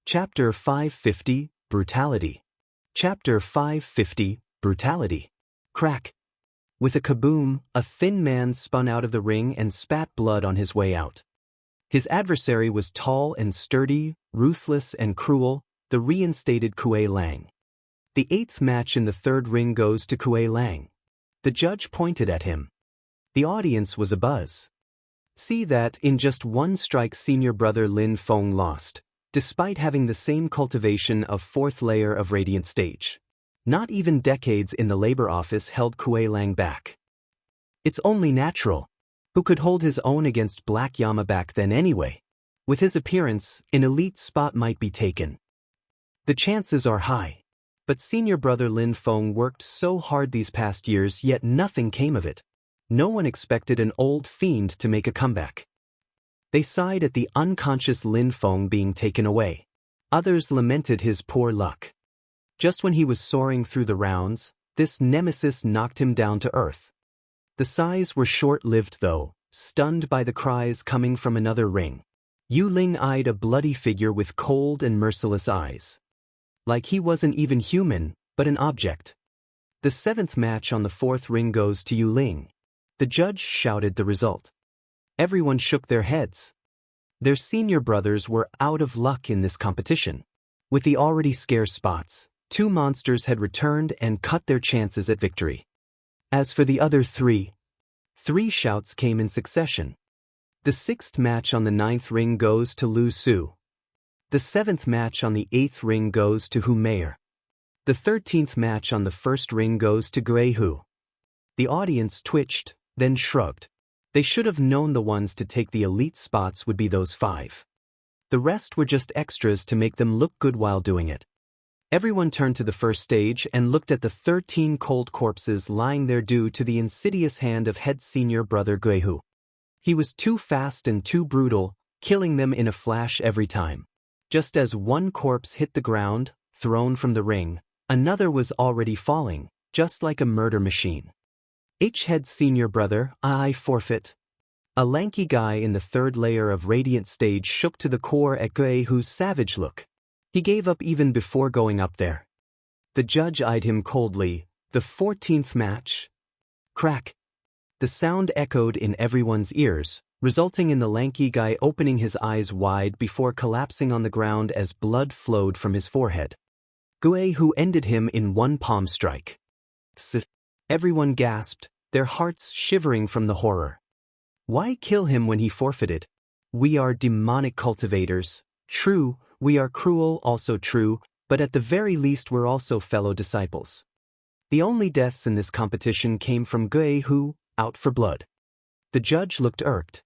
Chapter 550, Brutality. Chapter 550, Brutality. Crack. With a kaboom, a thin man spun out of the ring and spat blood on his way out. His adversary was tall and sturdy, ruthless and cruel, the reinstated Kuei Lang. The 8th match in the 3rd ring goes to Kuei Lang. The judge pointed at him. The audience was abuzz. See that, in just one strike senior brother Lin Feng lost, despite having the same cultivation of 4th layer of radiant stage. Not even decades in the labor office held Kuei Lang back. It's only natural. Who could hold his own against Black Yama back then anyway? With his appearance, an elite spot might be taken. The chances are high. But senior brother Lin Feng worked so hard these past years, yet nothing came of it. No one expected an old fiend to make a comeback. They sighed at the unconscious Lin Feng being taken away. Others lamented his poor luck. Just when he was soaring through the rounds, this nemesis knocked him down to earth. The sighs were short-lived though, stunned by the cries coming from another ring. Yu Ling eyed a bloody figure with cold and merciless eyes. Like he wasn't even human, but an object. The 7th match on the 4th ring goes to Yu Ling. The judge shouted the result. Everyone shook their heads. Their senior brothers were out of luck in this competition. With the already scarce spots, 2 monsters had returned and cut their chances at victory. As for the other 3 shouts came in succession. The 6th match on the 9th ring goes to Lu Su. The 7th match on the 8th ring goes to Hu Meier. The 13th match on the 1st ring goes to Gui Hu. The audience twitched, then shrugged. They should have known the ones to take the elite spots would be those 5. The rest were just extras to make them look good while doing it. Everyone turned to the first stage and looked at the 13 cold corpses lying there due to the insidious hand of head senior brother Gui Hu. He was too fast and too brutal, killing them in a flash every time. Just as one corpse hit the ground, thrown from the ring, another was already falling, just like a murder machine. Head senior brother, I forfeit. A lanky guy in the 3rd layer of radiant stage shook to the core at Gui Hu's savage look. He gave up even before going up there. The judge eyed him coldly. The 14th match. Crack. The sound echoed in everyone's ears, resulting in the lanky guy opening his eyes wide before collapsing on the ground as blood flowed from his forehead. Gui Hu ended him in one palm strike. Everyone gasped, their hearts shivering from the horror. Why kill him when he forfeited? We are demonic cultivators. True, we are cruel, also true, but at the very least we're also fellow disciples. The only deaths in this competition came from Gui Hu, out for blood. The judge looked irked.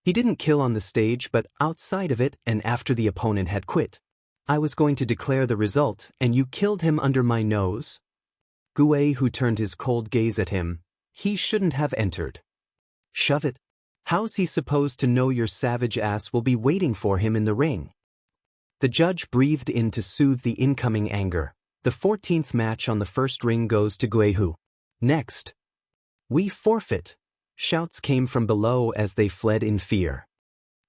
He didn't kill on the stage but outside of it and after the opponent had quit. I was going to declare the result and you killed him under my nose? Gui Hu turned his cold gaze at him. He shouldn't have entered. Shove it. How's he supposed to know your savage ass will be waiting for him in the ring? The judge breathed in to soothe the incoming anger. The 14th match on the 1st ring goes to Gui Hu. Next. We forfeit. Shouts came from below as they fled in fear.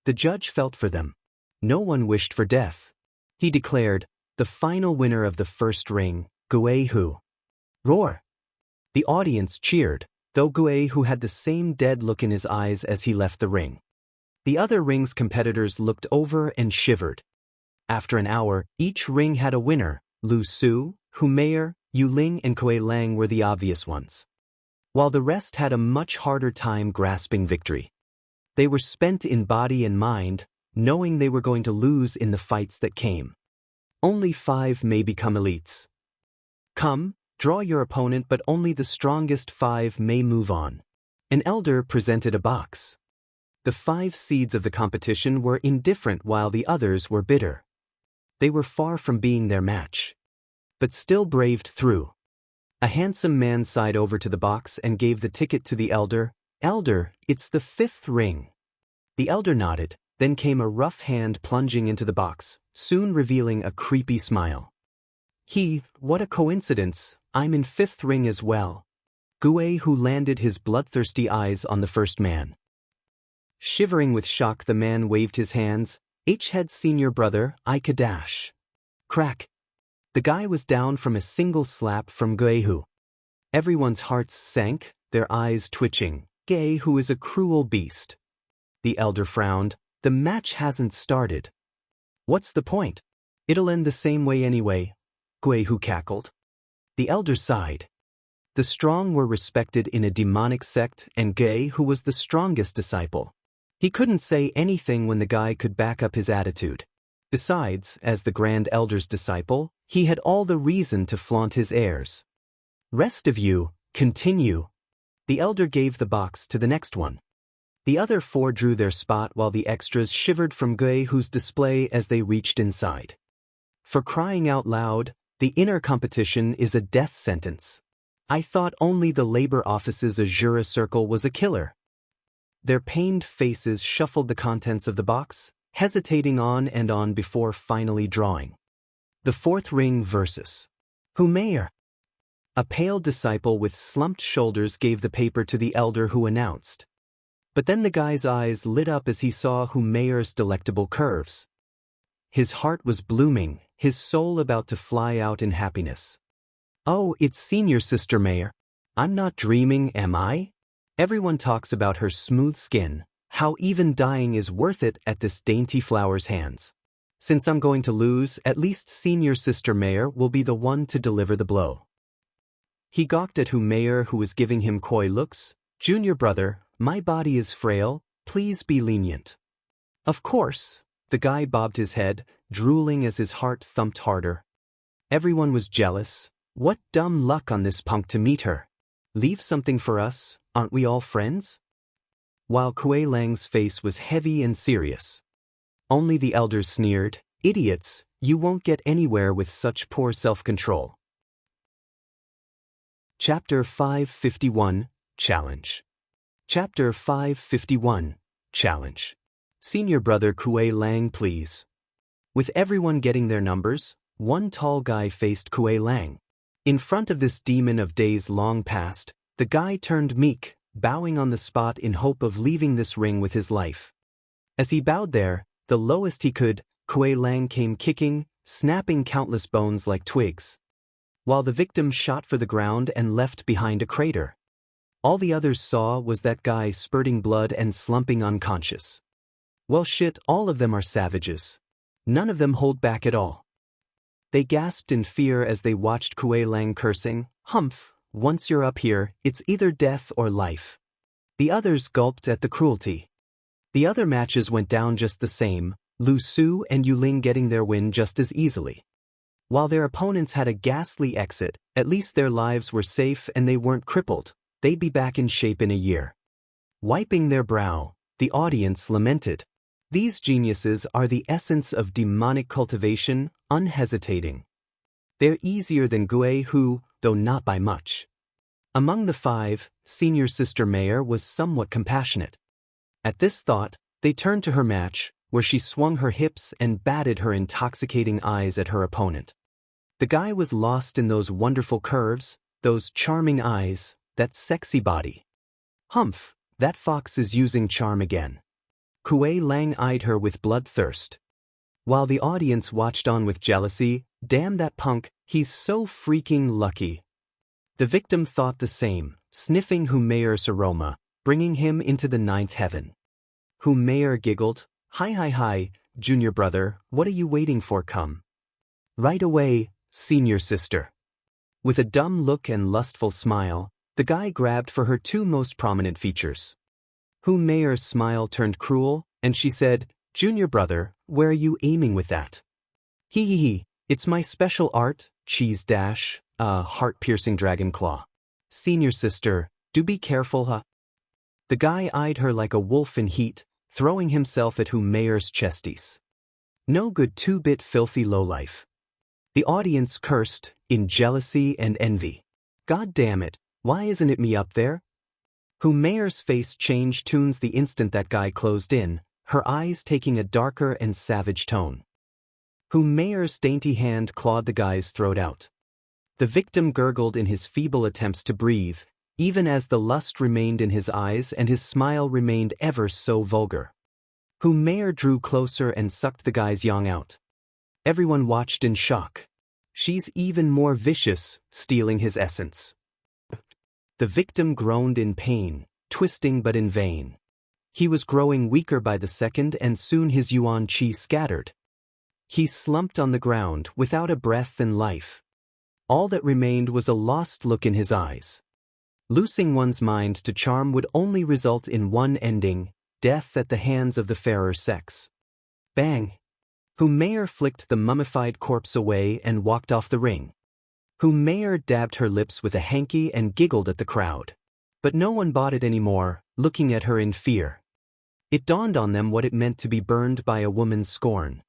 The judge felt for them. No one wished for death. He declared, the final winner of the 1st ring, Gui Hu. Roar! The audience cheered, though Gui Hu had the same dead look in his eyes as he left the ring. The other ring's competitors looked over and shivered. After an hour, each ring had a winner. Lu Su, Hu Meier, Yu Ling and Kuei Lang were the obvious ones, while the rest had a much harder time grasping victory. They were spent in body and mind, knowing they were going to lose in the fights that came. Only 5 may become elites. Come, draw your opponent, but only the strongest 5 may move on. An elder presented a box. The 5 seeds of the competition were indifferent while the others were bitter. They were far from being their match, but still braved through. A handsome man sighed over to the box and gave the ticket to the elder. Elder, it's the 5th ring. The elder nodded, then came a rough hand plunging into the box, soon revealing a creepy smile. What a coincidence, I'm in 5th ring as well. Gui Hu landed his bloodthirsty eyes on the 1st man. Shivering with shock, the man waved his hands. H-head senior brother, I Kadash. Crack. The guy was down from a single slap from Guehu. Everyone's hearts sank, their eyes twitching. Guehu is a cruel beast. The elder frowned. The match hasn't started. What's the point? It'll end the same way anyway, Guehu cackled. The elder sighed. The strong were respected in a demonic sect, and Guehu was the strongest disciple. He couldn't say anything when the guy could back up his attitude. Besides, as the Grand Elder's disciple, he had all the reason to flaunt his airs. Rest of you, continue. The elder gave the box to the next one. The other four drew their spot while the extras shivered from Guehu's display as they reached inside. For crying out loud, the inner competition is a death sentence. I thought only the labor office's Azura circle was a killer. Their pained faces shuffled the contents of the box, hesitating on and on before finally drawing. The fourth ring versus Humayer. A pale disciple with slumped shoulders gave the paper to the elder, who announced. But then the guy's eyes lit up as he saw Humayer's delectable curves. His heart was blooming, his soul about to fly out in happiness. Oh, it's senior sister Mayer. I'm not dreaming, am I? Everyone talks about her smooth skin, how even dying is worth it at this dainty flower's hands. Since I'm going to lose, at least senior sister Mayer will be the one to deliver the blow. He gawked at Humayer, who was giving him coy looks. Junior brother, my body is frail, please be lenient. Of course, the guy bobbed his head, drooling as his heart thumped harder. Everyone was jealous. What dumb luck on this punk to meet her. Leave something for us, aren't we all friends? While Kuei Lang's face was heavy and serious. Only the elders sneered, idiots, you won't get anywhere with such poor self-control. Chapter 551, Challenge. Chapter 551, Challenge. Senior brother Kuei Lang, please. With everyone getting their numbers, one tall guy faced Kuei Lang. In front of this demon of days long past, the guy turned meek, bowing on the spot in hope of leaving this ring with his life. As he bowed there, the lowest he could, Kuei Lang came kicking, snapping countless bones like twigs. While the victim shot for the ground and left behind a crater. All the others saw was that guy spurting blood and slumping unconscious. Well shit, all of them are savages. None of them hold back at all. They gasped in fear as they watched Kuei Lang cursing, humph, once you're up here, it's either death or life. The others gulped at the cruelty. The other matches went down just the same, Lu Su and Yuling getting their win just as easily. While their opponents had a ghastly exit, at least their lives were safe and they weren't crippled. They'd be back in shape in a year. Wiping their brow, the audience lamented. These geniuses are the essence of demonic cultivation, unhesitating. They're easier than Guehu, though not by much. Among the five, senior sister Mayer was somewhat compassionate. At this thought, they turned to her match, where she swung her hips and batted her intoxicating eyes at her opponent. The guy was lost in those wonderful curves, those charming eyes, that sexy body. Humph, that fox is using charm again. Kuei Lang eyed her with bloodthirst. While the audience watched on with jealousy, damn that punk, he's so freaking lucky. The victim thought the same, sniffing Humayer's aroma, bringing him into the ninth heaven. Humayer giggled, hi, junior brother, what are you waiting for, come? Right away, senior sister. With a dumb look and lustful smile, the guy grabbed for her two most prominent features. Humayer's smile turned cruel, and she said, Junior brother, where are you aiming with that? Hee, it's my special art, cheese dash, heart-piercing dragon claw. Senior sister, do be careful, huh? The guy eyed her like a wolf in heat, throwing himself at Humayer's chesties. No good two-bit filthy lowlife. The audience cursed, in jealousy and envy. God damn it, why isn't it me up there? Humayer's face changed tunes the instant that guy closed in, her eyes taking a darker and savage tone. Humayer's dainty hand clawed the guy's throat out. The victim gurgled in his feeble attempts to breathe, even as the lust remained in his eyes and his smile remained ever so vulgar. Whom Mayor drew closer and sucked the guy's yang out. Everyone watched in shock. She's even more vicious, stealing his essence. The victim groaned in pain, twisting but in vain. He was growing weaker by the second and soon his yuan qi scattered. He slumped on the ground without a breath and life. All that remained was a lost look in his eyes. Loosing one's mind to charm would only result in one ending, death at the hands of the fairer sex. Bang! Whom Mayor flicked the mummified corpse away and walked off the ring. Whom Mayor dabbed her lips with a hanky and giggled at the crowd. But no one bought it anymore, looking at her in fear. It dawned on them what it meant to be burned by a woman's scorn.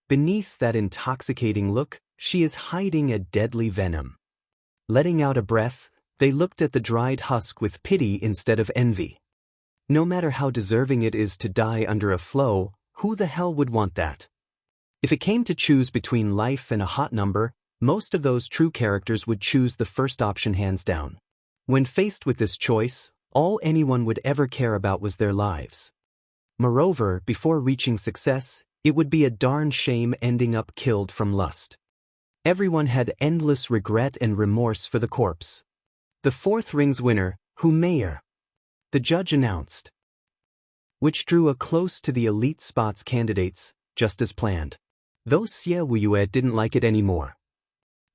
Beneath that intoxicating look, she is hiding a deadly venom. Letting out a breath, they looked at the dried husk with pity instead of envy. No matter how deserving it is to die under a flow, who the hell would want that? If it came to choose between life and a hot number, most of those true characters would choose the first option hands down. When faced with this choice, all anyone would ever care about was their lives. Moreover, before reaching success, it would be a darn shame ending up killed from lust. Everyone had endless regret and remorse for the corpse. The fourth ring's winner, whom Mayor? The judge announced. Which drew a close to the elite spots candidates, just as planned. Though Xie Wuyue didn't like it anymore.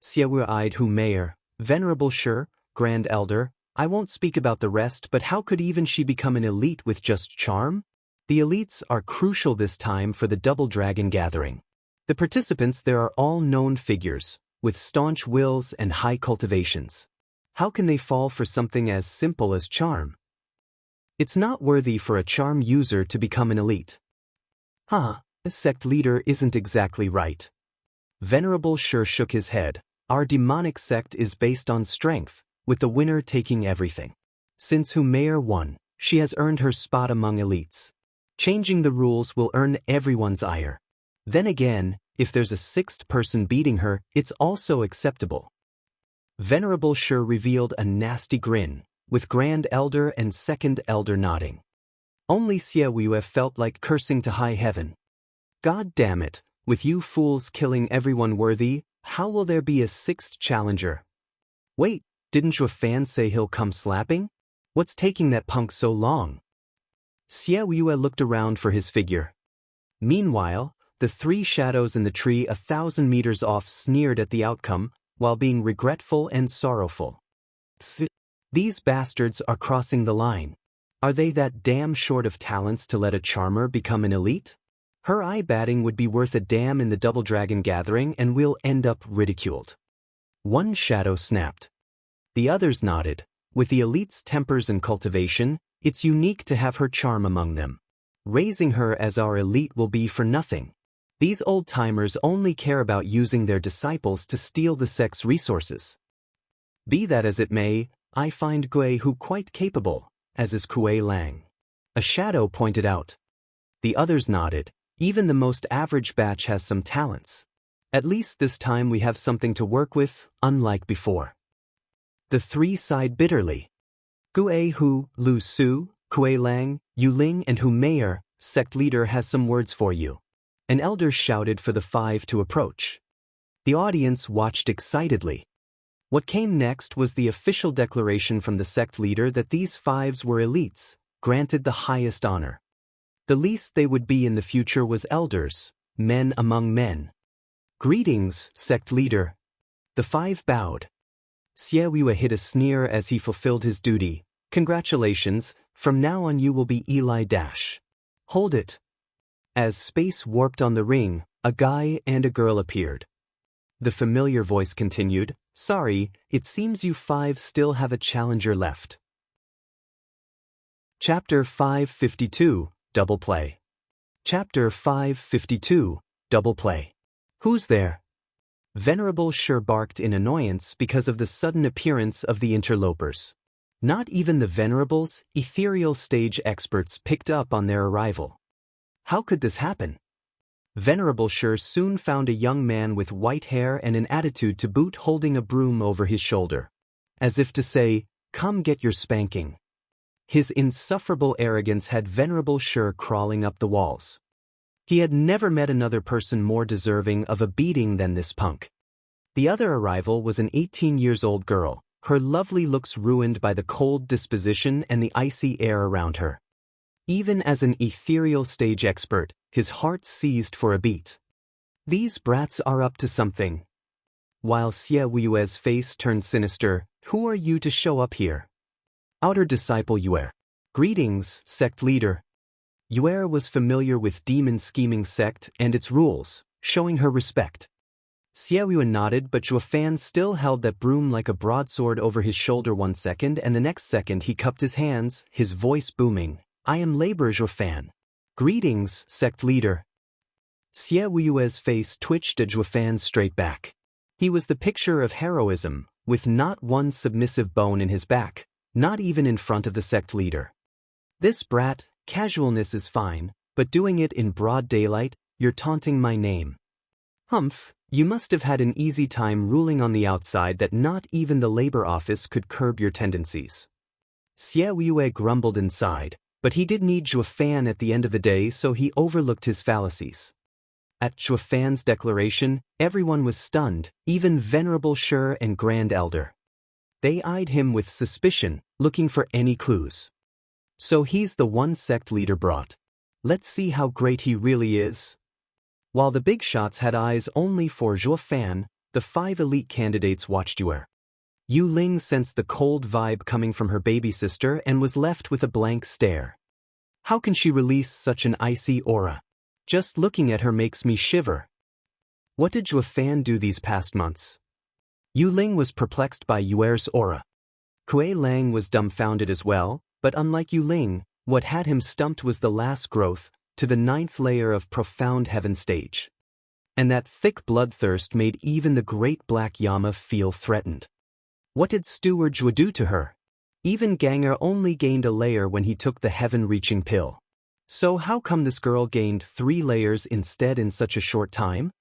Xie Wu eyed whom Mayor, Venerable Shi, Grand Elder, I won't speak about the rest, but how could even she become an elite with just charm? The elites are crucial this time for the Double Dragon gathering. The participants there are all known figures, with staunch wills and high cultivations. How can they fall for something as simple as charm? It's not worthy for a charm user to become an elite. A sect leader isn't exactly right. Venerable Shi shook his head. Our demonic sect is based on strength, with the winner taking everything. Since whom Mayor won, she has earned her spot among elites. Changing the rules will earn everyone's ire. Then again, if there's a sixth person beating her, it's also acceptable. Venerable Shi revealed a nasty grin, with Grand Elder and Second Elder nodding. Only Xie Wuyue felt like cursing to high heaven. God damn it, with you fools killing everyone worthy, how will there be a sixth challenger? Wait, didn't your fan say he'll come slapping? What's taking that punk so long? Xie Wuyue looked around for his figure. Meanwhile, the three shadows in the tree 1,000 meters off sneered at the outcome, while being regretful and sorrowful. These bastards are crossing the line. Are they that damn short of talents to let a charmer become an elite? Her eye-batting would be worth a damn in the Double Dragon gathering and we'll end up ridiculed. One shadow snapped. The others nodded. With the elite's tempers and cultivation, it's unique to have her charm among them. Raising her as our elite will be for nothing. These old-timers only care about using their disciples to steal the sect's resources. Be that as it may, I find Gui Hu quite capable, as is Kuei Lang. A shadow pointed out. The others nodded. Even the most average batch has some talents. At least this time we have something to work with, unlike before. The three sighed bitterly. Gui Hu, Lu Su, Kuei Lang, Yu Ling and Hu Mayor, sect leader has some words for you. An elder shouted for the five to approach. The audience watched excitedly. What came next was the official declaration from the sect leader that these fives were elites, granted the highest honor. The least they would be in the future was elders, men among men. Greetings, sect leader. The five bowed. Xie Wuyue hid a sneer as he fulfilled his duty. Congratulations, from now on you will be Eli Dash. Hold it. As space warped on the ring, a guy and a girl appeared. The familiar voice continued, sorry, it seems you five still have a challenger left. Chapter 552, Double Play. Chapter 552, Double Play. Who's there? Venerable Shi barked in annoyance because of the sudden appearance of the interlopers. Not even the Venerables, ethereal stage experts picked up on their arrival. How could this happen? Venerable Shi soon found a young man with white hair and an attitude to boot holding a broom over his shoulder. As if to say, come get your spanking. His insufferable arrogance had Venerable Shur crawling up the walls. He had never met another person more deserving of a beating than this punk. The other arrival was an 18-year-old girl, her lovely looks ruined by the cold disposition and the icy air around her. Even as an ethereal stage expert, his heart seized for a beat. These brats are up to something. While Xie Wuye's face turned sinister, who are you to show up here? Outer disciple Yue. Greetings, sect leader. Yue was familiar with demon scheming sect and its rules, showing her respect. Xie Wuye nodded, but Zhuofan still held that broom like a broadsword over his shoulder 1 second, and the next second he cupped his hands, his voice booming. I am Labor Zhuofan. Greetings, sect leader. Xie Wuye's face twitched at Zhuofan's straight back. He was the picture of heroism, with not one submissive bone in his back, not even in front of the sect leader. This brat, casualness is fine, but doing it in broad daylight, you're taunting my name. Humph, you must have had an easy time ruling on the outside that not even the labor office could curb your tendencies. Xie Wuye grumbled inside, but he did need Zhuofan at the end of the day, so he overlooked his fallacies. At Zhuofan's declaration, everyone was stunned, even Venerable Shur and Grand Elder. They eyed him with suspicion, looking for any clues. So he's the one sect leader brought. Let's see how great he really is. While the big shots had eyes only for Zhuofan, the 5 elite candidates watched Yue. Yu Ling sensed the cold vibe coming from her baby sister and was left with a blank stare. How can she release such an icy aura? Just looking at her makes me shiver. What did Zhuofan do these past months? Yu Ling was perplexed by Yuer's aura. Kuei Lang was dumbfounded as well, but unlike Yu Ling, what had him stumped was the last growth, to the 9th layer of profound heaven stage. And that thick bloodthirst made even the great black Yama feel threatened. What did Steward do to her? Even Ganger only gained a layer when he took the heaven-reaching pill. So how come this girl gained 3 layers instead in such a short time?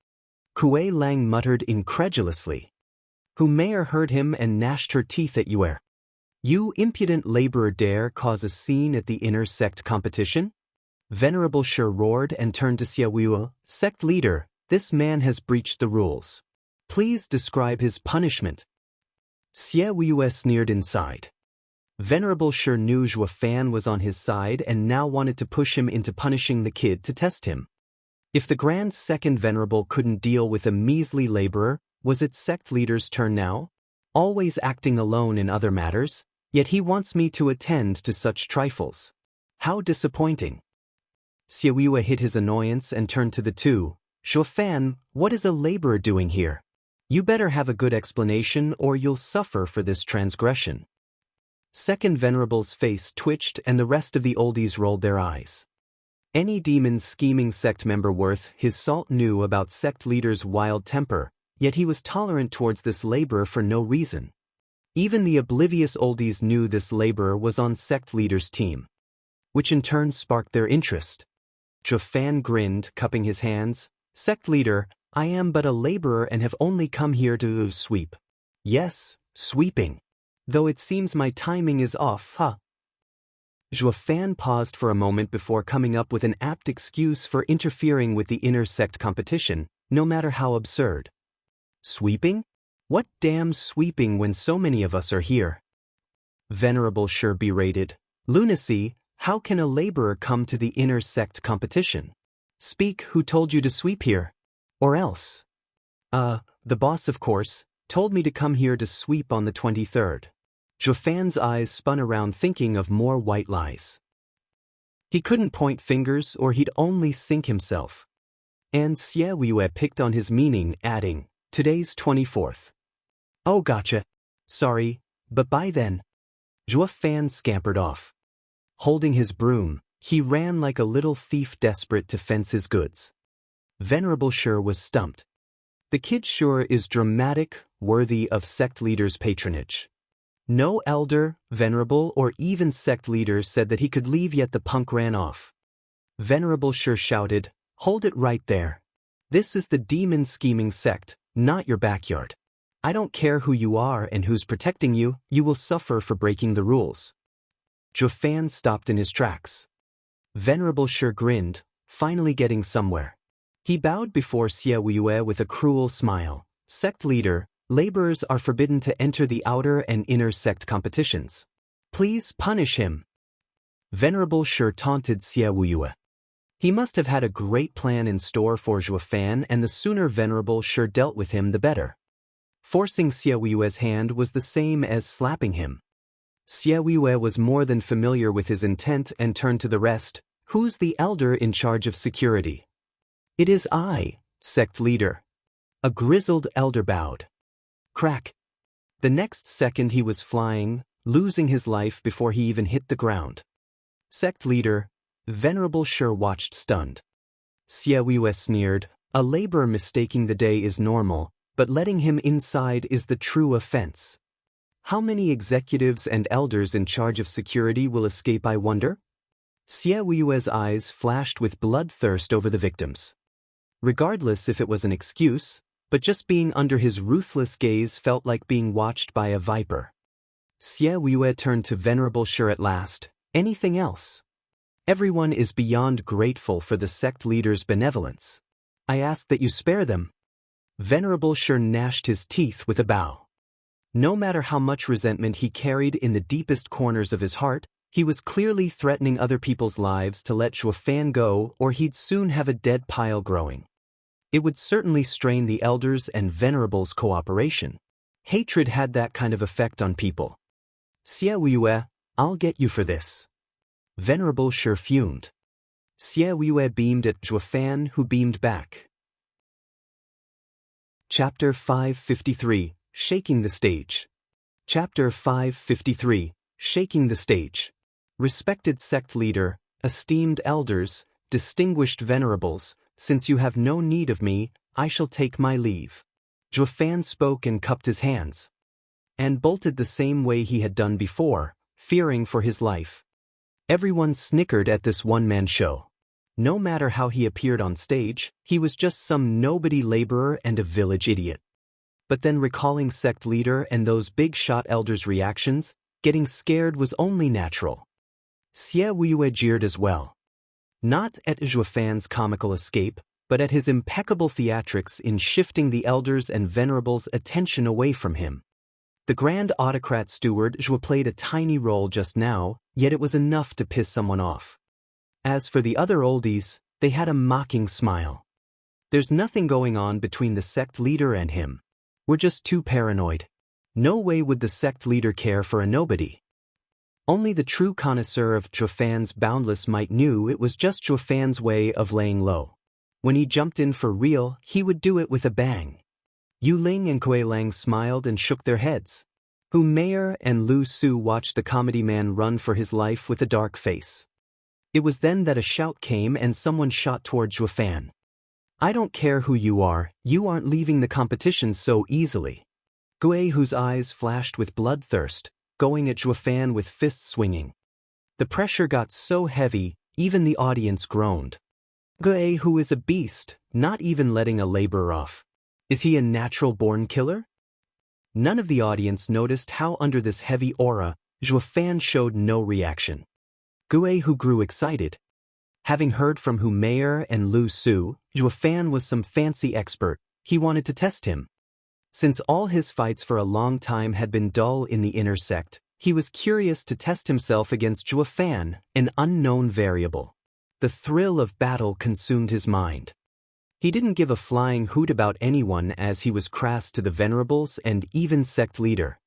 Kuei Lang muttered incredulously. Hu Meier heard him and gnashed her teeth at Yue. You impudent laborer dare cause a scene at the inner sect competition? Venerable Shur roared and turned to Xie Wuye. Sect leader, this man has breached the rules. Please describe his punishment. Xie Wuye sneered inside. Venerable Shur knew Zhuofan was on his side and now wanted to push him into punishing the kid to test him. If the Grand Second Venerable couldn't deal with a measly laborer, was it sect leader's turn now? Always acting alone in other matters, yet he wants me to attend to such trifles. How disappointing. Xie Wuye hid his annoyance and turned to the two. Zhuofan, what is a laborer doing here? You better have a good explanation or you'll suffer for this transgression. Second Venerable's face twitched and the rest of the oldies rolled their eyes. Any demon scheming sect member worth his salt knew about sect leader's wild temper, yet he was tolerant towards this laborer for no reason. Even the oblivious oldies knew this laborer was on sect leader's team, which in turn sparked their interest. Zhuofan grinned, cupping his hands. Sect leader, I am but a laborer and have only come here to sweep. Yes, sweeping. Though it seems my timing is off, huh? Zhuofan paused for a moment before coming up with an apt excuse for interfering with the inner sect competition, no matter how absurd. Sweeping? What damn sweeping when so many of us are here? Venerable Shur berated. Lunacy, how can a laborer come to the inner sect competition? Speak, who told you to sweep here? Or else? The boss of course, told me to come here to sweep on the 23rd. Zhuofan's eyes spun around thinking of more white lies. He couldn't point fingers or he'd only sink himself. And Xie Wuye picked on his meaning, adding, today's 24th. Oh gotcha. Sorry, but by then. Zhuofan scampered off. Holding his broom, he ran like a little thief desperate to fence his goods. Venerable Shur was stumped. The kid sure is dramatic, worthy of sect leader's patronage. No elder, venerable, or even sect leader said that he could leave, yet the punk ran off. Venerable Shur shouted, hold it right there. This is the demon scheming sect, not your backyard. I don't care who you are and who's protecting you, you will suffer for breaking the rules. Zhuo Fan stopped in his tracks. Venerable Shi grinned, finally getting somewhere. He bowed before Xie Weiyue with a cruel smile. Sect leader, laborers are forbidden to enter the outer and inner sect competitions. Please punish him. Venerable Shi taunted Xie Weiyue. He must have had a great plan in store for Zhuo Fan, and the sooner Venerable Shi dealt with him the better. Forcing Xie Weiyue's hand was the same as slapping him. Xie Weiyue was more than familiar with his intent and turned to the rest. Who's the elder in charge of security? It is I, sect leader. A grizzled elder bowed. Crack. The next second he was flying, losing his life before he even hit the ground. Sect leader, Venerable Shi watched stunned. Xie Weiyue sneered, a laborer mistaking the day is normal, but letting him inside is the true offense. How many executives and elders in charge of security will escape, I wonder? Xie Weiyue's eyes flashed with bloodthirst over the victims. Regardless if it was an excuse, but just being under his ruthless gaze felt like being watched by a viper. Xie Weiyue turned to Venerable Shi at last. Anything else? Everyone is beyond grateful for the sect leader's benevolence. I ask that you spare them. Venerable Shi gnashed his teeth with a bow. No matter how much resentment he carried in the deepest corners of his heart, he was clearly threatening other people's lives to let Zhuo Fan go, or he'd soon have a dead pile growing. It would certainly strain the elders' and venerables' cooperation. Hatred had that kind of effect on people. Xie Weiyue, I'll get you for this. Venerable Shi fumed. Xie Weiyue beamed at Zhuo Fan, who beamed back. Chapter 553, Shaking the Stage. Chapter 553, Shaking the Stage. Respected sect leader, esteemed elders, distinguished venerables, since you have no need of me, I shall take my leave. Zhuo Fan spoke and cupped his hands. And bolted the same way he had done before, fearing for his life. Everyone snickered at this one-man show. No matter how he appeared on stage, he was just some nobody laborer and a village idiot. But then recalling sect leader and those big-shot elders' reactions, getting scared was only natural. Xie Weiyue jeered as well. Not at Zhuo Fan's comical escape, but at his impeccable theatrics in shifting the elders' and venerables' attention away from him. The grand autocrat Steward Zhuo played a tiny role just now, yet it was enough to piss someone off. As for the other oldies, they had a mocking smile. There's nothing going on between the sect leader and him. We're just too paranoid. No way would the sect leader care for a nobody. Only the true connoisseur of Zhuo Fan's boundless might knew it was just Zhuo Fan's way of laying low. When he jumped in for real, he would do it with a bang. Yu Ling and Kuei Lang smiled and shook their heads. Hu Meier and Lu Su watched the comedy man run for his life with a dark face. It was then that a shout came and someone shot toward Zhuo Fan. I don't care who you aren't leaving the competition so easily. Gui, whose eyes flashed with bloodthirst, going at Zhuo Fan with fists swinging. The pressure got so heavy, even the audience groaned. Gui, who is a beast, not even letting a laborer off. Is he a natural-born killer? None of the audience noticed how under this heavy aura, Zhuo Fan showed no reaction. Gui, who grew excited. Having heard from Hu Meier and Lu Su, Zhuo Fan was some fancy expert. He wanted to test him. Since all his fights for a long time had been dull in the inner sect, he was curious to test himself against Zhuo Fan, an unknown variable. The thrill of battle consumed his mind. He didn't give a flying hoot about anyone as he was crass to the venerables and even sect leader.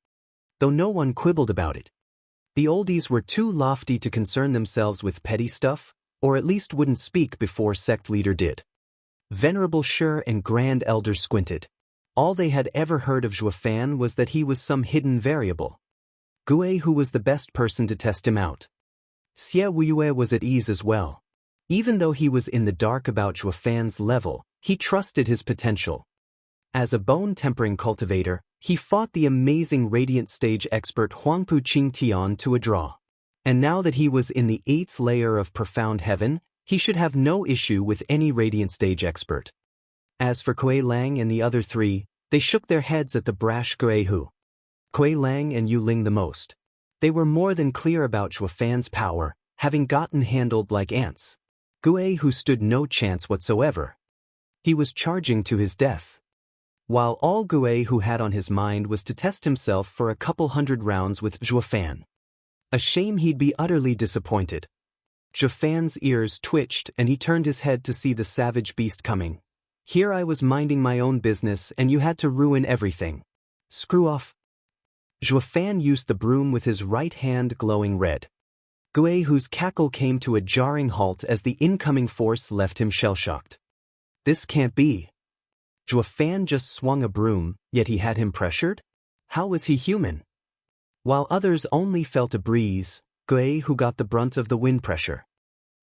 Though no one quibbled about it. The oldies were too lofty to concern themselves with petty stuff, or at least wouldn't speak before sect leader did. Venerable Shi and Grand Elder squinted. All they had ever heard of Zhuo Fan was that he was some hidden variable. Gui, who was the best person to test him out. Xie Weiyue was at ease as well. Even though he was in the dark about Zhuo Fan's level, he trusted his potential. As a bone-tempering cultivator, he fought the amazing radiant stage expert Huangpu Qingtian to a draw. And now that he was in the 8th layer of profound heaven, he should have no issue with any radiant stage expert. As for Kuei Lang and the other three, they shook their heads at the brash Gui Hu. Kuei Lang and Yu Ling the most. They were more than clear about Zhuofan's power, having gotten handled like ants. Gue who stood no chance whatsoever. He was charging to his death. While all Gue who had on his mind was to test himself for a couple hundred rounds with Zhuofan. A shame he'd be utterly disappointed. Zhuofan's ears twitched and he turned his head to see the savage beast coming. Here I was minding my own business and you had to ruin everything. Screw off. Zhuofan used the broom with his right hand glowing red. Gue whose cackle came to a jarring halt as the incoming force left him shell-shocked. This can't be. Zhuofan just swung a broom, yet he had him pressured? How was he human? While others only felt a breeze, Gue who got the brunt of the wind pressure.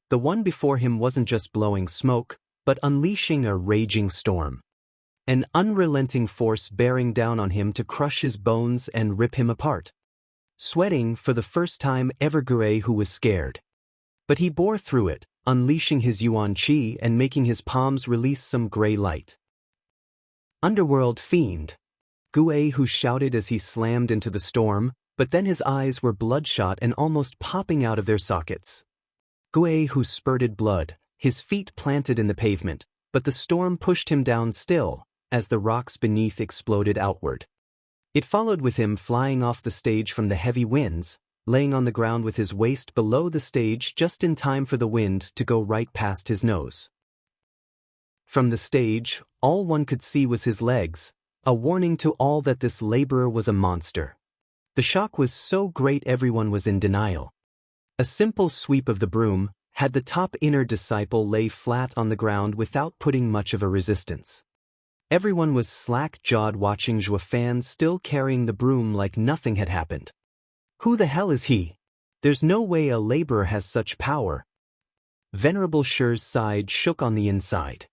The one before him wasn't just blowing smoke, but unleashing a raging storm. An unrelenting force bearing down on him to crush his bones and rip him apart. Sweating for the first time ever, Gue who was scared. But he bore through it, unleashing his yuan qi and making his palms release some gray light. Underworld fiend. Gue who shouted as he slammed into the storm, but then his eyes were bloodshot and almost popping out of their sockets. Gue who spurted blood, his feet planted in the pavement, but the storm pushed him down still, as the rocks beneath exploded outward. It followed with him flying off the stage from the heavy winds, laying on the ground with his waist below the stage just in time for the wind to go right past his nose. From the stage, all one could see was his legs, a warning to all that this laborer was a monster. The shock was so great everyone was in denial. A simple sweep of the broom had the top inner disciple lay flat on the ground without putting much of a resistance. Everyone was slack-jawed watching Zhuofan still carrying the broom like nothing had happened. Who the hell is he? There's no way a laborer has such power. Venerable Shi's side shook on the inside.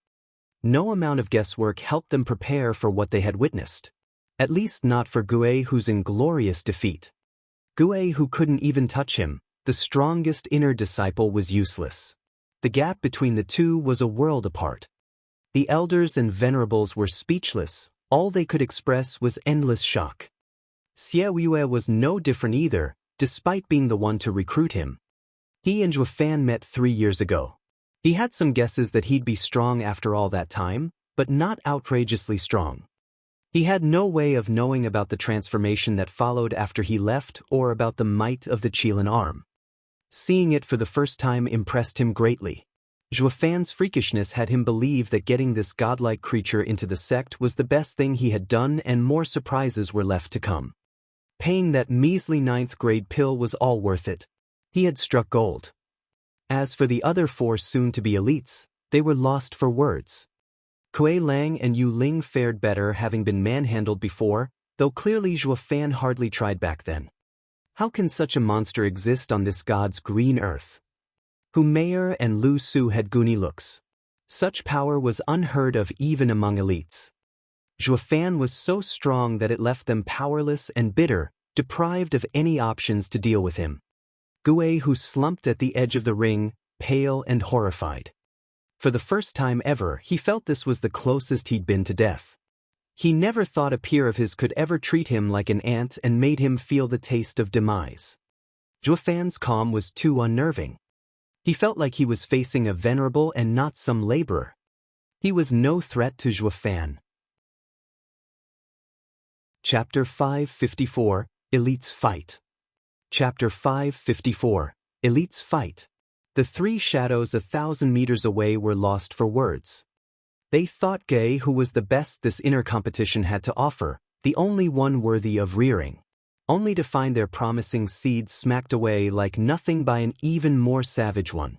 No amount of guesswork helped them prepare for what they had witnessed. At least not for Gue who's inglorious defeat. Gue who couldn't even touch him, the strongest inner disciple, was useless. The gap between the two was a world apart. The elders and venerables were speechless, all they could express was endless shock. Xie Yue was no different either, despite being the one to recruit him. He and Zhuofan met 3 years ago. He had some guesses that he'd be strong after all that time, but not outrageously strong. He had no way of knowing about the transformation that followed after he left or about the might of the Qilin arm. Seeing it for the first time impressed him greatly. Zhuofan's freakishness had him believe that getting this godlike creature into the sect was the best thing he had done, and more surprises were left to come. Paying that measly 9th-grade pill was all worth it. He had struck gold. As for the other 4 soon-to-be elites, they were lost for words. Kuei Lang and Yu Ling fared better, having been manhandled before, though clearly Zhuofan hardly tried back then. How can such a monster exist on this god's green earth? Hu Meier and Lu Su had goony looks. Such power was unheard of even among elites. Zhuofan was so strong that it left them powerless and bitter, deprived of any options to deal with him. Gue who slumped at the edge of the ring, pale and horrified. For the first time ever, he felt this was the closest he'd been to death. He never thought a peer of his could ever treat him like an ant and made him feel the taste of demise. Zhuofan's calm was too unnerving. He felt like he was facing a venerable and not some laborer. He was no threat to Zhuofan. Chapter 554, Elites Fight. Chapter 554, Elites Fight. The 3 shadows 1,000 meters away were lost for words. They thought Gue who was the best this inner competition had to offer, the only one worthy of rearing, only to find their promising seeds smacked away like nothing by an even more savage one.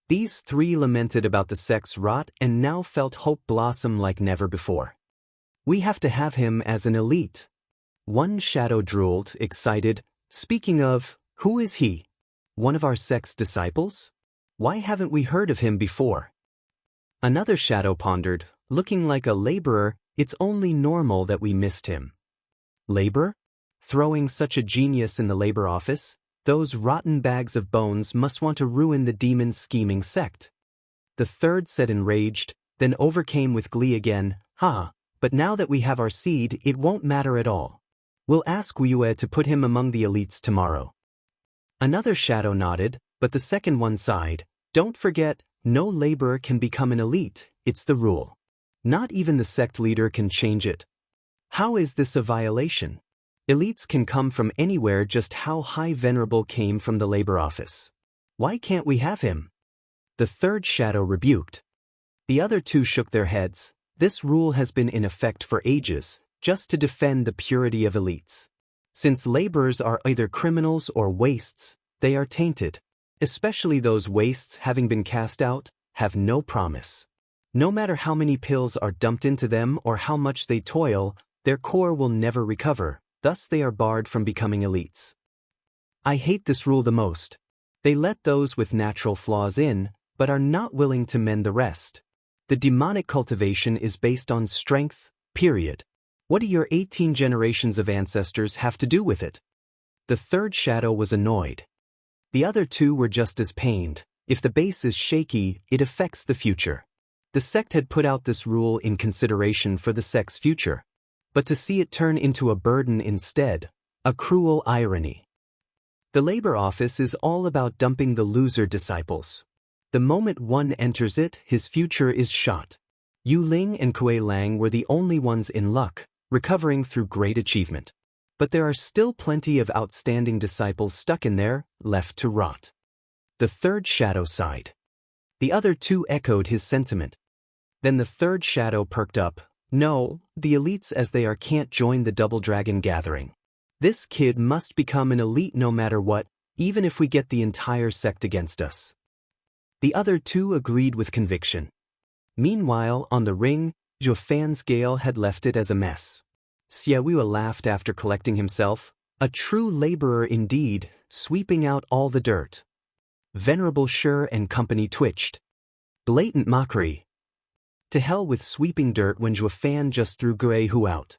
These 3 lamented about the sect's rot and now felt hope blossom like never before. We have to have him as an elite. One shadow drooled, excited. Speaking of, who is he? One of our sect's disciples? Why haven't we heard of him before? Another shadow pondered, looking like a laborer. It's only normal that we missed him. Labor? Throwing such a genius in the labor office? Those rotten bags of bones must want to ruin the demon's scheming sect. The third said enraged, then overcame with glee again, but now that we have our seed, it won't matter at all. We'll ask Yue to put him among the elites tomorrow. Another shadow nodded, but the second one sighed. Don't forget, no laborer can become an elite, it's the rule. Not even the sect leader can change it. How is this a violation? Elites can come from anywhere, just how High Venerable came from the labor office. Why can't we have him? The third shadow rebuked. The other two shook their heads. This rule has been in effect for ages, just to defend the purity of elites. Since laborers are either criminals or wastes, they are tainted. Especially those wastes, having been cast out, have no promise. No matter how many pills are dumped into them or how much they toil, their core will never recover, thus they are barred from becoming elites. I hate this rule the most. They let those with natural flaws in, but are not willing to mend the rest. The demonic cultivation is based on strength, period. What do your 18 generations of ancestors have to do with it? The third shadow was annoyed. The other two were just as pained. If the base is shaky, it affects the future. The sect had put out this rule in consideration for the sect's future. But to see it turn into a burden instead, a cruel irony. The labor office is all about dumping the loser disciples. The moment one enters it, his future is shot. Yu Ling and Kuei Lang were the only ones in luck, recovering through great achievement. But there are still plenty of outstanding disciples stuck in there, left to rot. The third shadow sighed. The other two echoed his sentiment. Then the third shadow perked up. No, the elites as they are can't join the Double Dragon gathering. This kid must become an elite no matter what, even if we get the entire sect against us. The other two agreed with conviction. Meanwhile, on the ring, Zhuo Fan's Gale had left it as a mess. Xiaoyu laughed after collecting himself. A true laborer indeed, sweeping out all the dirt. Venerable Shi and company twitched. Blatant mockery. To hell with sweeping dirt when Zhuo Fan just threw Gui Hu out.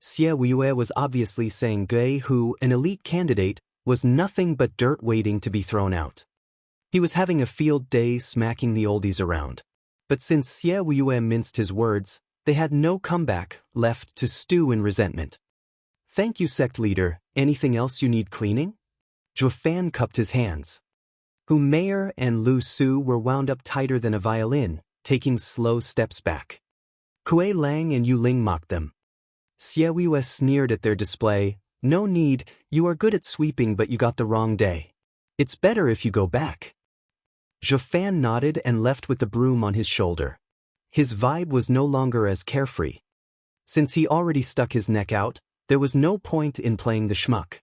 Xiaoyu was obviously saying Gui Hu, an elite candidate, was nothing but dirt waiting to be thrown out. He was having a field day smacking the oldies around. But since Xiaoyu minced his words, they had no comeback, left to stew in resentment. Thank you, sect leader. Anything else you need cleaning? Zhuo Fan cupped his hands. Hu Meier and Lu Su were wound up tighter than a violin, taking slow steps back. Kuei Lang and Yu Ling mocked them. Xiaoyu sneered at their display. No need, you are good at sweeping but you got the wrong day. It's better if you go back. Zhuo Fan nodded and left with the broom on his shoulder. His vibe was no longer as carefree. Since he already stuck his neck out, there was no point in playing the schmuck.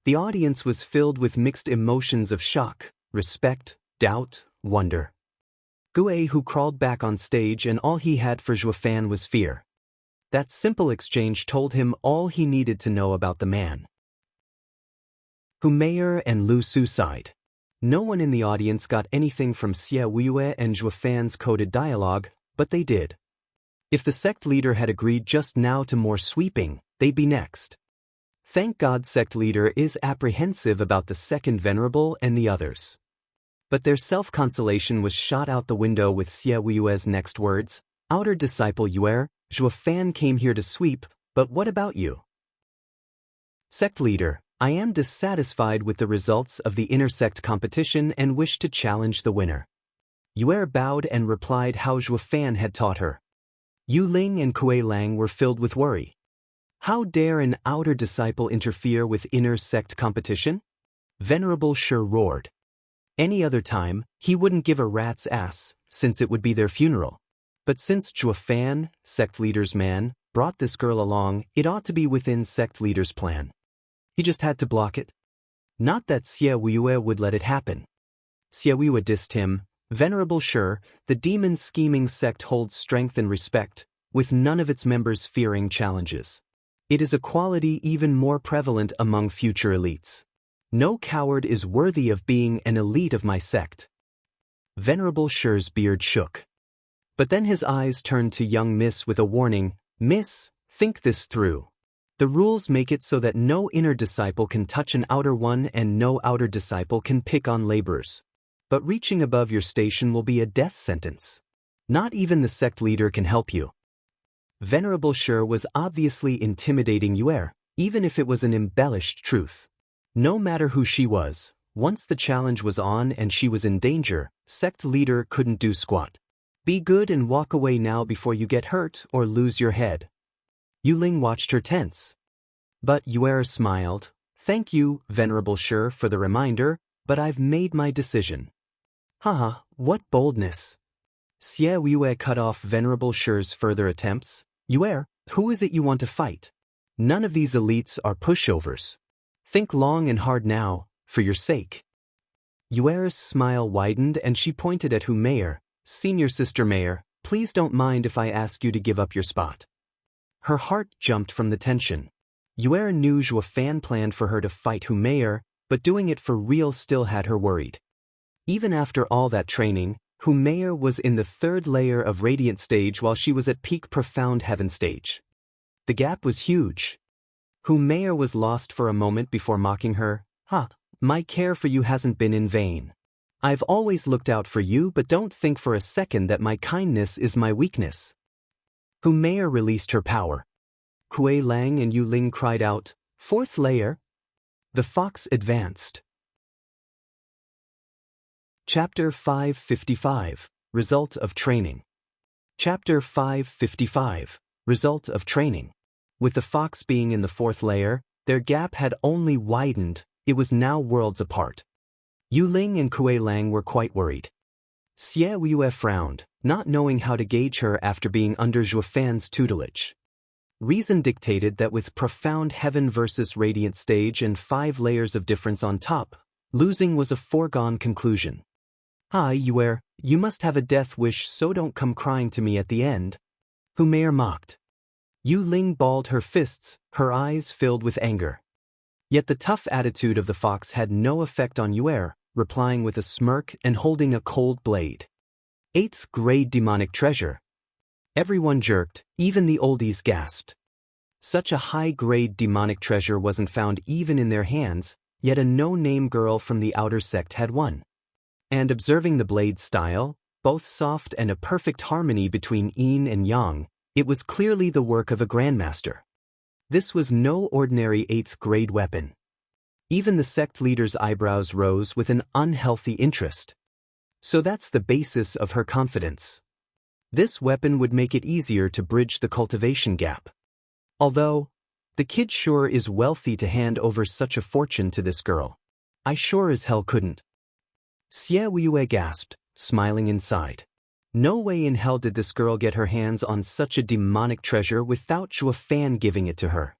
The audience was filled with mixed emotions of shock, respect, doubt, wonder. Gui Hu crawled back on stage and all he had for Zhuo Fan was fear. That simple exchange told him all he needed to know about the man. Hu Meier and Lu Su sighed. No one in the audience got anything from Xiaoyu and Zhuo Fan's coded dialogue, but they did. If the sect leader had agreed just now to more sweeping, they'd be next. Thank God sect leader is apprehensive about the second venerable and the others. But their self-consolation was shot out the window with Xiaoyu's next words. Outer disciple Yuer, Zhuo Fan came here to sweep, but what about you? Sect leader, I am dissatisfied with the results of the inter-sect competition and wish to challenge the winner. Yuer bowed and replied how Zhuo Fan had taught her. Yu Ling and Kuei Lang were filled with worry. How dare an outer disciple interfere with inner-sect competition? Venerable Shi roared. Any other time, he wouldn't give a rat's ass, since it would be their funeral. But since Zhuo Fan, sect leader's man, brought this girl along, it ought to be within sect leader's plan. He just had to block it. Not that Xiaoyu would let it happen. Xiaoyu dissed him. Venerable Shi, the demon-scheming sect holds strength and respect, with none of its members fearing challenges. It is a quality even more prevalent among future elites. No coward is worthy of being an elite of my sect. Venerable Shi's beard shook. But then his eyes turned to young Miss with a warning. Miss, think this through. The rules make it so that no inner disciple can touch an outer one and no outer disciple can pick on laborers. But reaching above your station will be a death sentence. Not even the sect leader can help you. Venerable Shi was obviously intimidating Yuer, even if it was an embellished truth. No matter who she was, Once the challenge was on and she was in danger, sect leader couldn't do squat. Be good and walk away now before you get hurt or lose your head. Yuling watched her tense. But Yuer smiled. Thank you, Venerable Shi, for the reminder, but I've made my decision. Haha, what boldness. Xie Yue cut off Venerable Shi's further attempts. Yuer, who is it you want to fight? None of these elites are pushovers. Think long and hard now, for your sake. Yuer's smile widened and she pointed at Hu Mayor. Senior Sister Mayor, please don't mind if I ask you to give up your spot. Her heart jumped from the tension. Yuer knew Zhuo Fan planned for her to fight Hu Mayor, but doing it for real still had her worried. Even after all that training, Hu Mayor was in the third layer of Radiant stage while she was at peak Profound Heaven stage. The gap was huge. Hu Mayor was lost for a moment before mocking her. My care for you hasn't been in vain. I've always looked out for you, but don't think for a second that my kindness is my weakness. Hu Mayor released her power. Kuei Lang and Yu Ling cried out, Fourth layer? The fox advanced. Chapter 555, Result of Training. Chapter 555, Result of Training. With the fox being in the fourth layer, their gap had only widened, it was now worlds apart. Yu Ling and Kuei Lang were quite worried. Xie Yue frowned, not knowing how to gauge her after being under Zhuo Fan's tutelage. Reason dictated that with Profound Heaven versus Radiant stage and 5 layers of difference on top, losing was a foregone conclusion. Hi, Yue, you must have a death wish, so don't come crying to me at the end. Hu Mayor mocked. Yu Ling balled her fists, her eyes filled with anger. Yet the tough attitude of the fox had no effect on Yue, replying with a smirk and holding a cold blade. 8th grade demonic treasure. Everyone jerked, even the oldies gasped. Such a high-grade demonic treasure wasn't found even in their hands, yet a no-name girl from the outer sect had one. And observing the blade's style, both soft and a perfect harmony between yin and yang, it was clearly the work of a grandmaster. This was no ordinary 8th grade weapon. Even the sect leader's eyebrows rose with an unhealthy interest. So that's the basis of her confidence. This weapon would make it easier to bridge the cultivation gap. Although, the kid sure is wealthy to hand over such a fortune to this girl. I sure as hell couldn't. Xie Yue gasped, smiling inside. No way in hell did this girl get her hands on such a demonic treasure without Zhuo Fan giving it to her.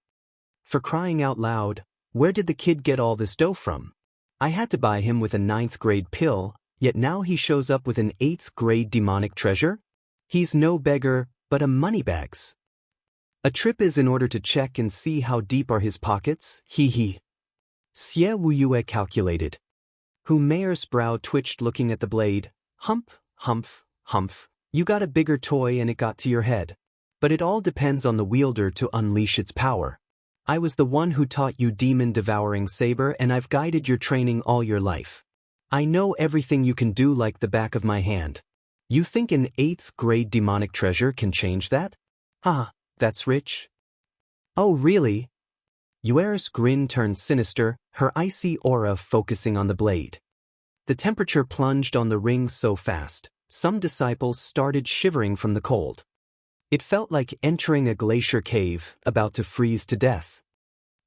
For crying out loud, where did the kid get all this dough from? I had to buy him with a 9th grade pill, yet now he shows up with an 8th grade demonic treasure? He's no beggar, but a moneybags. A trip is in order to check and see how deep are his pockets, Xie Yue calculated. Hu Mayor's brow twitched looking at the blade. Humph, you got a bigger toy and it got to your head. But it all depends on the wielder to unleash its power. I was the one who taught you demon-devouring saber and I've guided your training all your life. I know everything you can do like the back of my hand. You think an 8th grade demonic treasure can change that? That's rich. Oh really? Yuer's grin turned sinister, her icy aura focusing on the blade. The temperature plunged on the ring so fast, some disciples started shivering from the cold. It felt like entering a glacier cave, about to freeze to death.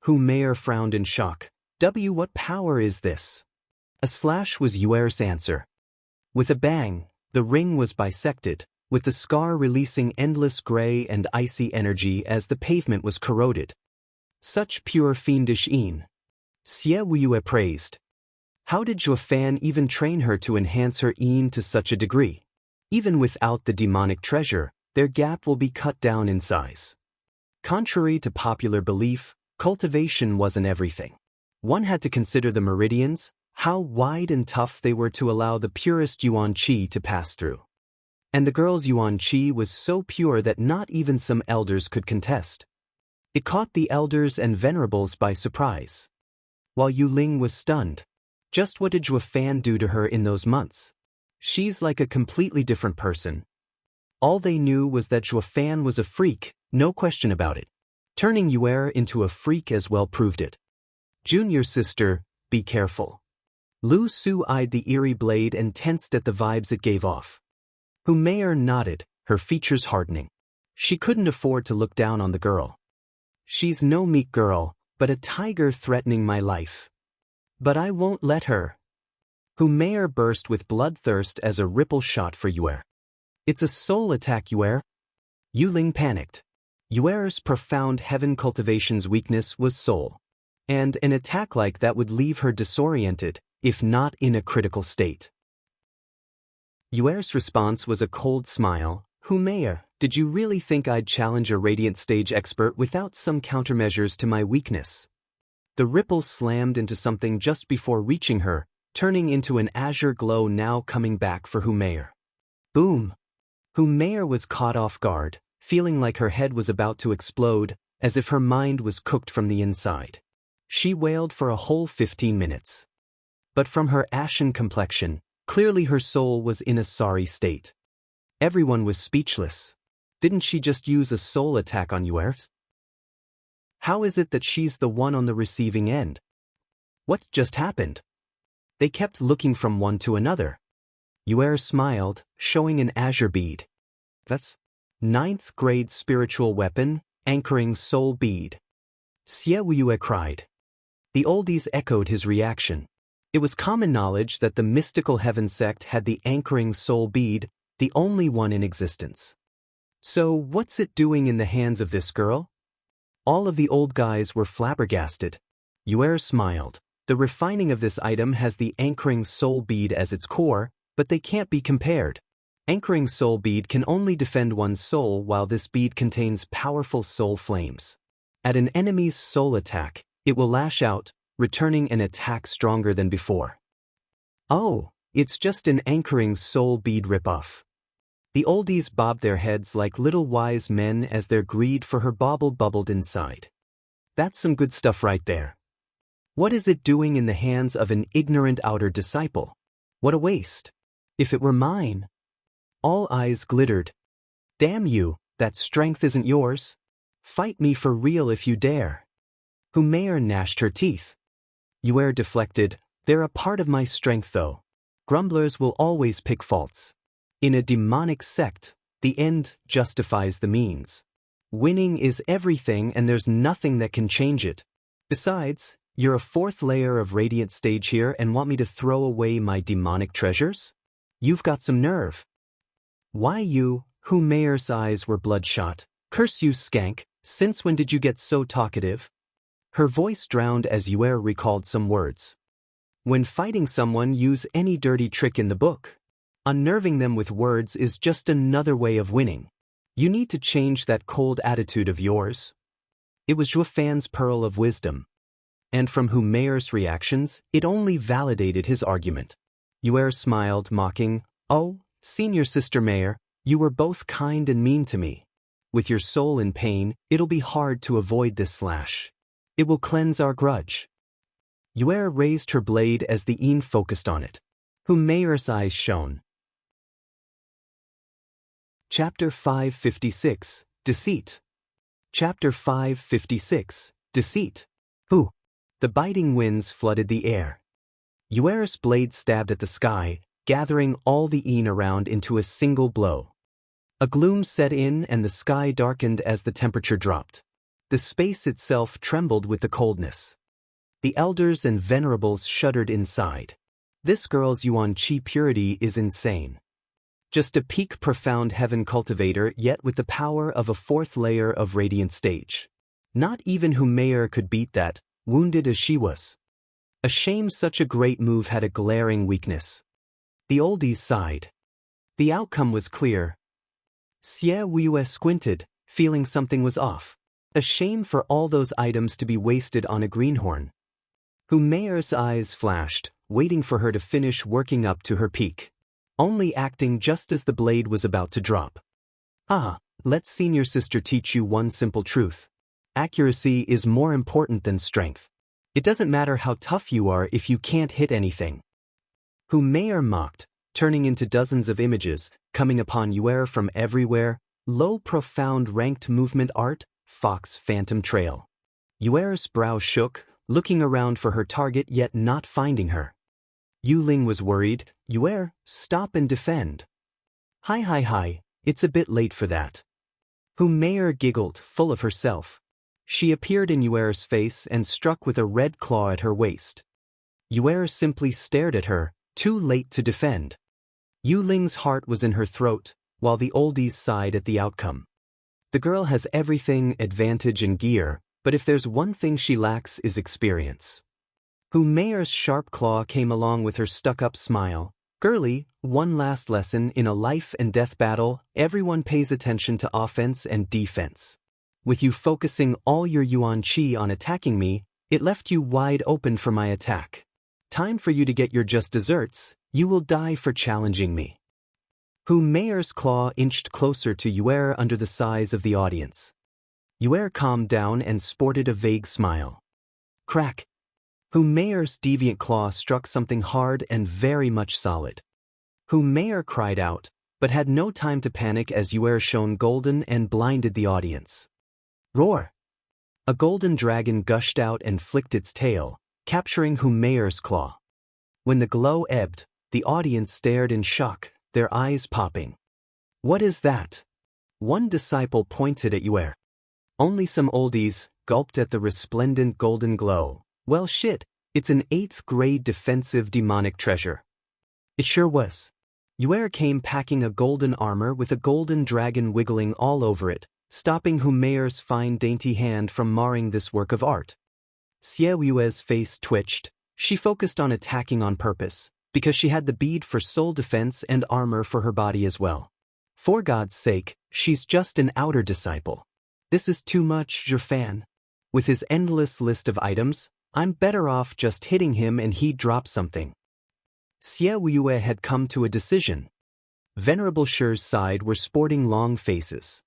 Hu Mayor frowned in shock. What power is this? A slash was Yuer's answer. With a bang, the ring was bisected, with the scar releasing endless gray and icy energy as the pavement was corroded. Such pure fiendish yin. Xie Yue praised. How did Zhuo Fan even train her to enhance her yin to such a degree? Even without the demonic treasure, their gap will be cut down in size. Contrary to popular belief, cultivation wasn't everything. One had to consider the meridians, how wide and tough they were to allow the purest yuan qi to pass through. And the girl's yuan qi was so pure that not even some elders could contest. It caught the elders and venerables by surprise. While Yu Ling was stunned. Just what did Zhuo Fan do to her in those months? She's like a completely different person. All they knew was that Zhuo Fan was a freak, no question about it. Turning Yue into a freak as well proved it. Junior sister, be careful. Lu Su eyed the eerie blade and tensed at the vibes it gave off. Hu Mei nodded, her features hardening. She couldn't afford to look down on the girl. She's no meek girl, but a tiger threatening my life. But I won't let her. Hu Mei burst with bloodthirst as a ripple shot for Yuer. It's a soul attack, Yuer. Yu Ling panicked. Yuer's profound heaven cultivation's weakness was soul. And an attack like that would leave her disoriented, if not in a critical state. Yuer's response was a cold smile. Hu Mei, did you really think I'd challenge a radiant stage expert without some countermeasures to my weakness? The ripple slammed into something just before reaching her, turning into an azure glow now coming back for Hu Mei. Boom! Hu Mei was caught off guard, feeling like her head was about to explode, as if her mind was cooked from the inside. She wailed for a whole 15 minutes. But from her ashen complexion, clearly her soul was in a sorry state. Everyone was speechless. Didn't she just use a soul attack on Yuer? How is it that she's the one on the receiving end? What just happened? They kept looking from one to another. Yuer smiled, showing an azure bead. That's 9th grade spiritual weapon, anchoring soul bead. Xie Wuyue cried. The oldies echoed his reaction. It was common knowledge that the mystical heaven sect had the anchoring soul bead, the only one in existence. So what's it doing in the hands of this girl? All of the old guys were flabbergasted. Yuer smiled. The refining of this item has the anchoring soul bead as its core, but they can't be compared. Anchoring soul bead can only defend one's soul while this bead contains powerful soul flames. At an enemy's soul attack, it will lash out, returning an attack stronger than before. Oh, it's just an anchoring soul bead ripoff. The oldies bobbed their heads like little wise men as their greed for her bauble bubbled inside. That's some good stuff right there. What is it doing in the hands of an ignorant outer disciple? What a waste. If it were mine. All eyes glittered. Damn you, that strength isn't yours. Fight me for real if you dare. Hu Mei gnashed her teeth. Yuer deflected. They're a part of my strength though. Grumblers will always pick faults. In a demonic sect, the end justifies the means. Winning is everything and there's nothing that can change it. Besides, you're a 4th layer of radiant stage here and want me to throw away my demonic treasures? You've got some nerve. Why you? Hu Mei's eyes were bloodshot. Curse you, skank, since when did you get so talkative? Her voice drowned as Yuer recalled some words. When fighting someone, use any dirty trick in the book. Unnerving them with words is just another way of winning. You need to change that cold attitude of yours. It was Zhuo Fan's pearl of wisdom. And from Hu Mei's reactions, it only validated his argument. Yuer smiled, mocking, Oh, senior sister Mei, you were both kind and mean to me. With your soul in pain, it'll be hard to avoid this slash. It will cleanse our grudge. Yuer raised her blade as the Yin focused on it. Hu Mei's eyes shone. Chapter 556, Deceit. Chapter 556, Deceit. Hu. The biting winds flooded the air. Yuer's blade stabbed at the sky, gathering all the Yin around into a single blow. A gloom set in and the sky darkened as the temperature dropped. The space itself trembled with the coldness. The elders and venerables shuddered inside. This girl's Yuan Qi purity is insane. Just a peak profound heaven cultivator, yet with the power of a 4th layer of radiant stage. Not even Hu Mei could beat that, wounded as she was. A shame such a great move had a glaring weakness. The oldies sighed. The outcome was clear. Xie Wuyue squinted, feeling something was off. A shame for all those items to be wasted on a greenhorn. Hu Mei's eyes flashed, waiting for her to finish working up to her peak. Only acting just as the blade was about to drop. Let senior sister teach you one simple truth. Accuracy is more important than strength. It doesn't matter how tough you are if you can't hit anything. Hu Mei mocked, turning into dozens of images, coming upon Yuer from everywhere, low profound ranked movement art, Fox Phantom Trail. Yuer's brow shook, looking around for her target yet not finding her. Yu Ling was worried. Yuer, stop and defend. Hi, it's a bit late for that. Hu Meier giggled, full of herself. She appeared in Yuer's face and struck with a red claw at her waist. Yuer simply stared at her, too late to defend. Yu Ling's heart was in her throat, while the oldies sighed at the outcome. The girl has everything, advantage and gear, but if there's one thing she lacks is experience. Hu Meier's sharp claw came along with her stuck-up smile. Girlie, one last lesson in a life-and-death battle, everyone pays attention to offense and defense. With you focusing all your yuan qi on attacking me, it left you wide open for my attack. Time for you to get your just desserts, you will die for challenging me. Hu Meier's claw inched closer to Yuer under the size of the audience. Yuer calmed down and sported a vague smile. Crack. Hu Meier's deviant claw struck something hard and very much solid. Hu Meier cried out, but had no time to panic as Yuer shone golden and blinded the audience. Roar! A golden dragon gushed out and flicked its tail, capturing Hu Meier's claw. When the glow ebbed, the audience stared in shock, their eyes popping. What is that? One disciple pointed at Yuer. Only some oldies gulped at the resplendent golden glow. Well shit, it's an 8th grade defensive demonic treasure. It sure was. Yuer came packing a golden armor with a golden dragon wiggling all over it, stopping Hu Meier's fine dainty hand from marring this work of art. Xie Yue's face twitched. She focused on attacking on purpose, because she had the bead for soul defense and armor for her body as well. For God's sake, she's just an outer disciple. This is too much, Zhifan. With his endless list of items, I'm better off just hitting him and he'd drop something. Xie Yue had come to a decision. Venerable Shi's side were sporting long faces.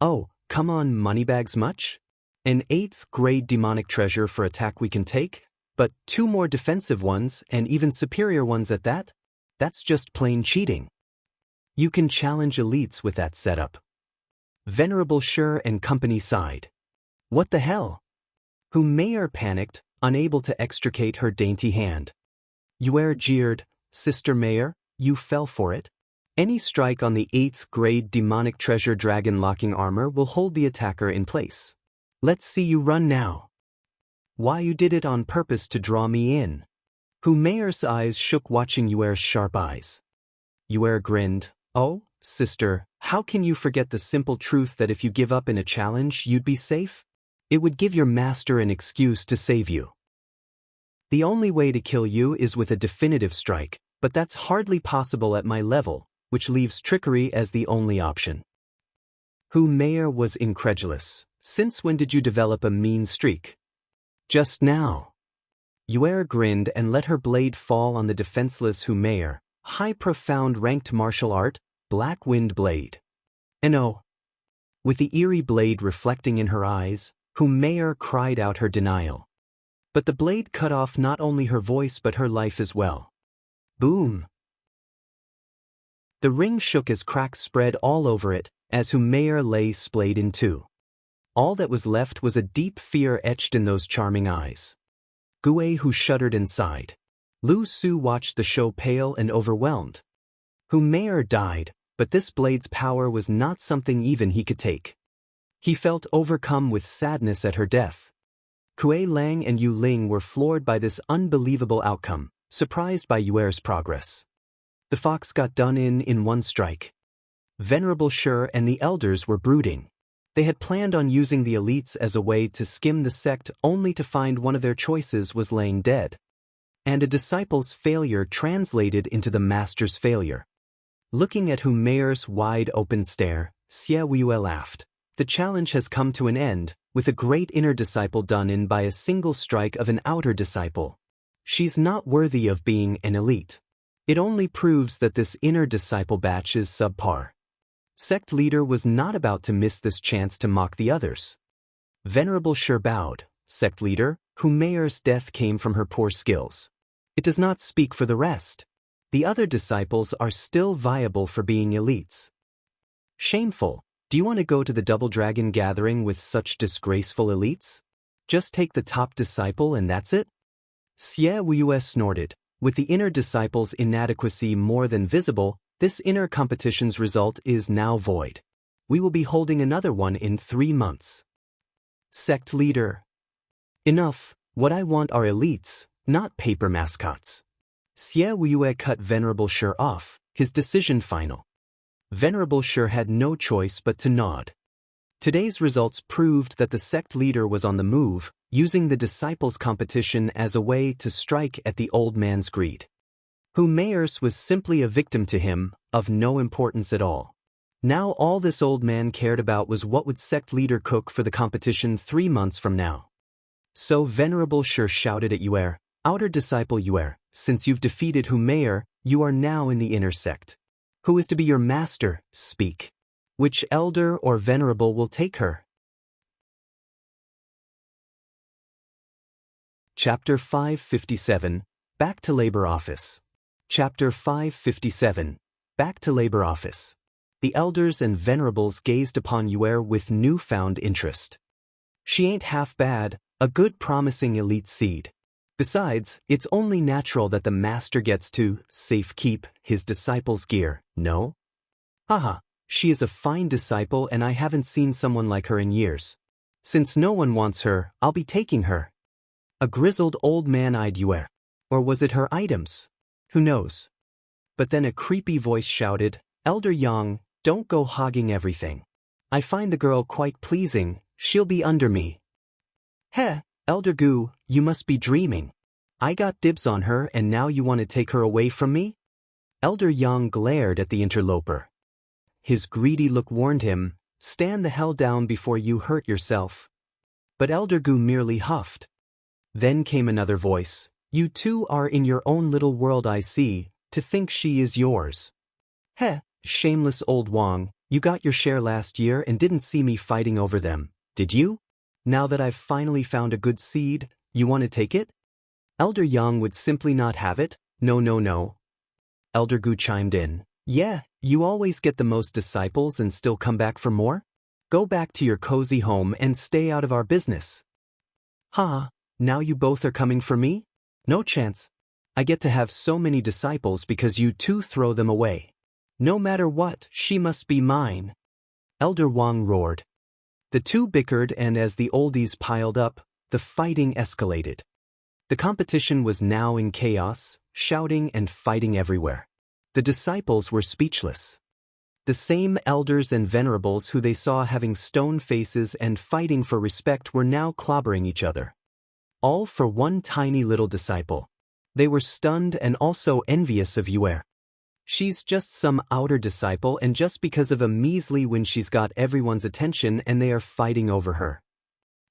Oh, come on, moneybags much? An 8th grade demonic treasure for attack we can take? But 2 more defensive ones, and even superior ones at that? That's just plain cheating. You can challenge elites with that setup. Venerable Shi and company sighed. What the hell? Hu Meier panicked, unable to extricate her dainty hand. Yuer jeered, Sister Meier, you fell for it? Any strike on the 8th grade demonic treasure dragon locking armor will hold the attacker in place. Let's see you run now. Why you did it on purpose to draw me in? Hu Meier's eyes shook watching Yuer's sharp eyes. Yuer grinned. Oh, sister, how can you forget the simple truth that if you give up in a challenge you'd be safe? It would give your master an excuse to save you. The only way to kill you is with a definitive strike, but that's hardly possible at my level, which leaves trickery as the only option. Hu Meier was incredulous. Since when did you develop a mean streak? Just now. Yuer grinned and let her blade fall on the defenseless Hu Meier. High profound ranked martial art, Black Wind Blade. No. With the eerie blade reflecting in her eyes, Hu Meier cried out her denial. But the blade cut off not only her voice but her life as well. Boom. The ring shook as cracks spread all over it, as Hu Meier lay splayed in two. All that was left was a deep fear etched in those charming eyes. Gue Hu shuddered and sighed. Lu Su watched the show pale and overwhelmed. Hu Meier died, but this blade's power was not something even he could take. He felt overcome with sadness at her death. Kuei Lang and Yu Ling were floored by this unbelievable outcome, surprised by Yuer's progress. The fox got done in one strike. Venerable Shi and the elders were brooding. They had planned on using the elites as a way to skim the sect only to find one of their choices was laying dead. And a disciple's failure translated into the master's failure. Looking at Hu Meier's wide-open stare, Xie Yue laughed. The challenge has come to an end, with a great inner disciple done in by a single strike of an outer disciple. She's not worthy of being an elite. It only proves that this inner disciple batch is subpar. Sect leader was not about to miss this chance to mock the others. Venerable Shi bowed. Sect leader, Hu Meier's death came from her poor skills. It does not speak for the rest. The other disciples are still viable for being elites. Shameful. Do you want to go to the Double Dragon gathering with such disgraceful elites? Just take the top disciple and that's it? Xie Yue snorted. With the inner disciple's inadequacy more than visible, this inner competition's result is now void. We will be holding another one in 3 months. Sect leader. Enough, what I want are elites, not paper mascots. Xie Wuyue cut Venerable Shi off, his decision final. Venerable Shi had no choice but to nod. Today's results proved that the sect leader was on the move, using the disciples' competition as a way to strike at the old man's greed. Who Mayers was simply a victim to him, of no importance at all. Now all this old man cared about was what would sect leader cook for the competition 3 months from now. So Venerable Shi shouted at Yuer, outer disciple Yuer, since you've defeated Hu Mayer, you are now in the inner sect. Who is to be your master, speak. Which elder or venerable will take her? Chapter 557, Back to Labor Office. Chapter 557, Back to Labor Office. The elders and venerables gazed upon Yuer with newfound interest. She ain't half bad, a good promising elite seed. Besides, it's only natural that the master gets to safe-keep his disciples' gear, no? Haha, she is a fine disciple and I haven't seen someone like her in years. Since no one wants her, I'll be taking her. A grizzled old man eyed Yuer. Or was it her items? Who knows? But then a creepy voice shouted, Elder Yang, don't go hogging everything. I find the girl quite pleasing, she'll be under me. Heh, Elder Gu, you must be dreaming. I got dibs on her and now you want to take her away from me? Elder Yang glared at the interloper. His greedy look warned him, stand the hell down before you hurt yourself. But Elder Gu merely huffed. Then came another voice, you two are in your own little world I see, to think she is yours. Heh, shameless old Wang, you got your share last year and didn't see me fighting over them, did you? Now that I've finally found a good seed, you want to take it? Elder Yang would simply not have it, no. Elder Gu chimed in, yeah, you always get the most disciples and still come back for more? Go back to your cozy home and stay out of our business. Ha, now you both are coming for me? No chance. I get to have so many disciples because you two throw them away. No matter what, she must be mine. Elder Wang roared. The two bickered and as the oldies piled up, the fighting escalated. The competition was now in chaos, shouting and fighting everywhere. The disciples were speechless. The same elders and venerables who they saw having stone faces and fighting for respect were now clobbering each other. All for one tiny little disciple. They were stunned and also envious of Yuer. She's just some outer disciple and just because of a measly win she's got everyone's attention and they are fighting over her.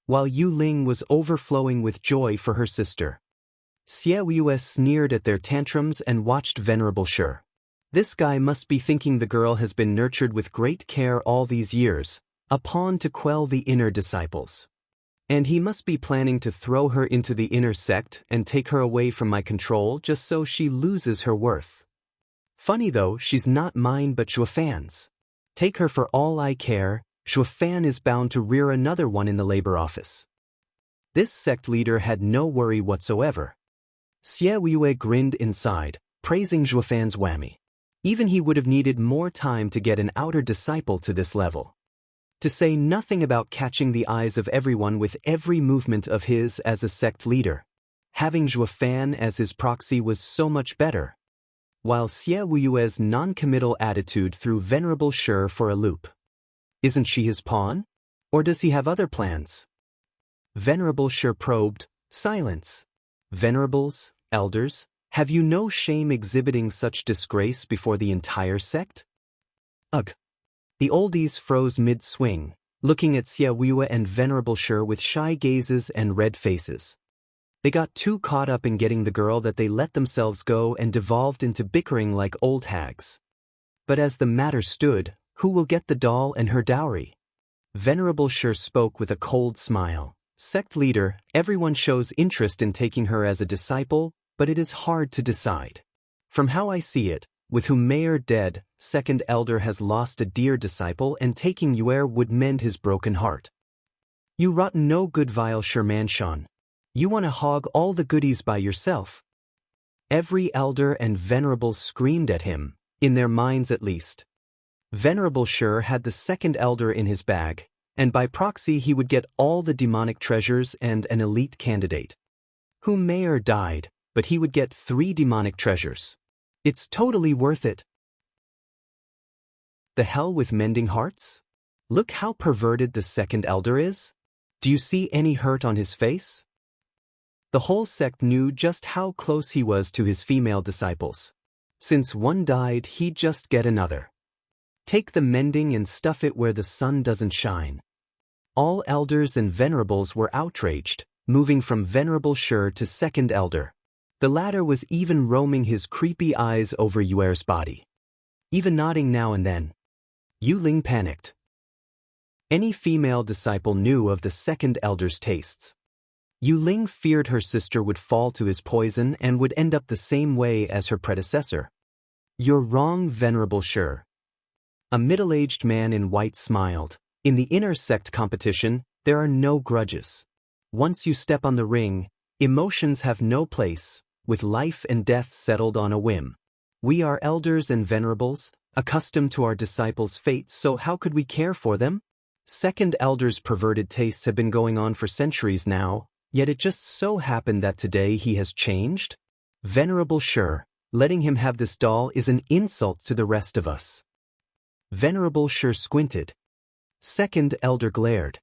While Yu Ling was overflowing with joy for her sister. Xie Wuyue sneered at their tantrums and watched Venerable Shi. This guy must be thinking the girl has been nurtured with great care all these years, a pawn to quell the inner disciples. And he must be planning to throw her into the inner sect and take her away from my control just so she loses her worth. Funny though, she's not mine but Shuafan's. Take her for all I care, Shuafan is bound to rear another one in the labor office. This sect leader had no worry whatsoever. Xie Wuyue grinned inside, praising Shuafan's whammy. Even he would have needed more time to get an outer disciple to this level. To say nothing about catching the eyes of everyone with every movement of his as a sect leader. Having Shuafan as his proxy was so much better. While Xie Wuyue's non-committal attitude threw Venerable Shi for a loop. Isn't she his pawn? Or does he have other plans? Venerable Shi probed, silence. Venerables, elders, have you no shame exhibiting such disgrace before the entire sect? Ugh. The oldies froze mid-swing, looking at Xie Wuyue and Venerable Shi with shy gazes and red faces. They got too caught up in getting the girl that they let themselves go and devolved into bickering like old hags. But as the matter stood, who will get the doll and her dowry? Venerable Shi spoke with a cold smile. Sect leader, everyone shows interest in taking her as a disciple, but it is hard to decide. From how I see it, with whom Mayer dead, second elder has lost a dear disciple and taking Yuer would mend his broken heart. You rotten no good vile Shermanshan. You want to hog all the goodies by yourself. Every elder and venerable screamed at him, in their minds at least. Venerable Sure had the second elder in his bag, and by proxy he would get all the demonic treasures and an elite candidate. Who Mayor died, but he would get 3 demonic treasures. It's totally worth it. The hell with mending hearts? Look how perverted the second elder is. Do you see any hurt on his face? The whole sect knew just how close he was to his female disciples. Since one died, he'd just get another. Take the mending and stuff it where the sun doesn't shine. All elders and venerables were outraged, moving from Venerable Sure to second elder. The latter was even roaming his creepy eyes over Yuer's body, even nodding now and then. Yu Ling panicked. Any female disciple knew of the second elder's tastes. Yu Ling feared her sister would fall to his poison and would end up the same way as her predecessor. You're wrong, Venerable Sure. A middle-aged man in white smiled. In the inner sect competition, there are no grudges. Once you step on the ring, emotions have no place, with life and death settled on a whim. We are elders and venerables, accustomed to our disciples' fate, so how could we care for them? Second elder's perverted tastes have been going on for centuries now, yet it just so happened that today he has changed? Venerable Sure, letting him have this doll is an insult to the rest of us. Venerable Sure squinted. Second elder glared.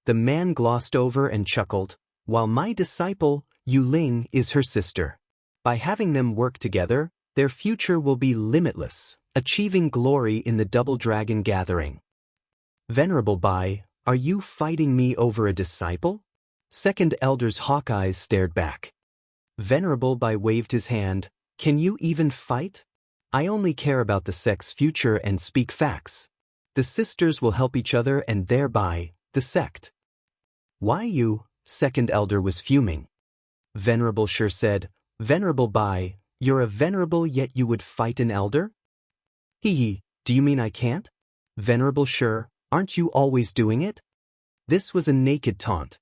The man glossed over and chuckled, while my disciple, Yu Ling, is her sister. By having them work together, their future will be limitless, achieving glory in the Double Dragon Gathering. Venerable Bai, are you fighting me over a disciple? Second elder's hawk eyes stared back. Venerable Bai waved his hand. Can you even fight? I only care about the sect's future and speak facts. The sisters will help each other and thereby, the sect. Why you? Second elder was fuming. Venerable Sure said, Venerable Bai, you're a venerable yet you would fight an elder? Hee, do you mean I can't? Venerable Sure, aren't you always doing it? This was a naked taunt.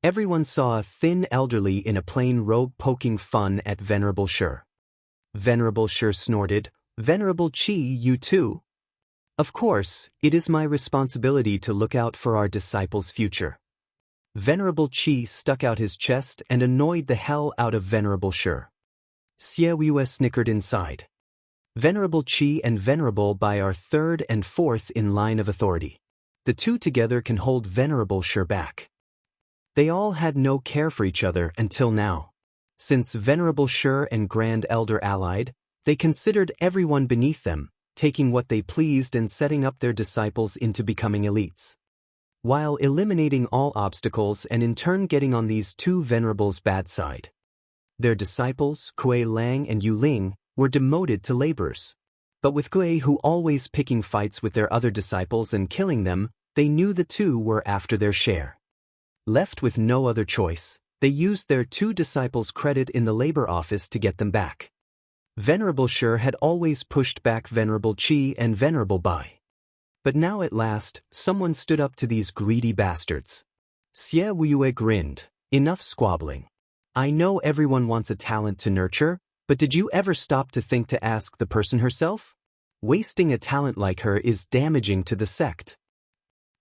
Everyone saw a thin elderly in a plain robe poking fun at Venerable Sure. Venerable Sure snorted, Venerable Chi, you too? Of course, it is my responsibility to look out for our disciples' future. Venerable Chi stuck out his chest and annoyed the hell out of Venerable Sure. Xie snickered inside. Venerable Chi and Venerable Bai are third and fourth in line of authority. The two together can hold Venerable Sure back. They all had no care for each other until now. Since Venerable Sure and Grand Elder allied, they considered everyone beneath them, taking what they pleased and setting up their disciples into becoming elites. While eliminating all obstacles and in turn getting on these two venerables' bad side. Their disciples, Kuei Lang and Yu Ling, were demoted to laborers. But with Kuei who always picking fights with their other disciples and killing them, they knew the two were after their share. Left with no other choice, they used their two disciples' credit in the labor office to get them back. Venerable Sure had always pushed back Venerable Chi and Venerable Bai. But now at last, someone stood up to these greedy bastards. Xie Wuyue grinned, enough squabbling. I know everyone wants a talent to nurture, but did you ever stop to think to ask the person herself? Wasting a talent like her is damaging to the sect.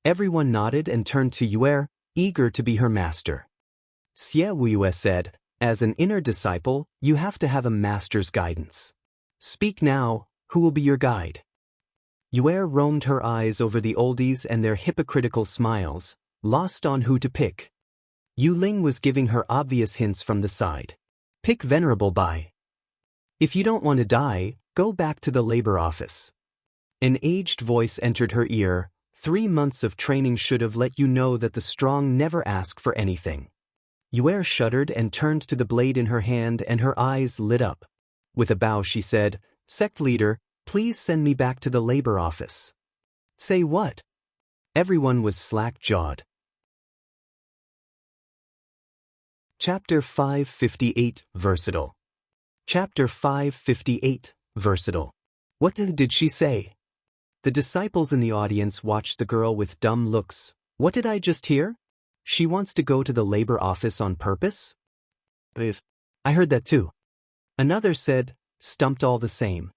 Everyone nodded and turned to Yuer, eager to be her master. Xie Wuyue said, as an inner disciple, you have to have a master's guidance. Speak now, who will be your guide? Yuer roamed her eyes over the oldies and their hypocritical smiles, lost on who to pick. Yu Ling was giving her obvious hints from the side. Pick Venerable Bai. If you don't want to die, go back to the labor office. An aged voice entered her ear. 3 months of training should have let you know that the strong never ask for anything. Yuer shuddered and turned to the blade in her hand and her eyes lit up. With a bow she said, Sect leader, please send me back to the labor office. Say what? Everyone was slack-jawed. Chapter 558, Versatile. Chapter 558, Versatile. What did she say? The disciples in the audience watched the girl with dumb looks. What did I just hear? She wants to go to the labor office on purpose? Please. I heard that too. Another said, stumped all the same.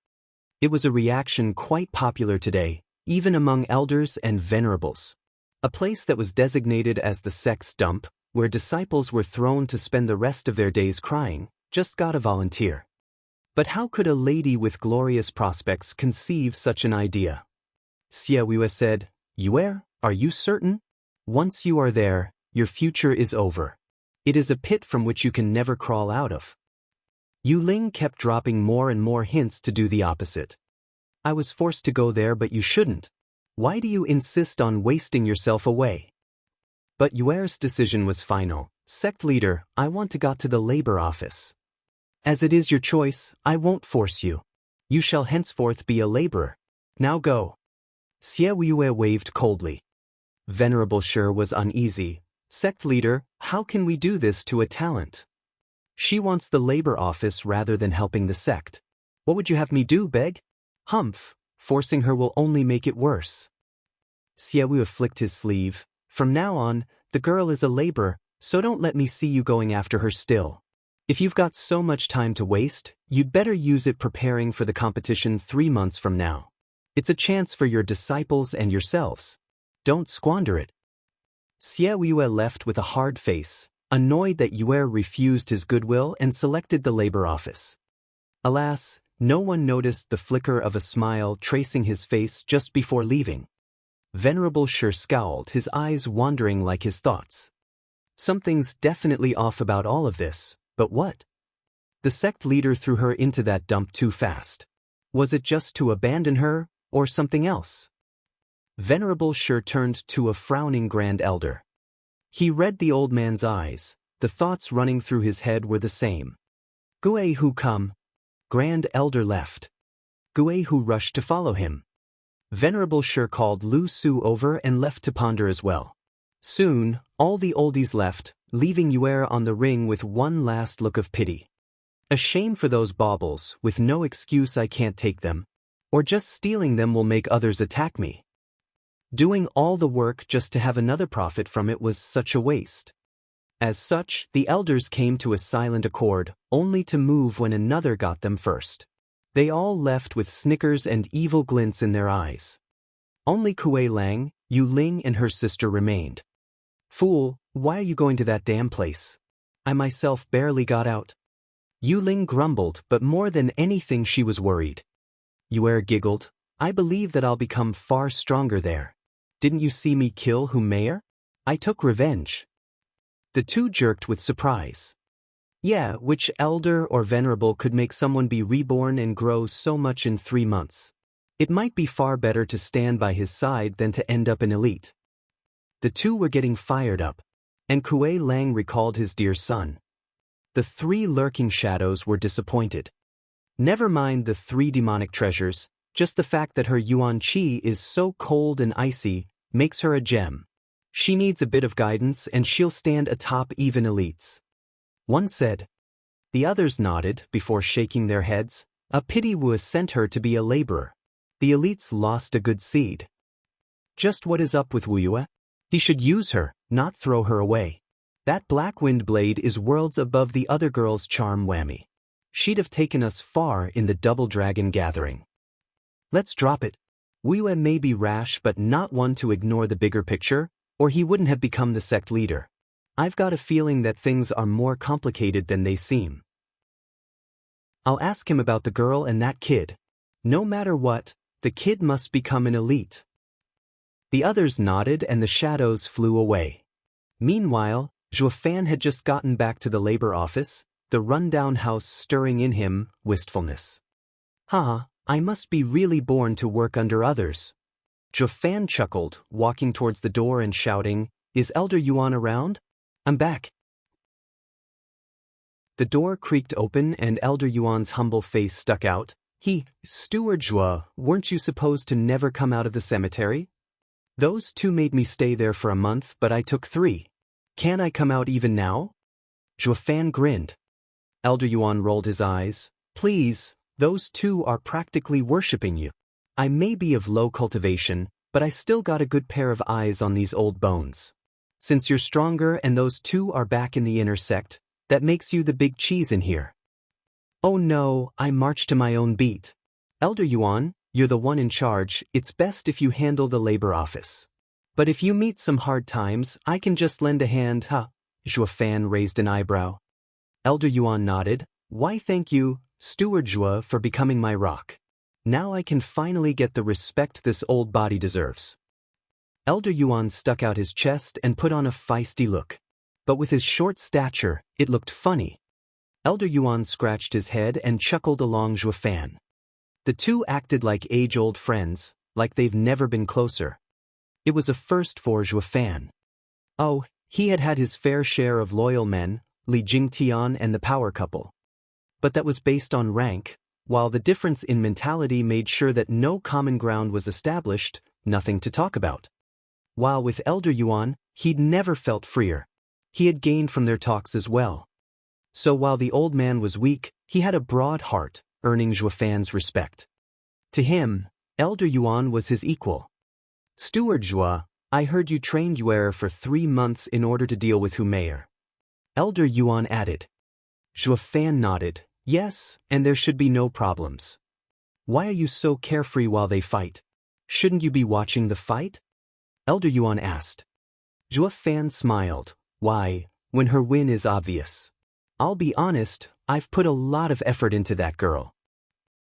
It was a reaction quite popular today, even among elders and venerables. A place that was designated as the sex dump, where disciples were thrown to spend the rest of their days crying, just got a volunteer. But how could a lady with glorious prospects conceive such an idea? Steward said, Yue, are you certain? Once you are there, your future is over. It is a pit from which you can never crawl out of. Yu Ling kept dropping more and more hints to do the opposite. I was forced to go there, but you shouldn't. Why do you insist on wasting yourself away? But Yuer's decision was final. Sect leader, I want to go to the labor office. As it is your choice, I won't force you. You shall henceforth be a laborer. Now go. Xie Yue waved coldly. Venerable Shi was uneasy. Sect leader, how can we do this to a talent? She wants the labor office rather than helping the sect. What would you have me do, beg? Humph, forcing her will only make it worse. Xie Yue flicked his sleeve. From now on, the girl is a laborer, so don't let me see you going after her still. If you've got so much time to waste, you'd better use it preparing for the competition 3 months from now. It's a chance for your disciples and yourselves. Don't squander it. Xie Yue left with a hard face, annoyed that Yue refused his goodwill and selected the labor office. Alas, no one noticed the flicker of a smile tracing his face just before leaving. Venerable Shi scowled, his eyes wandering like his thoughts. Something's definitely off about all of this, but what? The sect leader threw her into that dump too fast. Was it just to abandon her, or something else? Venerable Shi turned to a frowning Grand Elder. He read the old man's eyes. The thoughts running through his head were the same. Gui Hu come. Grand Elder left. Gui Hu rushed to follow him. Venerable Shi called Lu Su over and left to ponder as well. Soon, all the oldies left, leaving Yue on the ring with one last look of pity. A shame for those baubles, with no excuse I can't take them. Or just stealing them will make others attack me. Doing all the work just to have another profit from it was such a waste. As such, the elders came to a silent accord, only to move when another got them first. They all left with snickers and evil glints in their eyes. Only Kuei Lang, Yu Ling and her sister remained. Fool, why are you going to that damn place? I myself barely got out. Yu Ling grumbled, but more than anything she was worried. Yue giggled. I believe that I'll become far stronger there. Didn't you see me kill Mayor? I took revenge. The two jerked with surprise. Yeah, which elder or venerable could make someone be reborn and grow so much in 3 months? It might be far better to stand by his side than to end up an elite. The two were getting fired up, and Kuei Lang recalled his dear son. The 3 lurking shadows were disappointed. Never mind the 3 demonic treasures, just the fact that her Yuan Qi is so cold and icy makes her a gem. She needs a bit of guidance and she'll stand atop even elites. One said. The others nodded before shaking their heads. A pity Wu sent her to be a laborer. The elites lost a good seed. Just what is up with Wu Yue? He should use her, not throw her away. That black wind blade is worlds above the other girl's charm whammy. She'd have taken us far in the double dragon gathering. Let's drop it. Wu Yue may be rash but not one to ignore the bigger picture, or he wouldn't have become the sect leader. I've got a feeling that things are more complicated than they seem. I'll ask him about the girl and that kid. No matter what, the kid must become an elite. The others nodded and the shadows flew away. Meanwhile, Zhuo Fan had just gotten back to the labor office, the rundown house stirring in him wistfulness. I must be really born to work under others. Zhuo Fan chuckled, walking towards the door and shouting, Is Elder Yuan around? I'm back. The door creaked open and Elder Yuan's humble face stuck out. Steward Zhuo, weren't you supposed to never come out of the cemetery? Those 2 made me stay there for a month, but I took 3. Can I come out even now? Zhuo Fan grinned. Elder Yuan rolled his eyes. Please, those 2 are practically worshipping you. I may be of low cultivation, but I still got a good pair of eyes on these old bones. Since you're stronger and those 2 are back in the inner sect, that makes you the big cheese in here. Oh no, I march to my own beat. Elder Yuan, you're the one in charge, it's best if you handle the labor office. But if you meet some hard times, I can just lend a hand, huh? Zhuo Fan raised an eyebrow. Elder Yuan nodded. Why thank you, Steward Zhuo, for becoming my rock. Now I can finally get the respect this old body deserves. Elder Yuan stuck out his chest and put on a feisty look. But with his short stature, it looked funny. Elder Yuan scratched his head and chuckled along Zhuo Fan. The two acted like age-old friends, like they've never been closer. It was a first for Zhuo Fan. Oh, he had had his fair share of loyal men, Li Jingtian and the power couple. But that was based on rank, while the difference in mentality made sure that no common ground was established, nothing to talk about. While with Elder Yuan, he'd never felt freer. He had gained from their talks as well. So while the old man was weak, he had a broad heart, earning Zhuo Fan's respect. To him, Elder Yuan was his equal. Steward Zhuo, I heard you trained Yuer for 3 months in order to deal with Humeyer. Elder Yuan added. Zhuo Fan nodded. Yes, and there should be no problems. Why are you so carefree while they fight? Shouldn't you be watching the fight? Elder Yuan asked. Zhuo Fan smiled. Why, when her win is obvious? I'll be honest, I've put a lot of effort into that girl.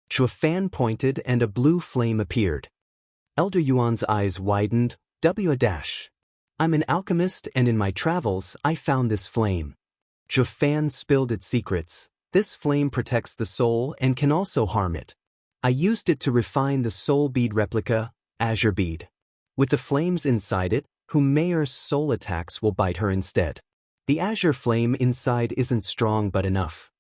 Zhuo Fan pointed and a blue flame appeared. Elder Yuan's eyes widened. I'm an alchemist and in my travels I found this flame. Zhuo Fan spilled its secrets. This flame protects the soul and can also harm it. I used it to refine the soul bead replica, Azure Bead. With the flames inside it, Humeyer's soul attacks will bite her instead. The azure flame inside isn't strong but enough.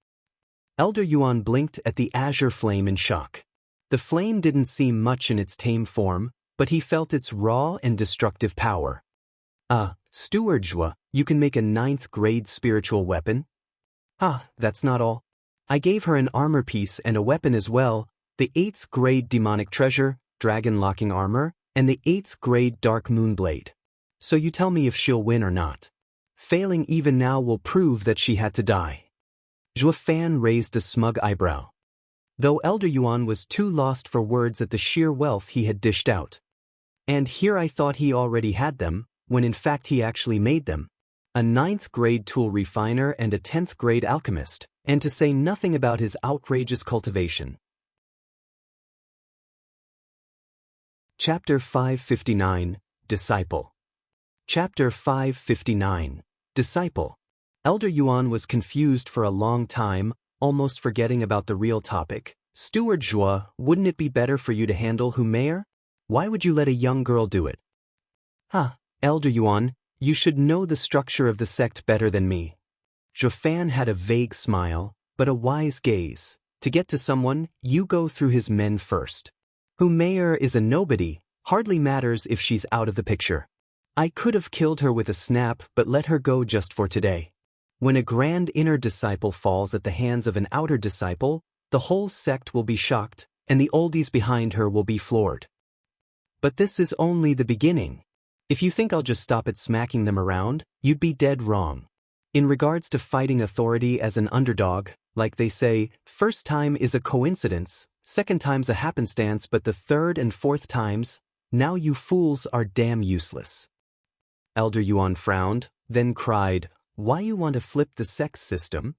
Elder Yuan blinked at the azure flame in shock. The flame didn't seem much in its tame form, but he felt its raw and destructive power. Steward Zhuo, you can make a 9th grade spiritual weapon? That's not all. I gave her an armor piece and a weapon as well, the 8th grade demonic treasure, dragon locking armor, and the 8th grade dark moon blade. So you tell me if she'll win or not. Failing even now will prove that she had to die. Zhuo Fan raised a smug eyebrow. Though Elder Yuan was too lost for words at the sheer wealth he had dished out. And here I thought he already had them, when in fact he actually made them. A 9th grade tool refiner and a 10th grade alchemist, and to say nothing about his outrageous cultivation. Chapter 559, Disciple. Chapter 559, Disciple. Elder Yuan was confused for a long time, almost forgetting about the real topic. Steward Zhuo, wouldn't it be better for you to handle Humeyer? Why would you let a young girl do it? Elder Yuan, you should know the structure of the sect better than me. Zhuo Fan had a vague smile, but a wise gaze. To get to someone, you go through his men first. Humeyer is a nobody, hardly matters if she's out of the picture. I could have killed her with a snap but let her go just for today. When a grand inner disciple falls at the hands of an outer disciple, the whole sect will be shocked, and the oldies behind her will be floored. But this is only the beginning. If you think I'll just stop at smacking them around, you'd be dead wrong. In regards to fighting authority as an underdog, like they say, first time is a coincidence, second time's a happenstance, but the third and fourth times, now you fools are damn useless. Elder Yuan frowned, then cried, why you want to flip the sex system?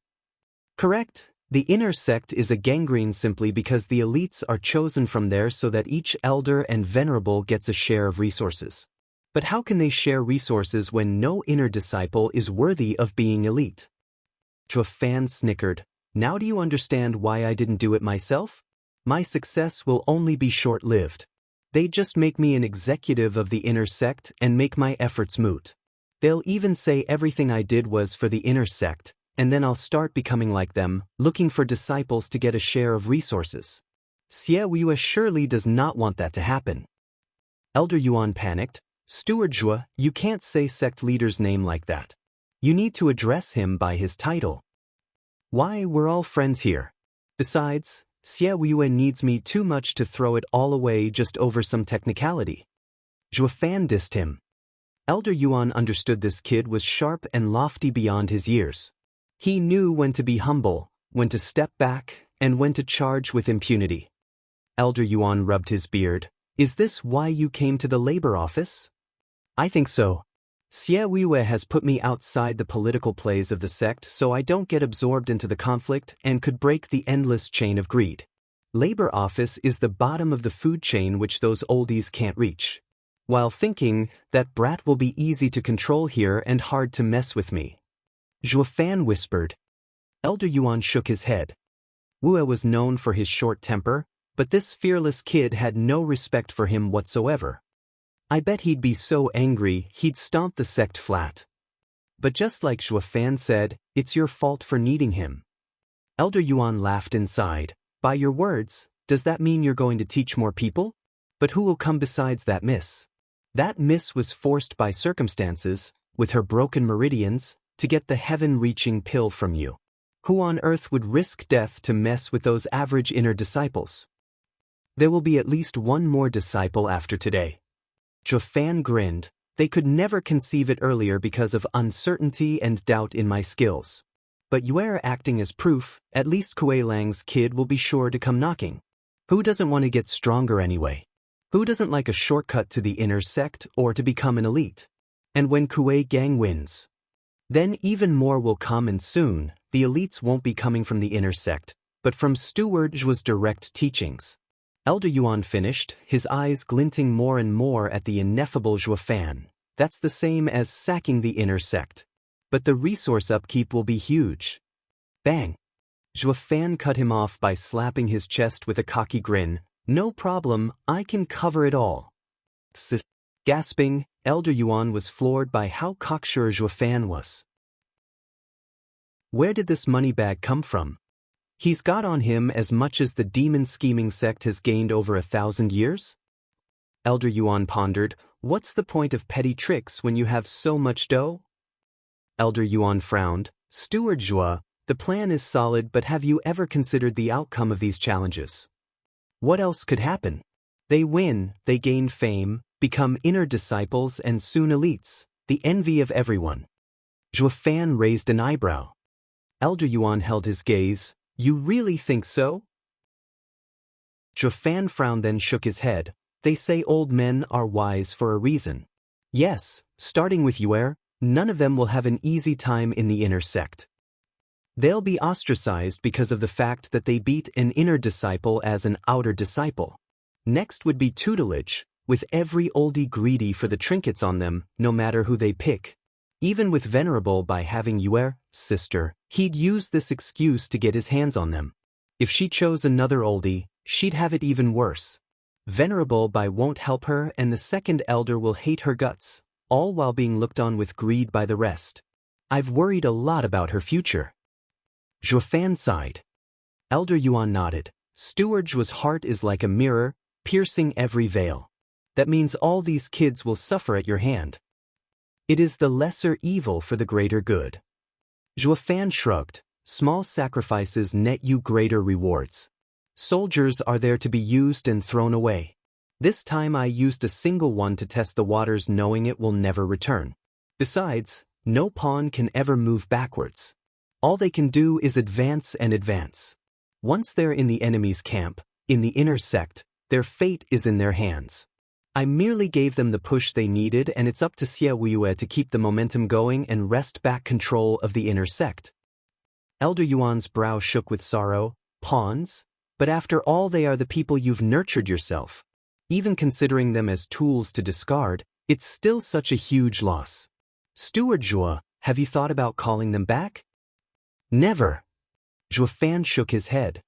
Correct, the inner sect is a gangrene simply because the elites are chosen from there so that each elder and venerable gets a share of resources. But how can they share resources when no inner disciple is worthy of being elite? Zhuo Fan snickered. Now do you understand why I didn't do it myself? My success will only be short-lived. They just make me an executive of the inner sect and make my efforts moot. They'll even say everything I did was for the inner sect, and then I'll start becoming like them, looking for disciples to get a share of resources. Xie Weiyue surely does not want that to happen. Elder Yuan panicked. Steward Zhuo, you can't say sect leader's name like that. You need to address him by his title. Why, we're all friends here. Besides, Xie Weiyue needs me too much to throw it all away just over some technicality. Zhuo Fan dissed him. Elder Yuan understood this kid was sharp and lofty beyond his years. He knew when to be humble, when to step back, and went to charge with impunity. Elder Yuan rubbed his beard. Is this why you came to the labor office? I think so. Xie Wuyue has put me outside the political plays of the sect so I don't get absorbed into the conflict and could break the endless chain of greed. Labor office is the bottom of the food chain which those oldies can't reach. While thinking, that brat will be easy to control here and hard to mess with me. Zhuofan whispered. Elder Yuan shook his head. Wu was known for his short temper, but this fearless kid had no respect for him whatsoever. I bet he'd be so angry he'd stomp the sect flat. But just like Zhuofan said, it's your fault for needing him. Elder Yuan laughed inside. By your words, does that mean you're going to teach more people? But who will come besides that miss? That miss was forced by circumstances, with her broken meridians, to get the heaven-reaching pill from you. Who on earth would risk death to mess with those average inner disciples? There will be at least one more disciple after today. Zhuofan grinned. They could never conceive it earlier because of uncertainty and doubt in my skills. But you are acting as proof, at least Kuei Lang's kid will be sure to come knocking. Who doesn't want to get stronger anyway? Who doesn't like a shortcut to the inner sect or to become an elite? And when Kuei Gang wins, then even more will come, and soon, the elites won't be coming from the inner sect, but from Steward Zhuo's direct teachings. Elder Yuan finished, his eyes glinting more and more at the ineffable Zhuofan. That's the same as sacking the inner sect. But the resource upkeep will be huge. Bang! Zhuofan cut him off by slapping his chest with a cocky grin. No problem, I can cover it all. Gasping, Elder Yuan was floored by how cocksure Zhuofan was. Where did this money bag come from? He's got on him as much as the demon scheming sect has gained over 1,000 years? Elder Yuan pondered, what's the point of petty tricks when you have so much dough? Elder Yuan frowned. Steward Zhuo, the plan is solid, but have you ever considered the outcome of these challenges? What else could happen? They win, they gain fame, become inner disciples and soon elites, the envy of everyone. Zhuofan raised an eyebrow. Elder Yuan held his gaze. You really think so? Zhuofan frowned, then shook his head. They say old men are wise for a reason. Yes, starting with Yuer, none of them will have an easy time in the inner sect. They'll be ostracized because of the fact that they beat an inner disciple as an outer disciple. Next would be tutelage, with every oldie greedy for the trinkets on them, no matter who they pick. Even with Venerable, by having Yuer, sister, he'd use this excuse to get his hands on them. If she chose another oldie, she'd have it even worse. Venerable by won't help her, and the second elder will hate her guts, all while being looked on with greed by the rest. I've worried a lot about her future. Zhuofan sighed. Elder Yuan nodded. Steward Zhuo's heart is like a mirror, piercing every veil. That means all these kids will suffer at your hand. It is the lesser evil for the greater good. Zhuofan shrugged. Small sacrifices net you greater rewards. Soldiers are there to be used and thrown away. This time I used a single one to test the waters, knowing it will never return. Besides, no pawn can ever move backwards. All they can do is advance and advance. Once they're in the enemy's camp, in the inner sect, their fate is in their hands. I merely gave them the push they needed, and it's up to Xie Wuyue to keep the momentum going and wrest back control of the inner sect. Elder Yuan's brow shook with sorrow. Pawns? But after all, they are the people you've nurtured yourself. Even considering them as tools to discard, it's still such a huge loss. Steward Zhuo, have you thought about calling them back? Never. Zhuofan shook his head.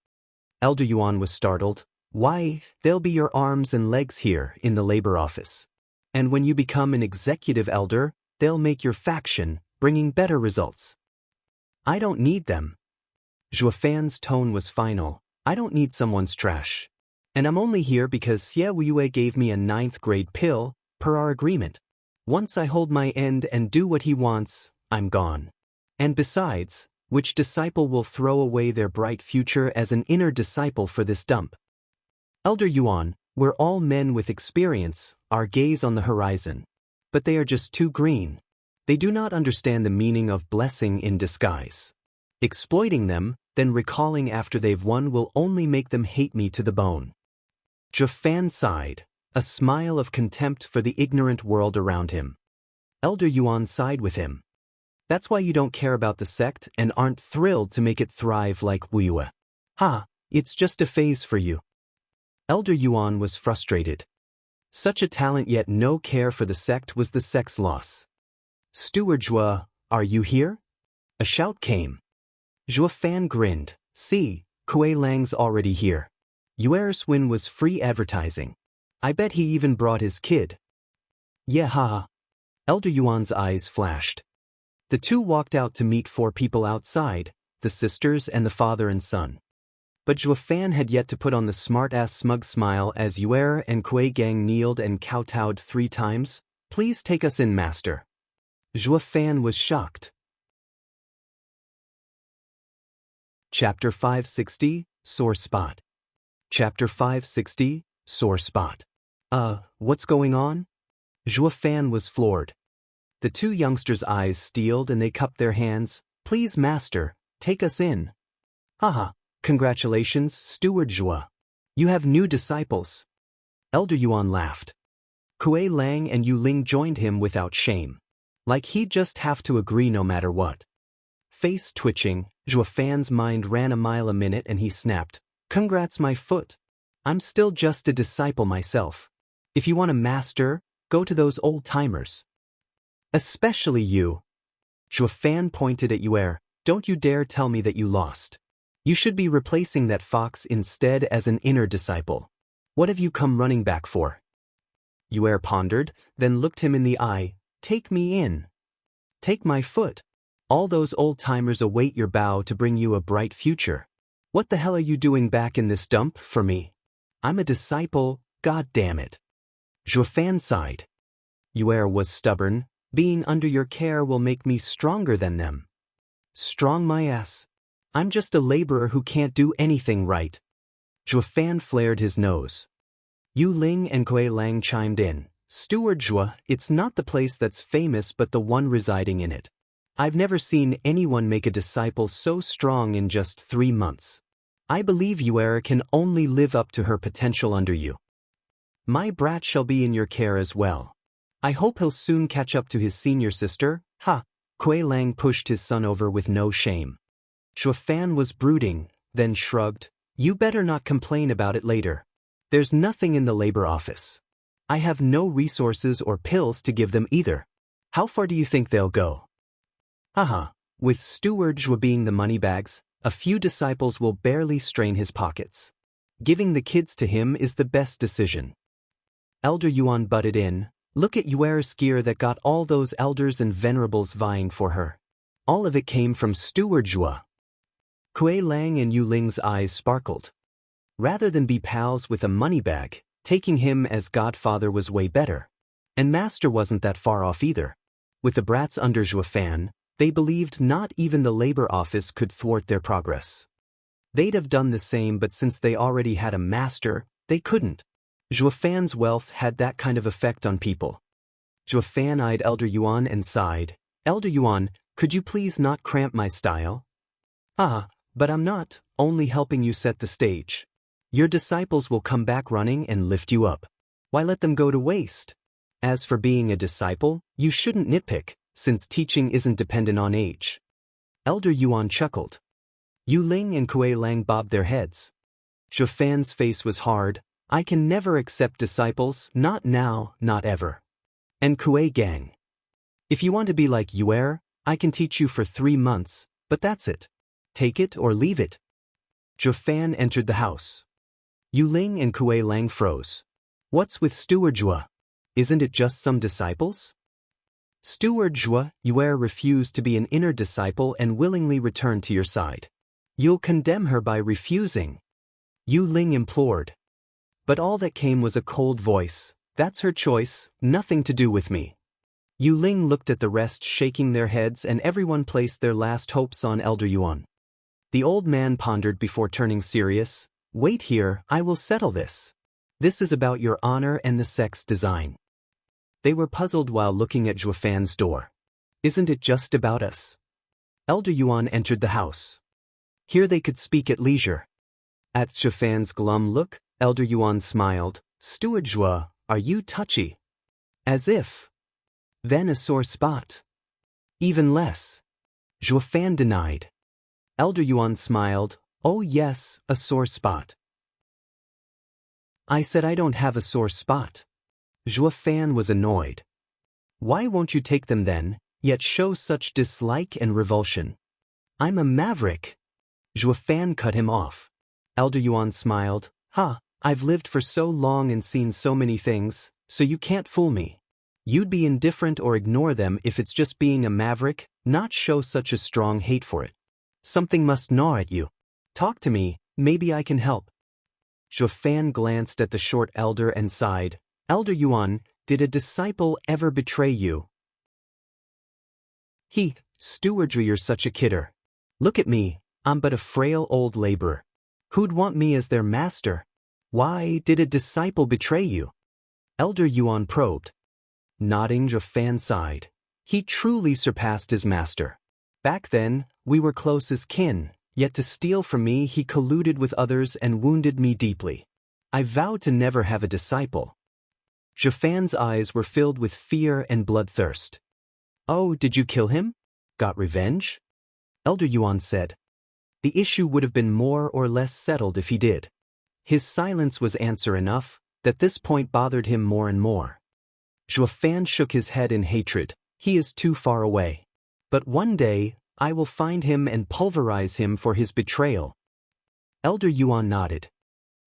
Elder Yuan was startled. Why, they'll be your arms and legs here in the labor office. And when you become an executive elder, they'll make your faction, bringing better results. I don't need them. Zhuofan's tone was final. I don't need someone's trash. And I'm only here because Xie Wuyue gave me a 9th grade pill, per our agreement. Once I hold my end and do what he wants, I'm gone. And besides, which disciple will throw away their bright future as an inner disciple for this dump? Elder Yuan, we're all men with experience, our gaze on the horizon. But they are just too green. They do not understand the meaning of blessing in disguise. Exploiting them, then recalling after they've won will only make them hate me to the bone. Zhu Fan sighed, a smile of contempt for the ignorant world around him. Elder Yuan sighed with him. That's why you don't care about the sect and aren't thrilled to make it thrive like Wuyue. Ha, it's just a phase for you. Elder Yuan was frustrated. Such a talent yet no care for the sect was the sect's loss. Steward Zhua, are you here? A shout came. Zhua Fan grinned. See, Kuei Lang's already here. Yuer's win was free advertising. I bet he even brought his kid. Yeah, haha. Elder Yuan's eyes flashed. The two walked out to meet 4 people outside, the sisters and the father and son. But Zhua Fan had yet to put on the smart-ass smug smile as Yuer and Kuei Gang kneeled and kowtowed 3 times. Please take us in, master. Zhua Fan was shocked. Chapter 560, Sore Spot. Chapter 560, Sore Spot. What's going on? Zhua Fan was floored. The 2 youngsters' eyes steeled and they cupped their hands. Please, master, take us in. Haha, congratulations, Steward Zhua. You have new disciples. Elder Yuan laughed. Kuei Lang and Yu Ling joined him without shame. Like he'd just have to agree no matter what. Face twitching, Zhua Fan's mind ran a mile a minute and he snapped. Congrats, my foot. I'm still just a disciple myself. If you want a master, go to those old-timers. Especially you. Zhua Fan pointed at Yuer. Don't you dare tell me that you lost. You should be replacing that fox instead as an inner disciple. What have you come running back for? Yuer pondered, then looked him in the eye. Take me in. Take my foot. All those old-timers await your bow to bring you a bright future. What the hell are you doing back in this dump for me? I'm a disciple, god damn it. Zhua Fan sighed. Yuer was stubborn. Being under your care will make me stronger than them. Strong my ass. I'm just a laborer who can't do anything right. Zhua Fan flared his nose. Yu Ling and Kuei Lang chimed in. Steward Zhua, it's not the place that's famous but the one residing in it. I've never seen anyone make a disciple so strong in just 3 months. I believe Yuer can only live up to her potential under you. My brat shall be in your care as well. I hope he'll soon catch up to his senior sister. Ha! Kuei Lang pushed his son over with no shame. Zhua Fan was brooding, then shrugged. You better not complain about it later. There's nothing in the labor office. I have no resources or pills to give them either. How far do you think they'll go? Haha, with Steward Zhua being the moneybags, a few disciples will barely strain his pockets. Giving the kids to him is the best decision. Elder Yuan butted in. Look at Yuer's gear that got all those elders and venerables vying for her. All of it came from Steward Zhua. Kuei Lang and Yu Ling's eyes sparkled. Rather than be pals with a moneybag, taking him as godfather was way better. And master wasn't that far off either. With the brats under Zhua Fan, they believed not even the labor office could thwart their progress. They'd have done the same, but since they already had a master, they couldn't. Zhua Fan's wealth had that kind of effect on people. Zhua Fan eyed Elder Yuan and sighed. Elder Yuan, could you please not cramp my style? But I'm not, only helping you set the stage. Your disciples will come back running and lift you up. Why let them go to waste? As for being a disciple, you shouldn't nitpick, since teaching isn't dependent on age. Elder Yuan chuckled. Yu Ling and Kuei Lang bobbed their heads. Zhua Fan's face was hard. I can never accept disciples, not now, not ever. And Kuei Gang. If you want to be like Yuer, I can teach you for 3 months, but that's it. Take it or leave it. Zhua Fan entered the house. Yu Ling and Kuei Lang froze. What's with Steward Zhua? Isn't it just some disciples? Steward Zhua, Yuer refused to be an inner disciple and willingly returned to your side. You'll condemn her by refusing. Yu Ling implored. But all that came was a cold voice. That's her choice, nothing to do with me. Yu Ling looked at the rest shaking their heads and everyone placed their last hopes on Elder Yuan. The old man pondered before turning serious. Wait here, I will settle this. This is about your honor and the sect's design. They were puzzled while looking at Zhua Fan's door. Isn't it just about us? Elder Yuan entered the house. Here they could speak at leisure. At Zhufan's glum look, Elder Yuan smiled. Steward Zhua, are you touchy? As if. Then a sore spot. Even less. Zhuafan denied. Elder Yuan smiled. Oh yes, a sore spot. I said I don't have a sore spot. Zhuafan was annoyed. Why won't you take them then, yet show such dislike and revulsion? I'm a maverick. Zhuafan cut him off. Elder Yuan smiled. I've lived for so long and seen so many things, so you can't fool me. You'd be indifferent or ignore them if it's just being a maverick, not show such a strong hate for it. Something must gnaw at you. Talk to me, maybe I can help. Zhuafan glanced at the short elder and sighed. Elder Yuan, did a disciple ever betray you? Steward, you're such a kidder. Look at me, I'm but a frail old laborer. Who'd want me as their master? Why, did a disciple betray you? Elder Yuan probed. Nodding, Zhuafan sighed. He truly surpassed his master. Back then, we were close as kin, yet to steal from me he colluded with others and wounded me deeply. I vowed to never have a disciple. Zhufan's eyes were filled with fear and bloodthirst. Oh, did you kill him? Got revenge? Elder Yuan said. The issue would have been more or less settled if he did. His silence was answer enough, that this point bothered him more and more. Zhuafan shook his head in hatred. He is too far away. But one day, I will find him and pulverize him for his betrayal. Elder Yuan nodded.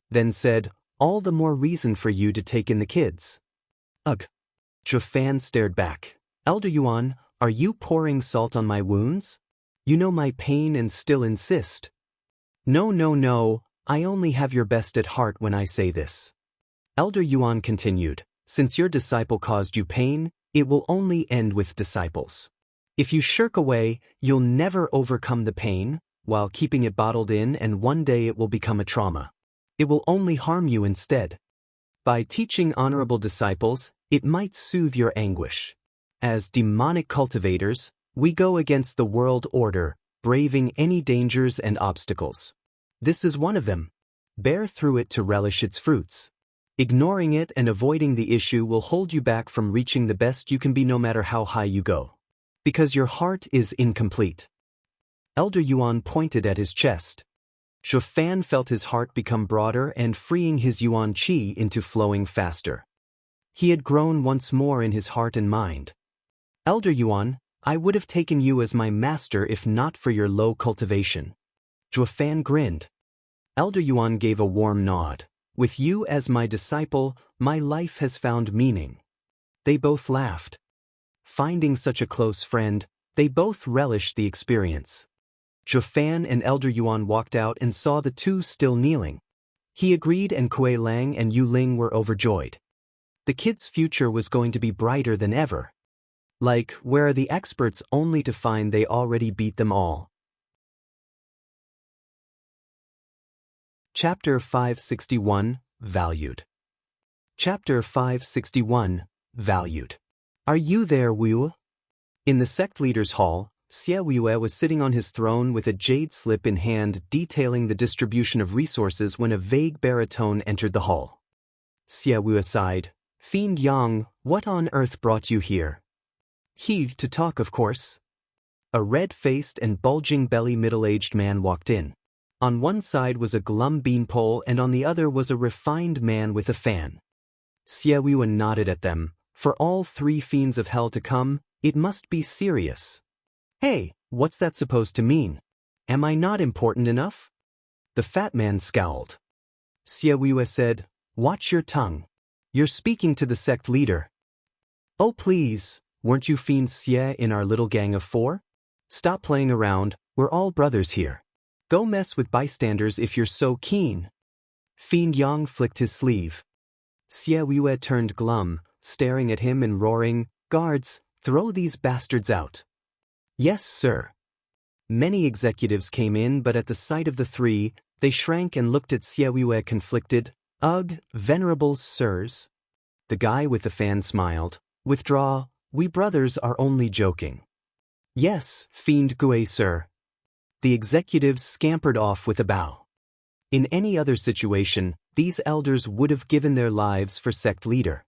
Then said, all the more reason for you to take in the kids. Ugh. Zhuafan stared back. Elder Yuan, are you pouring salt on my wounds? You know my pain and still insist. No, I only have your best at heart when I say this. Elder Yuan continued, since your disciple caused you pain, it will only end with disciples. If you shirk away, you'll never overcome the pain, while keeping it bottled in, and one day it will become a trauma. It will only harm you instead. By teaching honorable disciples, it might soothe your anguish. As demonic cultivators, we go against the world order, braving any dangers and obstacles. This is one of them. Bear through it to relish its fruits. Ignoring it and avoiding the issue will hold you back from reaching the best you can be no matter how high you go. Because your heart is incomplete. Elder Yuan pointed at his chest. Zhuafan felt his heart become broader and freeing his Yuan Qi into flowing faster. He had grown once more in his heart and mind. Elder Yuan, I would have taken you as my master if not for your low cultivation. Zhuafan grinned. Elder Yuan gave a warm nod. With you as my disciple, my life has found meaning. They both laughed. Finding such a close friend, they both relished the experience. Zhuafan and Elder Yuan walked out and saw the two still kneeling. He agreed and Kuei Lang and Yu Ling were overjoyed. The kids' future was going to be brighter than ever. Like, where are the experts only to find they already beat them all? Chapter 561, Valued. Chapter 561, Valued. Are you there, Wu? In the sect leader's hall, Xie Wuyue was sitting on his throne with a jade slip in hand detailing the distribution of resources when a vague baritone entered the hall. Xie Wuyue sighed. Fiend Yang, what on earth brought you here? To talk, of course. A red-faced and bulging-belly middle-aged man walked in. On one side was a glum beanpole and on the other was a refined man with a fan. Xie Wuyue nodded at them. For all three fiends of hell to come, it must be serious. Hey, what's that supposed to mean? Am I not important enough? The fat man scowled. Xie Wuyue said, watch your tongue. You're speaking to the sect leader. Oh please, weren't you fiends Xie in our little gang of 4? Stop playing around, we're all brothers here. Go mess with bystanders if you're so keen. Fiend Yang flicked his sleeve. Xie Wuyue turned glum, staring at him and roaring, guards, throw these bastards out. Yes, sir. Many executives came in, but at the sight of the three, they shrank and looked at Xie Wuyue conflicted. Ugh, venerable sirs. The guy with the fan smiled. Withdraw, we brothers are only joking. Yes, Fiend Gui, sir. The executives scampered off with a bow. In any other situation, these elders would have given their lives for sect leader.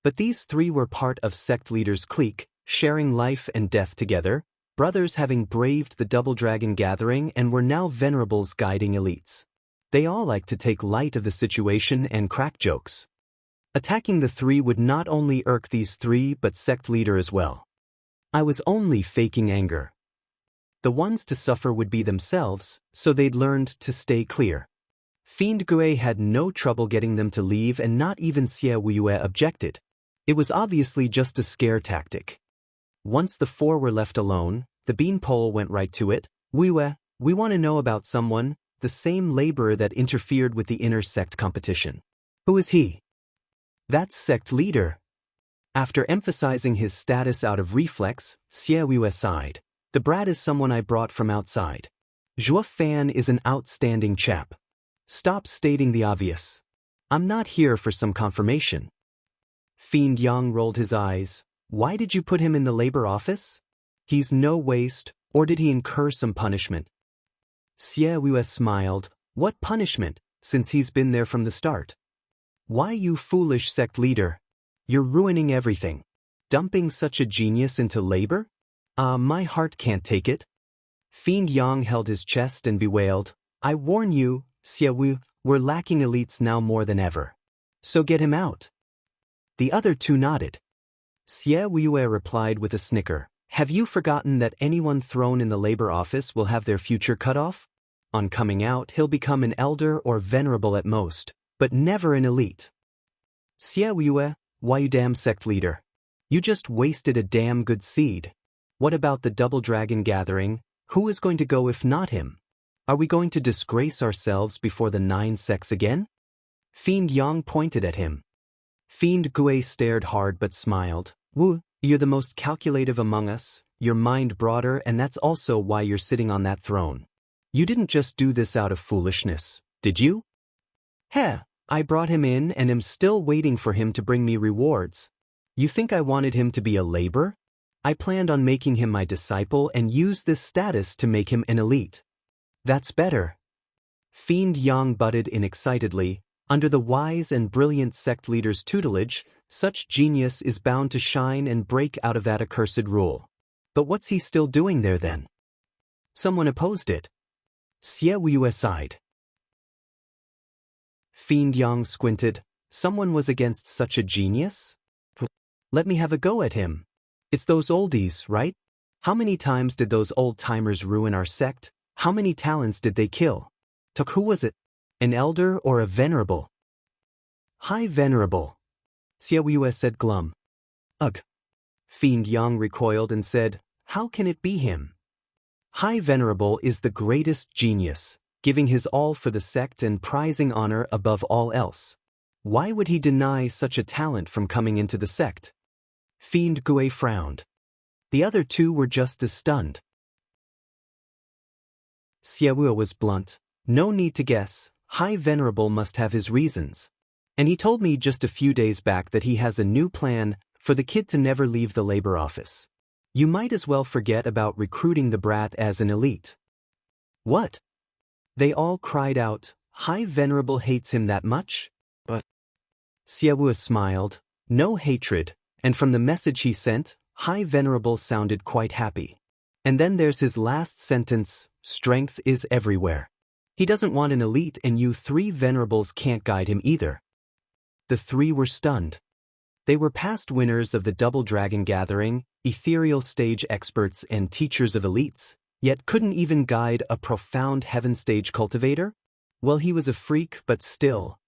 But these three were part of sect leader's clique, sharing life and death together, brothers having braved the double dragon gathering and were now venerables guiding elites. They all liked to take light of the situation and crack jokes. Attacking the three would not only irk these three but sect leader as well. I was only faking anger. The ones to suffer would be themselves, so they'd learned to stay clear. Fiend Gue had no trouble getting them to leave and not even Xie Wuyue objected. It was obviously just a scare tactic. Once the four were left alone, the beanpole went right to it. Wuyue, we want to know about someone, the same laborer that interfered with the inner sect competition. Who is he? That's sect leader. After emphasizing his status out of reflex, Xie Wuyue sighed. The brat is someone I brought from outside. Zhuo Fan is an outstanding chap. Stop stating the obvious. I'm not here for some confirmation. Fiend Yang rolled his eyes. Why did you put him in the labor office? He's no waste, or did he incur some punishment? Xie Wuyue smiled. What punishment, since he's been there from the start? Why, you foolish sect leader? You're ruining everything. Dumping such a genius into labor? My heart can't take it. Fiend Yang held his chest and bewailed. I warn you, Xie Wuyue, we're lacking elites now more than ever. So get him out. The other two nodded. Xie Wuyue replied with a snicker. Have you forgotten that anyone thrown in the labor office will have their future cut off? On coming out, he'll become an elder or venerable at most, but never an elite. Xie Wuyue, why you damn sect leader? You just wasted a damn good seed. What about the double dragon gathering? Who is going to go if not him? Are we going to disgrace ourselves before the 9 sects again? Fiend Yang pointed at him. Fiend Gue stared hard but smiled. Wu, you're the most calculative among us, your mind broader, and that's also why you're sitting on that throne. You didn't just do this out of foolishness, did you? Heh, I brought him in and am still waiting for him to bring me rewards. You think I wanted him to be a laborer? I planned on making him my disciple and use this status to make him an elite. That's better. Fiend Yang butted in excitedly. Under the wise and brilliant sect leader's tutelage, such genius is bound to shine and break out of that accursed rule. But what's he still doing there then? Someone opposed it. Xie Wuyue sighed. Fiend Yang squinted. Someone was against such a genius? Let me have a go at him. It's those oldies, right? How many times did those old-timers ruin our sect? How many talents did they kill? Took who was it? An elder or a venerable? High venerable. Xie Wuyue said glum. Ugh. Fiend Yang recoiled and said, how can it be him? High venerable is the greatest genius, giving his all for the sect and prizing honor above all else. Why would he deny such a talent from coming into the sect? Fiend Gue frowned. The other two were just as stunned. Xie Wuyue was blunt. No need to guess, High Venerable must have his reasons. And he told me just a few days back that he has a new plan for the kid to never leave the labor office. You might as well forget about recruiting the brat as an elite. What? They all cried out, High Venerable hates him that much? But Xie Wuyue smiled. No hatred, and from the message he sent, High Venerable sounded quite happy. And then there's his last sentence, strength is everywhere. He doesn't want an elite and you 3 venerables can't guide him either. The 3 were stunned. They were past winners of the Double Dragon Gathering, ethereal stage experts and teachers of elites, yet couldn't even guide a profound heaven stage cultivator? Well, he was a freak, but still.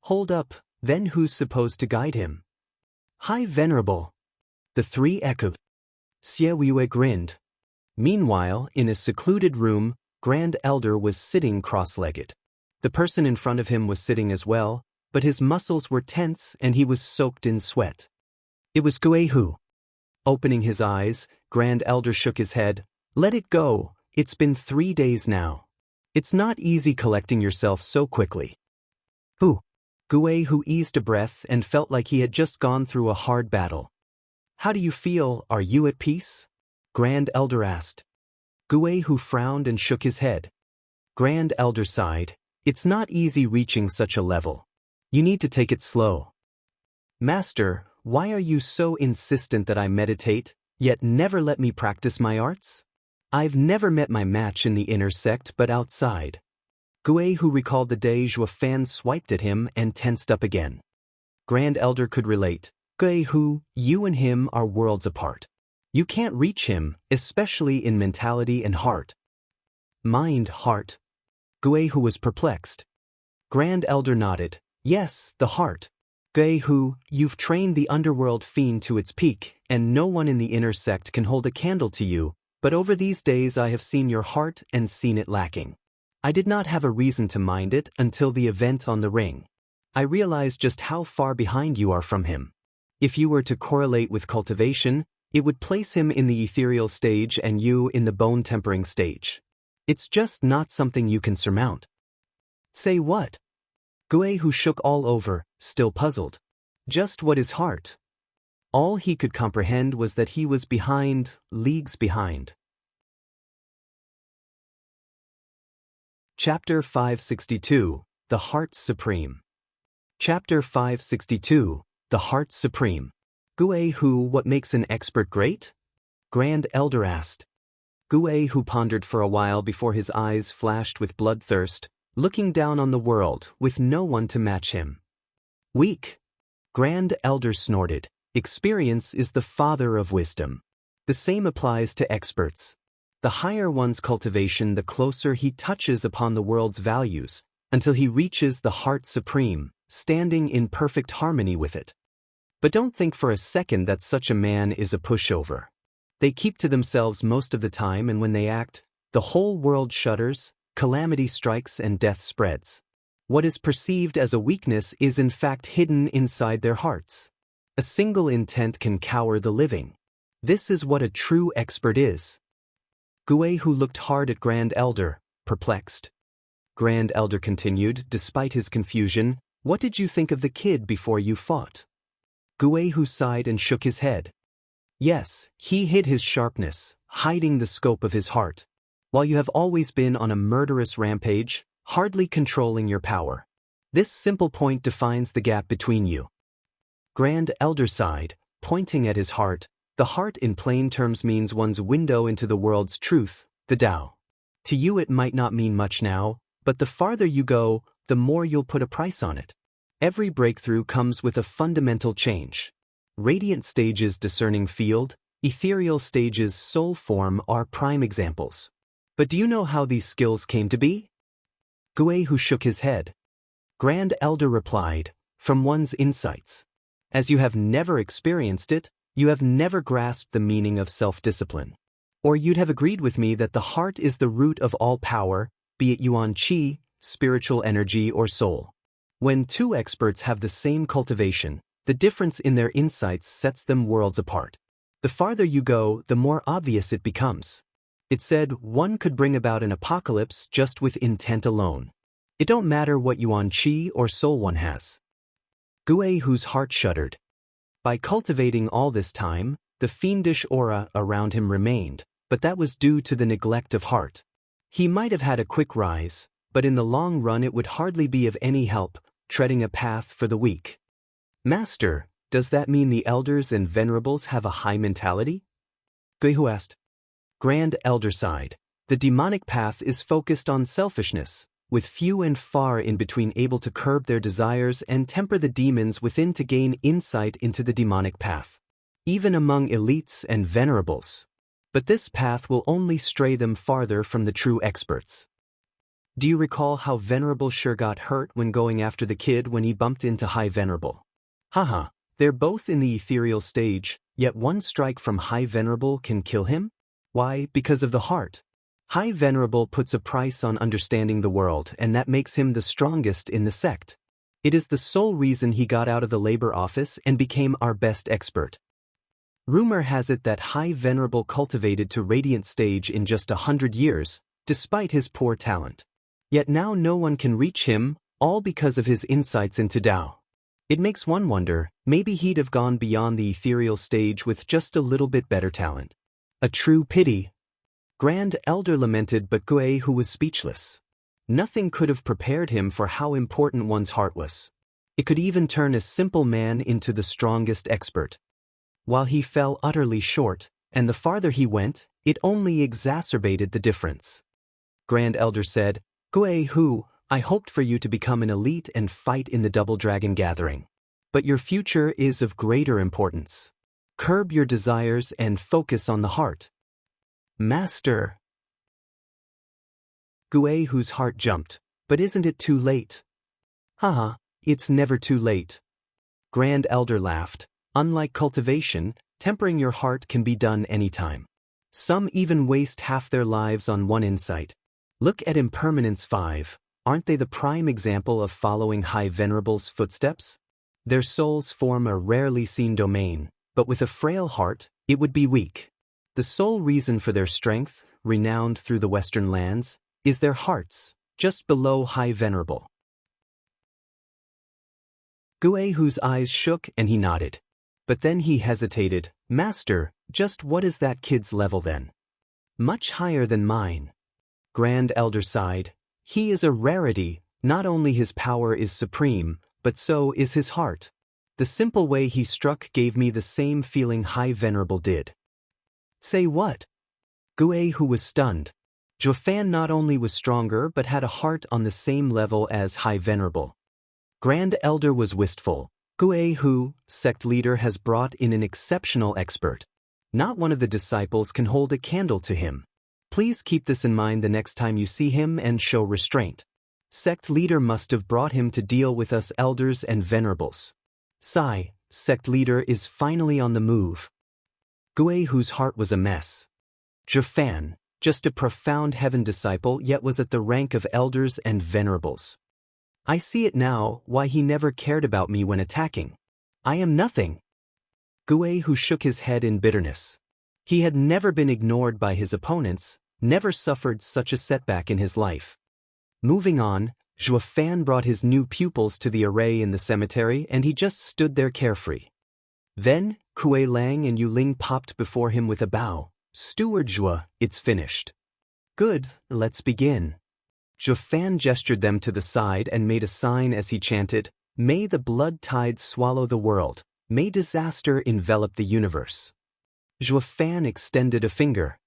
Hold up, then who's supposed to guide him? High Venerable. The 3 echoed. Xie Wuyue grinned. Meanwhile, in a secluded room, Grand Elder was sitting cross-legged. The person in front of him was sitting as well, but his muscles were tense and he was soaked in sweat. It was Gue Hu. Opening his eyes, Grand Elder shook his head. Let it go, it's been 3 days now. It's not easy collecting yourself so quickly. Who? Gue Hu eased a breath and felt like he had just gone through a hard battle. How do you feel? Are you at peace? Grand Elder asked. Gue Hu frowned and shook his head. Grand Elder sighed. It's not easy reaching such a level. You need to take it slow. Master, why are you so insistent that I meditate, yet never let me practice my arts? I've never met my match in the inner sect but outside. Gue Hu recalled the day Zhua Fan swiped at him and tensed up again. Grand Elder could relate. Gue Hu, you and him are worlds apart. You can't reach him, especially in mentality and heart. Mind, heart. Gue Hu was perplexed. Grand Elder nodded. Yes, the heart. Gue Hu, you've trained the underworld fiend to its peak, and no one in the inner sect can hold a candle to you, but over these days I have seen your heart and seen it lacking. I did not have a reason to mind it until the event on the ring. I realized just how far behind you are from him. If you were to correlate with cultivation, it would place him in the ethereal stage and you in the bone-tempering stage. It's just not something you can surmount. Say what? Gue Hu shook all over, still puzzled. Just what is heart? All he could comprehend was that he was behind, leagues behind. Chapter 562, The Heart Supreme. Chapter 562, The Heart Supreme. Gue Hu, what makes an expert great? Grand Elder asked. Gue Hu pondered for a while before his eyes flashed with bloodthirst, looking down on the world with no one to match him. Weak. Grand Elder snorted. Experience is the father of wisdom. The same applies to experts. The higher one's cultivation, the closer he touches upon the world's values, until he reaches the heart supreme, standing in perfect harmony with it. But don't think for a second that such a man is a pushover. They keep to themselves most of the time, and when they act, the whole world shudders, calamity strikes and death spreads. What is perceived as a weakness is in fact hidden inside their hearts. A single intent can cower the living. This is what a true expert is. Gue Hu looked hard at Grand Elder, perplexed. Grand Elder continued, despite his confusion, what did you think of the kid before you fought? Gue Hu sighed and shook his head. Yes, he hid his sharpness, hiding the scope of his heart. While you have always been on a murderous rampage, hardly controlling your power. This simple point defines the gap between you. Grand Elder sighed, pointing at his heart. The heart in plain terms means one's window into the world's truth, the Tao. To you it might not mean much now, but the farther you go, the more you'll put a price on it. Every breakthrough comes with a fundamental change. Radiant stages discerning field, ethereal stages soul form are prime examples. But do you know how these skills came to be? Gue Hu shook his head. Grand Elder replied, from one's insights. As you have never experienced it, you have never grasped the meaning of self-discipline. Or you'd have agreed with me that the heart is the root of all power, be it yuan qi, spiritual energy or soul. When two experts have the same cultivation, the difference in their insights sets them worlds apart. The farther you go, the more obvious it becomes. It said one could bring about an apocalypse just with intent alone. It don't matter what yuan qi or soul one has. Gue Hu's heart shuddered. By cultivating all this time, the fiendish aura around him remained, but that was due to the neglect of heart. He might have had a quick rise, but in the long run it would hardly be of any help, treading a path for the weak. Master, does that mean the elders and venerables have a high mentality? Gue Hu asked. Grand Elder sighed. The demonic path is focused on selfishness, with few and far in between able to curb their desires and temper the demons within to gain insight into the demonic path. Even among elites and venerables. But this path will only stray them farther from the true experts. Do you recall how Venerable sure got hurt when going after the kid when he bumped into High Venerable? Haha, they're both in the ethereal stage, yet one strike from High Venerable can kill him? Why, because of the heart. High Venerable puts a price on understanding the world, and that makes him the strongest in the sect. It is the sole reason he got out of the labor office and became our best expert. Rumor has it that High Venerable cultivated to radiant stage in just 100 years, despite his poor talent. Yet now no one can reach him, all because of his insights into Tao. It makes one wonder, maybe he'd have gone beyond the ethereal stage with just a little bit better talent. A true pity. Grand Elder lamented, but Gui who was speechless. Nothing could have prepared him for how important one's heart was. It could even turn a simple man into the strongest expert. While he fell utterly short, and the farther he went, it only exacerbated the difference. Grand Elder said, Gui Hu, I hoped for you to become an elite and fight in the Double Dragon Gathering. But your future is of greater importance. Curb your desires and focus on the heart. Master. Gui Hu's heart jumped. But isn't it too late? Haha, it's never too late. Grand Elder laughed. Unlike cultivation, tempering your heart can be done anytime. Some even waste half their lives on one insight. Look at Impermanence 5. Aren't they the prime example of following High Venerable's footsteps? Their souls form a rarely seen domain, but with a frail heart, it would be weak. The sole reason for their strength, renowned through the Western lands, is their hearts, just below High Venerable. Gui Hu's eyes shook and he nodded. But then he hesitated. Master, just what is that kid's level then? Much higher than mine. Grand Elder sighed. He is a rarity. Not only his power is supreme, but so is his heart. The simple way he struck gave me the same feeling High Venerable did. Say what? Gui Hu was stunned. Zhuofan not only was stronger but had a heart on the same level as High Venerable. Grand Elder was wistful. Gui Hu, sect leader, has brought in an exceptional expert. Not one of the disciples can hold a candle to him. Please keep this in mind the next time you see him and show restraint. Sect leader must have brought him to deal with us elders and venerables. Sigh, sect leader is finally on the move. Gui Hu's heart was a mess. Zhuofan, just a profound heaven disciple, yet was at the rank of elders and venerables. I see it now, why he never cared about me when attacking. I am nothing. Gui Hu shook his head in bitterness. He had never been ignored by his opponents, never suffered such a setback in his life. Moving on, Zhuofan brought his new pupils to the array in the cemetery and he just stood there carefree. Then, Kui Lang and Yu Ling popped before him with a bow. Steward Zhua, it's finished. Good, let's begin. Zhuofan gestured them to the side and made a sign as he chanted, May the blood tide swallow the world, may disaster envelop the universe. Zhuofan extended a finger.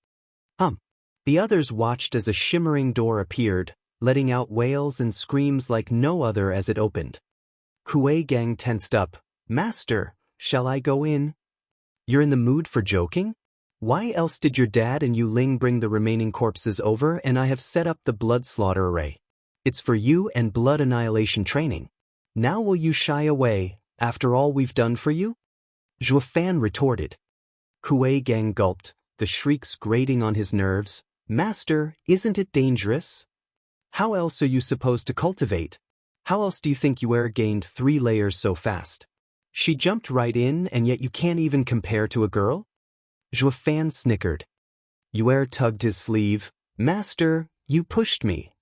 The others watched as a shimmering door appeared, letting out wails and screams like no other as it opened. Kuei Gang tensed up. Master, shall I go in? You're in the mood for joking? Why else did your dad and Yu Ling bring the remaining corpses over and I have set up the blood slaughter array? It's for you and blood annihilation training. Now will you shy away, after all we've done for you? Zhuofan retorted. Kuei Gang gulped, the shrieks grating on his nerves. Master, isn't it dangerous? How else are you supposed to cultivate? How else do you think Yuer gained 3 layers so fast? She jumped right in and yet you can't even compare to a girl? Zhuofan snickered. Yuer tugged his sleeve. Master, you pushed me.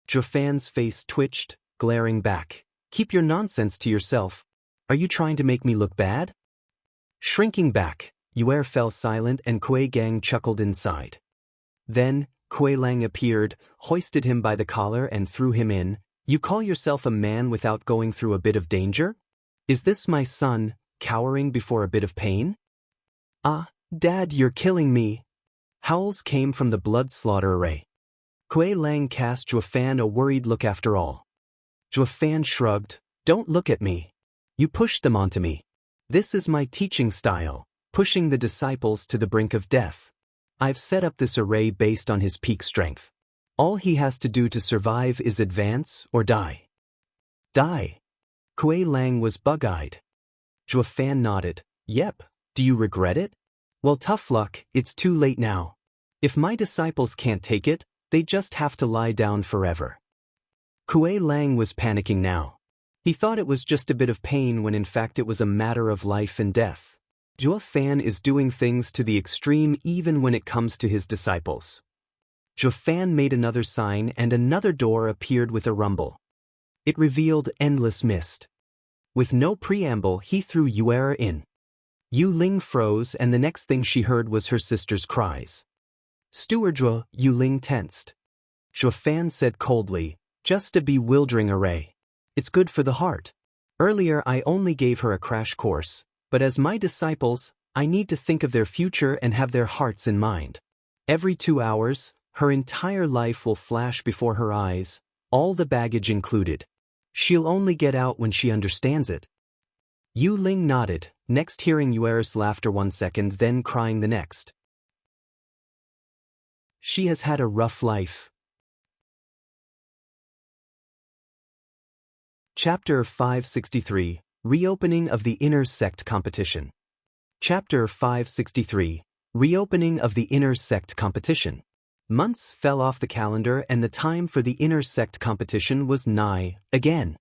Zhuofan's face twitched, glaring back. Keep your nonsense to yourself. Are you trying to make me look bad? Shrinking back, Yuer fell silent and Kuei Gang chuckled inside. Then, Kui Lang appeared, hoisted him by the collar and threw him in. You call yourself a man without going through a bit of danger? Is this my son, cowering before a bit of pain? Ah, Dad, you're killing me. Howls came from the blood slaughter array. Kui Lang cast Zhuofan a worried look after all. Zhuofan shrugged. Don't look at me. You pushed them onto me. This is my teaching style, pushing the disciples to the brink of death. I've set up this array based on his peak strength. All he has to do to survive is advance or die. Die. Kui Lang was bug-eyed. Zhuofan nodded. Yep, do you regret it? Well, tough luck, it's too late now. If my disciples can't take it, they just have to lie down forever. Kui Lang was panicking now. He thought it was just a bit of pain when in fact it was a matter of life and death. Zhuofan is doing things to the extreme even when it comes to his disciples. Zhuofan made another sign and another door appeared with a rumble. It revealed endless mist. With no preamble, he threw Yuer in. Yu Ling froze and the next thing she heard was her sister's cries. Steward Zhuo Yuling tensed. Zhuo Fan said coldly, just a bewildering array. It's good for the heart. Earlier I only gave her a crash course, but as my disciples, I need to think of their future and have their hearts in mind. Every 2 hours, her entire life will flash before her eyes, all the baggage included. She'll only get out when she understands it. Yu Ling nodded, next hearing Yuer's laughter 1 second, then crying the next. She has had a rough life. Chapter 563, Reopening of the Inner Sect Competition. Chapter 563, Reopening of the Inner Sect Competition. Months fell off the calendar and the time for the Inner Sect Competition was nigh, again.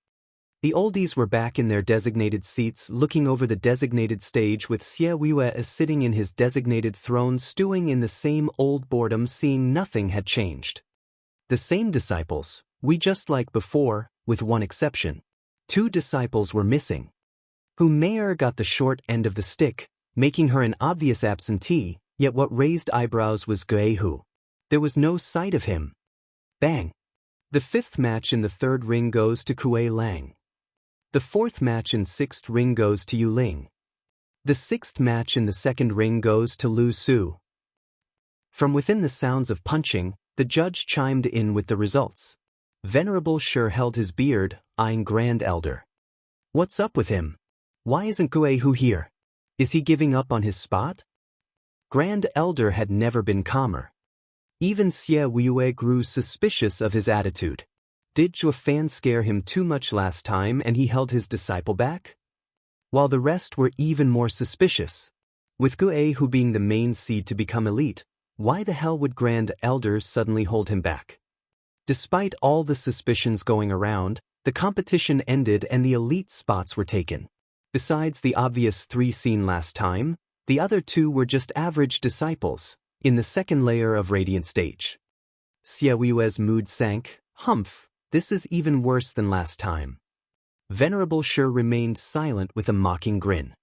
The oldies were back in their designated seats looking over the designated stage with Xie Weiwei sitting in his designated throne stewing in the same old boredom, seeing nothing had changed. The same disciples, we just like before, with one exception. 2 disciples were missing. Hu Meier got the short end of the stick, making her an obvious absentee, yet what raised eyebrows was Guehu. There was no sight of him. Bang! The 5th match in the 3rd ring goes to Kuei Lang. The 4th match in 6th ring goes to Yu Ling. The 6th match in the 2nd ring goes to Lu Su. From within the sounds of punching, the judge chimed in with the results. Venerable Shi held his beard, eyeing Grand Elder. What's up with him? Why isn't Guehu here? Is he giving up on his spot? Grand Elder had never been calmer. Even Xie Weiwei grew suspicious of his attitude. Did Zhuo Fan scare him too much last time and he held his disciple back? While the rest were even more suspicious. With Guehu being the main seed to become elite, why the hell would Grand Elder suddenly hold him back? Despite all the suspicions going around, the competition ended and the elite spots were taken. Besides the obvious 3 seen last time, the other 2 were just average disciples, in the 2nd layer of Radiant Stage. Xie Weiwei's mood sank. Humph, this is even worse than last time. Venerable Shi remained silent with a mocking grin.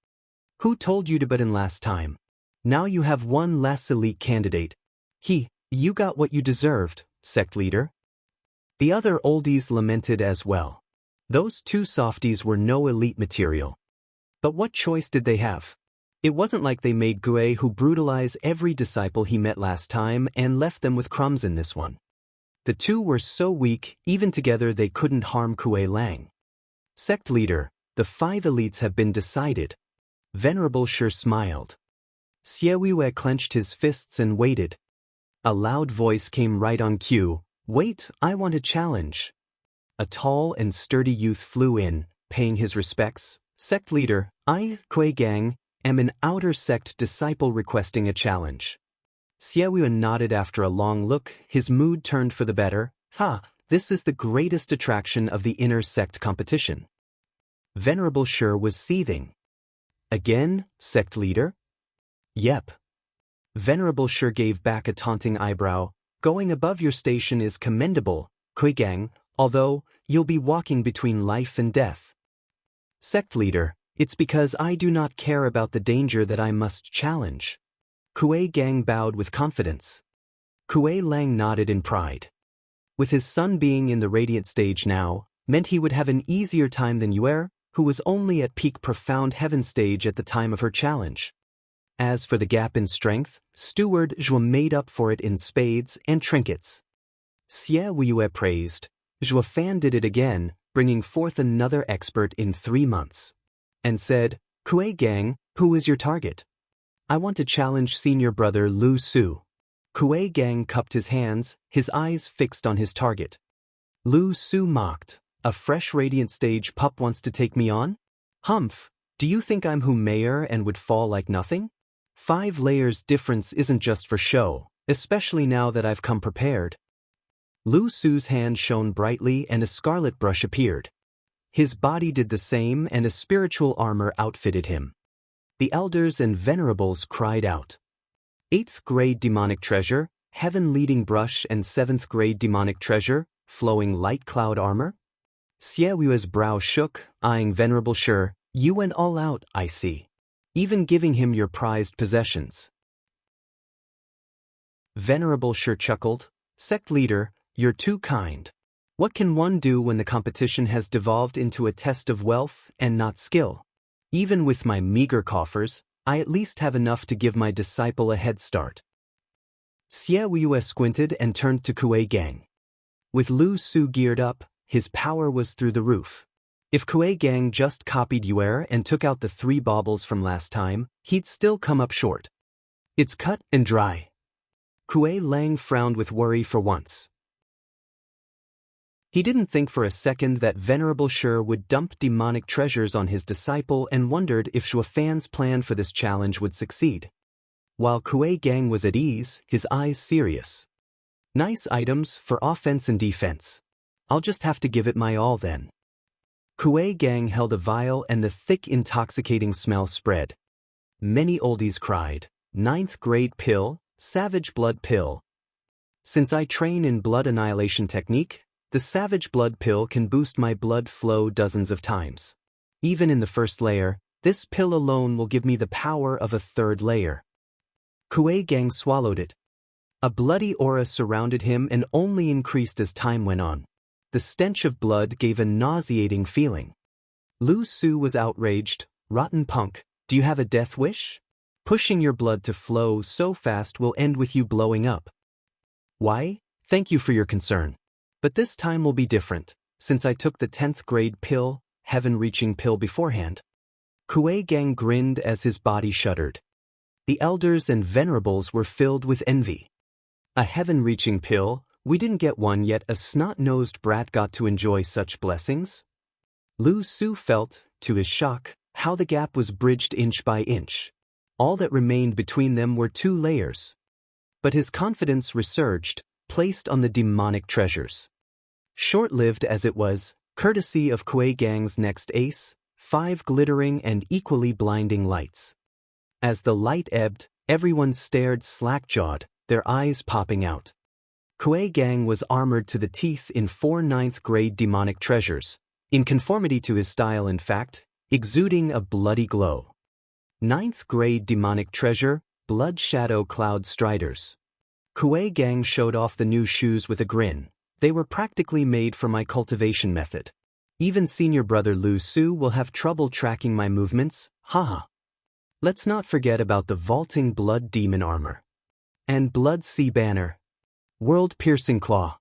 Who told you to bet in last time? Now you have one less elite candidate. You got what you deserved, sect leader. The other oldies lamented as well. Those 2 softies were no elite material. But what choice did they have? It wasn't like they made Guehu brutalize every disciple he met last time and left them with crumbs in this one. The 2 were so weak, even together they couldn't harm Kuei Lang. Sect leader, the 5 elites have been decided. Venerable Shi smiled. Xie Weiwei clenched his fists and waited. A loud voice came right on cue. Wait, I want a challenge. A tall and sturdy youth flew in, paying his respects. Sect leader, I, Kuei Gang, am an outer sect disciple requesting a challenge. Xie Weiwei nodded after a long look, his mood turned for the better. This is the greatest attraction of the inner sect competition. Venerable Shi was seething. Again, sect leader? Yep. Venerable Shi gave back a taunting eyebrow. Going above your station is commendable, Kuei Gang, although you'll be walking between life and death. Sect leader, it's because I do not care about the danger that I must challenge. Kuei Gang bowed with confidence. Kuei Lang nodded in pride. With his son being in the Radiant Stage now, meant he would have an easier time than Yuer, who was only at peak Profound Heaven stage at the time of her challenge. As for the gap in strength, Steward Zhuo made up for it in spades and trinkets. Xie Weiwei praised. Zhuo Fan did it again, bringing forth another expert in 3 months. And said, Kuei Gang, who is your target? I want to challenge senior brother Lu Su. Kuei Gang cupped his hands, his eyes fixed on his target. Lu Su mocked. A fresh Radiant Stage pup wants to take me on? Humph, do you think I'm Hu Meier and would fall like nothing? 5 layers difference isn't just for show, especially now that I've come prepared. Lu Su's hand shone brightly and a scarlet brush appeared. His body did the same and a spiritual armor outfitted him. The elders and venerables cried out. 8th grade demonic treasure, heaven leading brush and 7th grade demonic treasure, flowing light cloud armor? Xie Weiwei's brow shook, eyeing Venerable Shi. You went all out, I see. Even giving him your prized possessions. Venerable Sure chuckled. Sect leader, you're too kind. What can one do when the competition has devolved into a test of wealth and not skill? Even with my meager coffers, I at least have enough to give my disciple a head start. Xie Weiyue squinted and turned to Kuei Gang. With Lu Su geared up, his power was through the roof. If Kuei Gang just copied Yuer and took out the 3 baubles from last time, he'd still come up short. It's cut and dry. Kuei Lang frowned with worry for once. He didn't think for a second that Venerable Sure would dump demonic treasures on his disciple and wondered if Shuo Fan's plan for this challenge would succeed. While Kuei Gang was at ease, his eyes serious. Nice items for offense and defense. I'll just have to give it my all then. Kuei Gang held a vial and the thick intoxicating smell spread. Many oldies cried, 9th grade pill, savage blood pill. Since I train in blood annihilation technique, the savage blood pill can boost my blood flow dozens of times. Even in the first layer, this pill alone will give me the power of a 3rd layer. Kuei Gang swallowed it. A bloody aura surrounded him and only increased as time went on. The stench of blood gave a nauseating feeling. Lu Su was outraged. Rotten punk, do you have a death wish? Pushing your blood to flow so fast will end with you blowing up. Why? Thank you for your concern. But this time will be different, since I took the 10th grade pill, heaven-reaching pill beforehand. Kuei Gang grinned as his body shuddered. The elders and venerables were filled with envy. A heaven-reaching pill? We didn't get one yet. A snot-nosed brat got to enjoy such blessings? Lu Su felt, to his shock, how the gap was bridged inch by inch. All that remained between them were 2 layers. But his confidence resurged, placed on the demonic treasures. Short-lived as it was, courtesy of Kuei Gang's next ace, 5 glittering and equally blinding lights. As the light ebbed, everyone stared slack-jawed, their eyes popping out. Kuei Gang was armored to the teeth in 4 9th grade demonic treasures, in conformity to his style in fact, exuding a bloody glow. 9th grade demonic treasure, Blood Shadow Cloud Striders. Kuei Gang showed off the new shoes with a grin. They were practically made for my cultivation method. Even senior brother Lu Su will have trouble tracking my movements, haha. Let's not forget about the vaulting blood demon armor. And blood sea banner. World-piercing claw.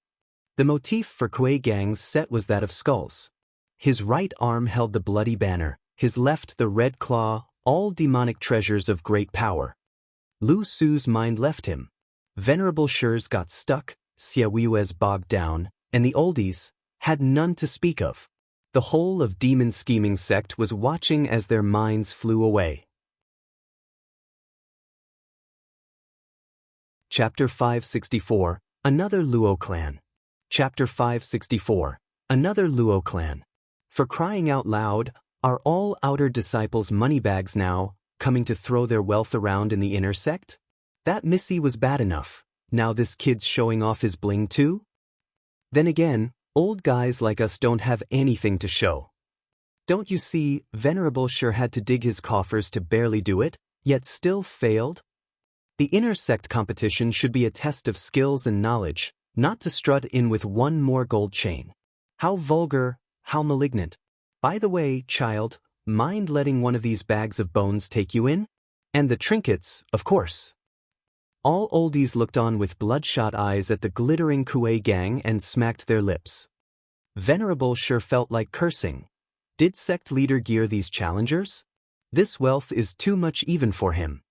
The motif for Kuei Gang's set was that of skulls. His right arm held the bloody banner, his left the red claw, all demonic treasures of great power. Lu Su's mind left him. Venerable Sure's got stuck, Xie Weiyue's bogged down, and the oldies had none to speak of. The whole of Demon Scheming Sect was watching as their minds flew away. Chapter 564, Another Luo Clan. Chapter 564, Another Luo Clan. For crying out loud, are all outer disciples moneybags now, coming to throw their wealth around in the inner sect? That Missy was bad enough. Now this kid's showing off his bling too? Then again, old guys like us don't have anything to show. Don't you see, Venerable Sure had to dig his coffers to barely do it, yet still failed? The inner sect competition should be a test of skills and knowledge, not to strut in with 1 more gold chain. How vulgar, how malignant. By the way, child, mind letting one of these bags of bones take you in? And the trinkets, of course. All oldies looked on with bloodshot eyes at the glittering Kuei Gang and smacked their lips. Venerable Sure felt like cursing. Did sect leader gear these challengers? This wealth is too much even for him.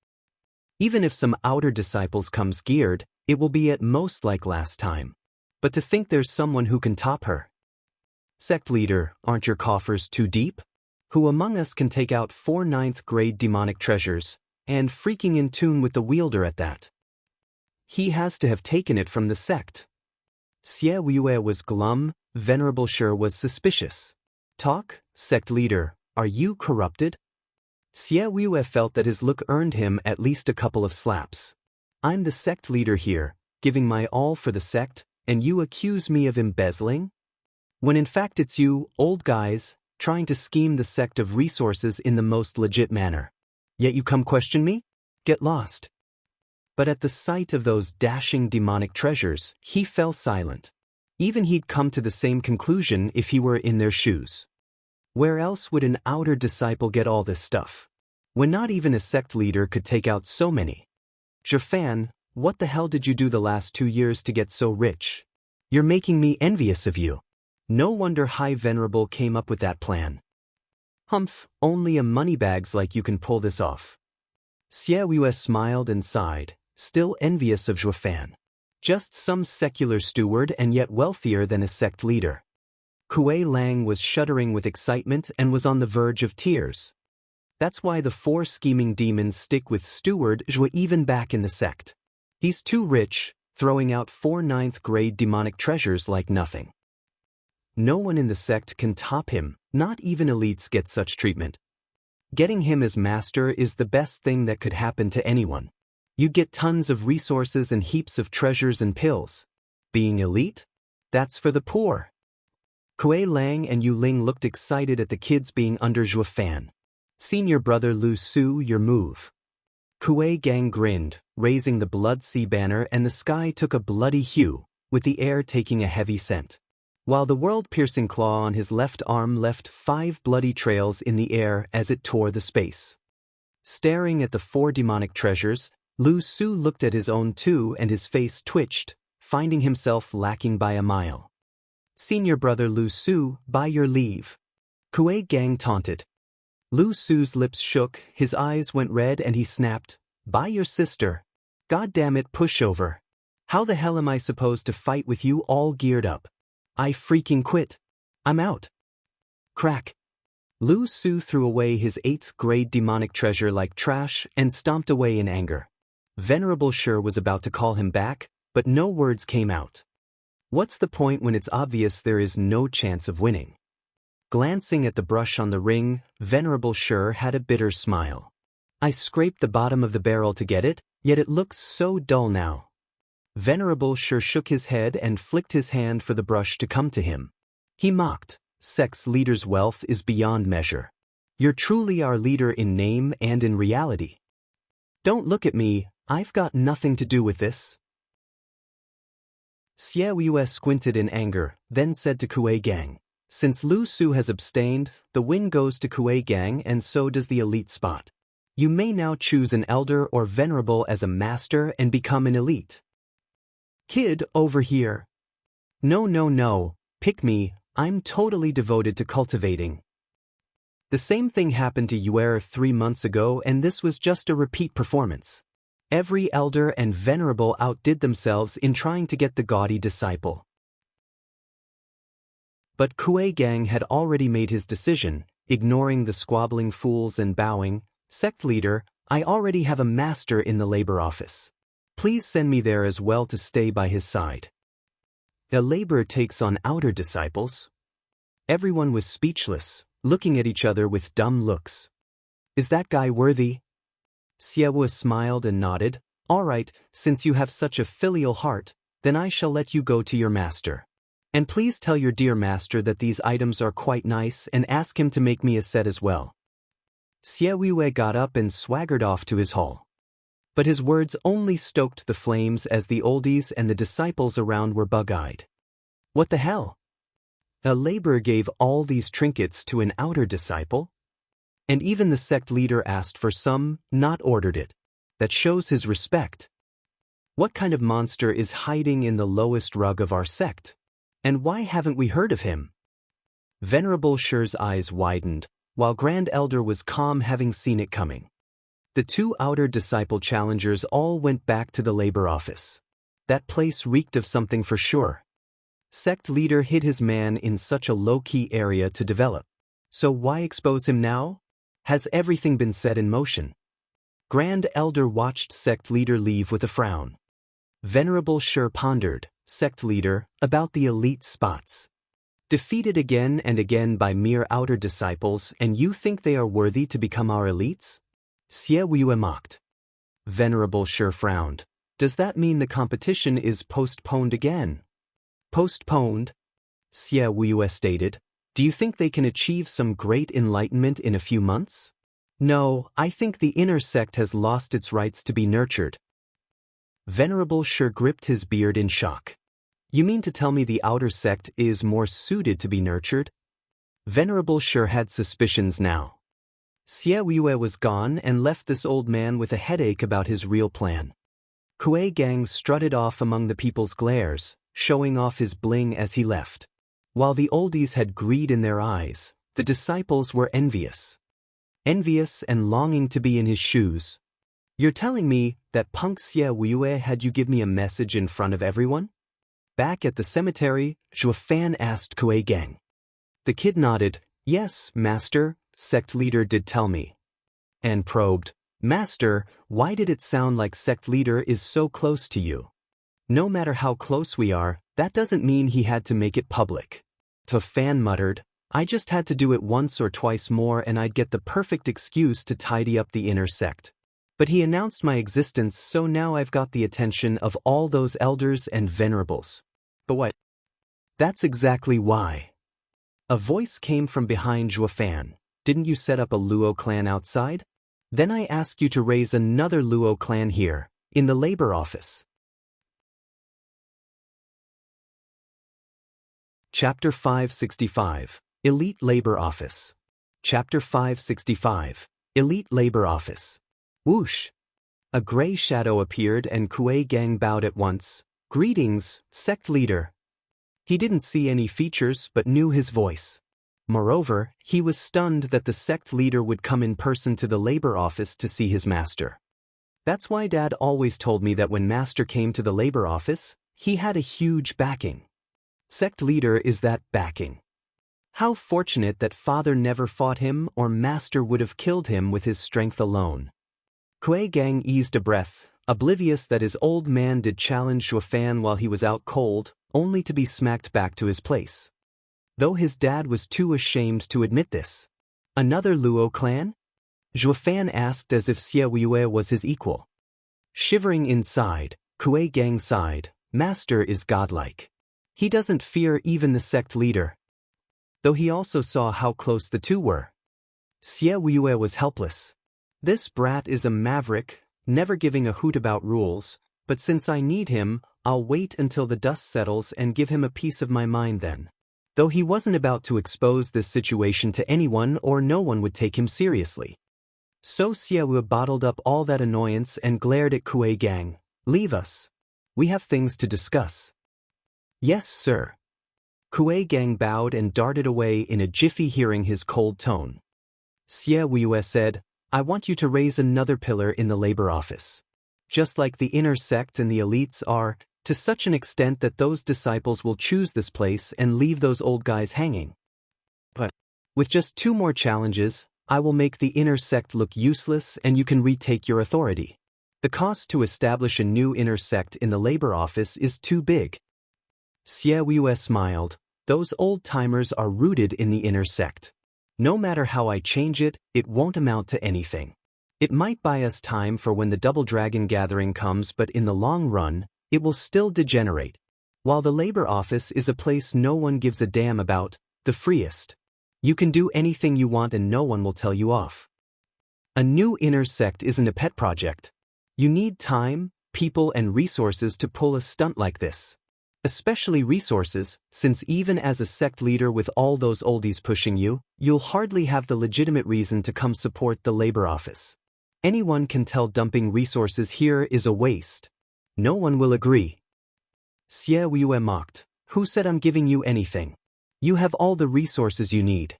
Even if some outer disciples comes geared, it will be at most like last time. But to think there's someone who can top her. Sect leader, aren't your coffers too deep? Who among us can take out 4 9th grade demonic treasures, and freaking in tune with the wielder at that? He has to have taken it from the sect. Xie Weiyue was glum, Venerable Sure was suspicious. Talk, sect leader, are you corrupted? Xie Weiyue felt that his look earned him at least a couple of slaps. I'm the sect leader here, giving my all for the sect, and you accuse me of embezzling? When in fact it's you, old guys, trying to scheme the sect of resources in the most legit manner. Yet you come question me? Get lost. But at the sight of those dashing demonic treasures, he fell silent. Even he'd come to the same conclusion if he were in their shoes. Where else would an outer disciple get all this stuff? When not even a sect leader could take out so many. Zhifan, what the hell did you do the last 2 years to get so rich? You're making me envious of you. No wonder High Venerable came up with that plan. Humph, only a moneybags like you can pull this off. Xiaoyue smiled and sighed, still envious of Zhifan. Just some secular steward and yet wealthier than a sect leader. Kuei Lang was shuddering with excitement and was on the verge of tears. That's why the 4 scheming demons stick with Steward Zhui even back in the sect. He's too rich, throwing out 4 9th-grade demonic treasures like nothing. No one in the sect can top him, not even elites get such treatment. Getting him as master is the best thing that could happen to anyone. You get tons of resources and heaps of treasures and pills. Being elite? That's for the poor. Kuei Lang and Yu Ling looked excited at the kids being under Zhifan. Senior brother Lu Su, your move. Kuei Gang grinned, raising the Blood Sea banner, and the sky took a bloody hue, with the air taking a heavy scent. While the world-piercing claw on his left arm left 5 bloody trails in the air as it tore the space. Staring at the 4 demonic treasures, Lu Su looked at his own too, and his face twitched, finding himself lacking by a mile. Senior brother Lu Su, by your leave. Kuei Gang taunted. Lu Su's lips shook, his eyes went red, and he snapped, "By your sister. God damn it, pushover. How the hell am I supposed to fight with you all geared up? I freaking quit. I'm out." Crack. Lu Su threw away his 8th-grade demonic treasure like trash and stomped away in anger. Venerable Sure was about to call him back, but no words came out. What's the point when it's obvious there is no chance of winning? Glancing at the brush on the ring, Venerable Sure had a bitter smile. I scraped the bottom of the barrel to get it, yet it looks so dull now. Venerable Sure shook his head and flicked his hand for the brush to come to him. He mocked, "Sect's leader's wealth is beyond measure. You're truly our leader in name and in reality. Don't look at me, I've got nothing to do with this." Xiaoyue squinted in anger, then said to Kuei Gang, "Since Lu Su has abstained, the win goes to Kuei Gang and so does the elite spot. You may now choose an elder or venerable as a master and become an elite." "Kid, over here." No, pick me, I'm totally devoted to cultivating." The same thing happened to Yuer 3 months ago, and this was just a repeat performance. Every elder and venerable outdid themselves in trying to get the gaudy disciple. But Kuei Gang had already made his decision, ignoring the squabbling fools and bowing, "Sect leader, I already have a master in the labor office. Please send me there as well to stay by his side." A labor takes on outer disciples. Everyone was speechless, looking at each other with dumb looks. "Is that guy worthy?" Xiaowu smiled and nodded. "All right, since you have such a filial heart, then I shall let you go to your master. And please tell your dear master that these items are quite nice and ask him to make me a set as well." Xiaoyue got up and swaggered off to his hall. But his words only stoked the flames as the oldies and the disciples around were bug-eyed. What the hell? A laborer gave all these trinkets to an outer disciple? And even the sect leader asked for some, not ordered it. That shows his respect. What kind of monster is hiding in the lowest rug of our sect? And why haven't we heard of him? Venerable Shure's eyes widened, while Grand Elder was calm, having seen it coming. The 2 outer disciple challengers all went back to the labor office. That place reeked of something for sure. Sect leader hid his man in such a low-key area to develop. So why expose him now? Has everything been set in motion? Grand Elder watched sect leader leave with a frown. Venerable Sure pondered, "Sect leader, about the elite spots. Defeated again and again by mere outer disciples, and you think they are worthy to become our elites?" Xiaoyue mocked. Venerable Sure frowned. "Does that mean the competition is postponed again?" "Postponed?" Xiaoyue stated. "Do you think they can achieve some great enlightenment in a few months?" "No, I think the inner sect has lost its rights to be nurtured." Venerable Sure gripped his beard in shock. You mean to tell me the outer sect is more suited to be nurtured? Venerable Sure had suspicions now. Xie Wei was gone and left this old man with a headache about his real plan. Kuei Gang strutted off among the people's glares, showing off his bling as he left. While the oldies had greed in their eyes, the disciples were envious. Envious and longing to be in his shoes. You're telling me that punk Xie Wei had you give me a message in front of everyone? Back at the cemetery, Zhuo Fan asked Kuei Gang. The kid nodded. Yes, master, sect leader did tell me. And probed, Master, why did it sound like sect leader is so close to you? No matter how close we are, that doesn't mean he had to make it public. Zhuo Fan muttered, I just had to do it once or twice more and I'd get the perfect excuse to tidy up the inner sect. But he announced my existence, so now I've got the attention of all those elders and venerables. But what? That's exactly why. A voice came from behind Zhuo Fan. Didn't you set up a Luo clan outside? Then I ask you to raise another Luo clan here, in the labor office. Chapter 565, Elite Labor Office. Chapter 565, Elite Labor Office. Whoosh! A gray shadow appeared and Kuei Gang bowed at once. Greetings, sect leader. He didn't see any features but knew his voice. Moreover, he was stunned that the sect leader would come in person to the labor office to see his master. That's why Dad always told me that when Master came to the labor office, he had a huge backing. Sect leader is that backing. How fortunate that Father never fought him or Master would have killed him with his strength alone. Kuei Gang eased a breath, oblivious that his old man did challenge Zhuo Fan while he was out cold, only to be smacked back to his place. Though his dad was too ashamed to admit this. Another Luo clan? Zhuo Fan asked as if Xie Wei was his equal. Shivering inside, Kuei Gang sighed, Master is godlike. He doesn't fear even the sect leader. Though he also saw how close the two were. Xie Wei was helpless. This brat is a maverick, never giving a hoot about rules, but since I need him, I'll wait until the dust settles and give him a piece of my mind then. Though he wasn't about to expose this situation to anyone or no one would take him seriously. So Xie Wei bottled up all that annoyance and glared at Kuei Gang. Leave us. We have things to discuss. Yes, sir. Kuei Gang bowed and darted away in a jiffy hearing his cold tone. Xie Wei said, I want you to raise another pillar in the labor office. Just like the inner sect and the elites are, to such an extent that those disciples will choose this place and leave those old guys hanging. But with just 2 more challenges, I will make the inner sect look useless and you can retake your authority. The cost to establish a new inner sect in the labor office is too big. Xie Wei smiled. Those old-timers are rooted in the inner sect. No matter how I change it, it won't amount to anything. It might buy us time for when the Double Dragon gathering comes, but in the long run, it will still degenerate. While the labor office is a place no one gives a damn about, the freest. You can do anything you want and no one will tell you off. A new inner sect isn't a pet project. You need time, people and resources to pull a stunt like this. Especially resources, since even as a sect leader with all those oldies pushing you, you'll hardly have the legitimate reason to come support the labor office. Anyone can tell dumping resources here is a waste. No one will agree. Xie Wei mocked. Who said I'm giving you anything? You have all the resources you need.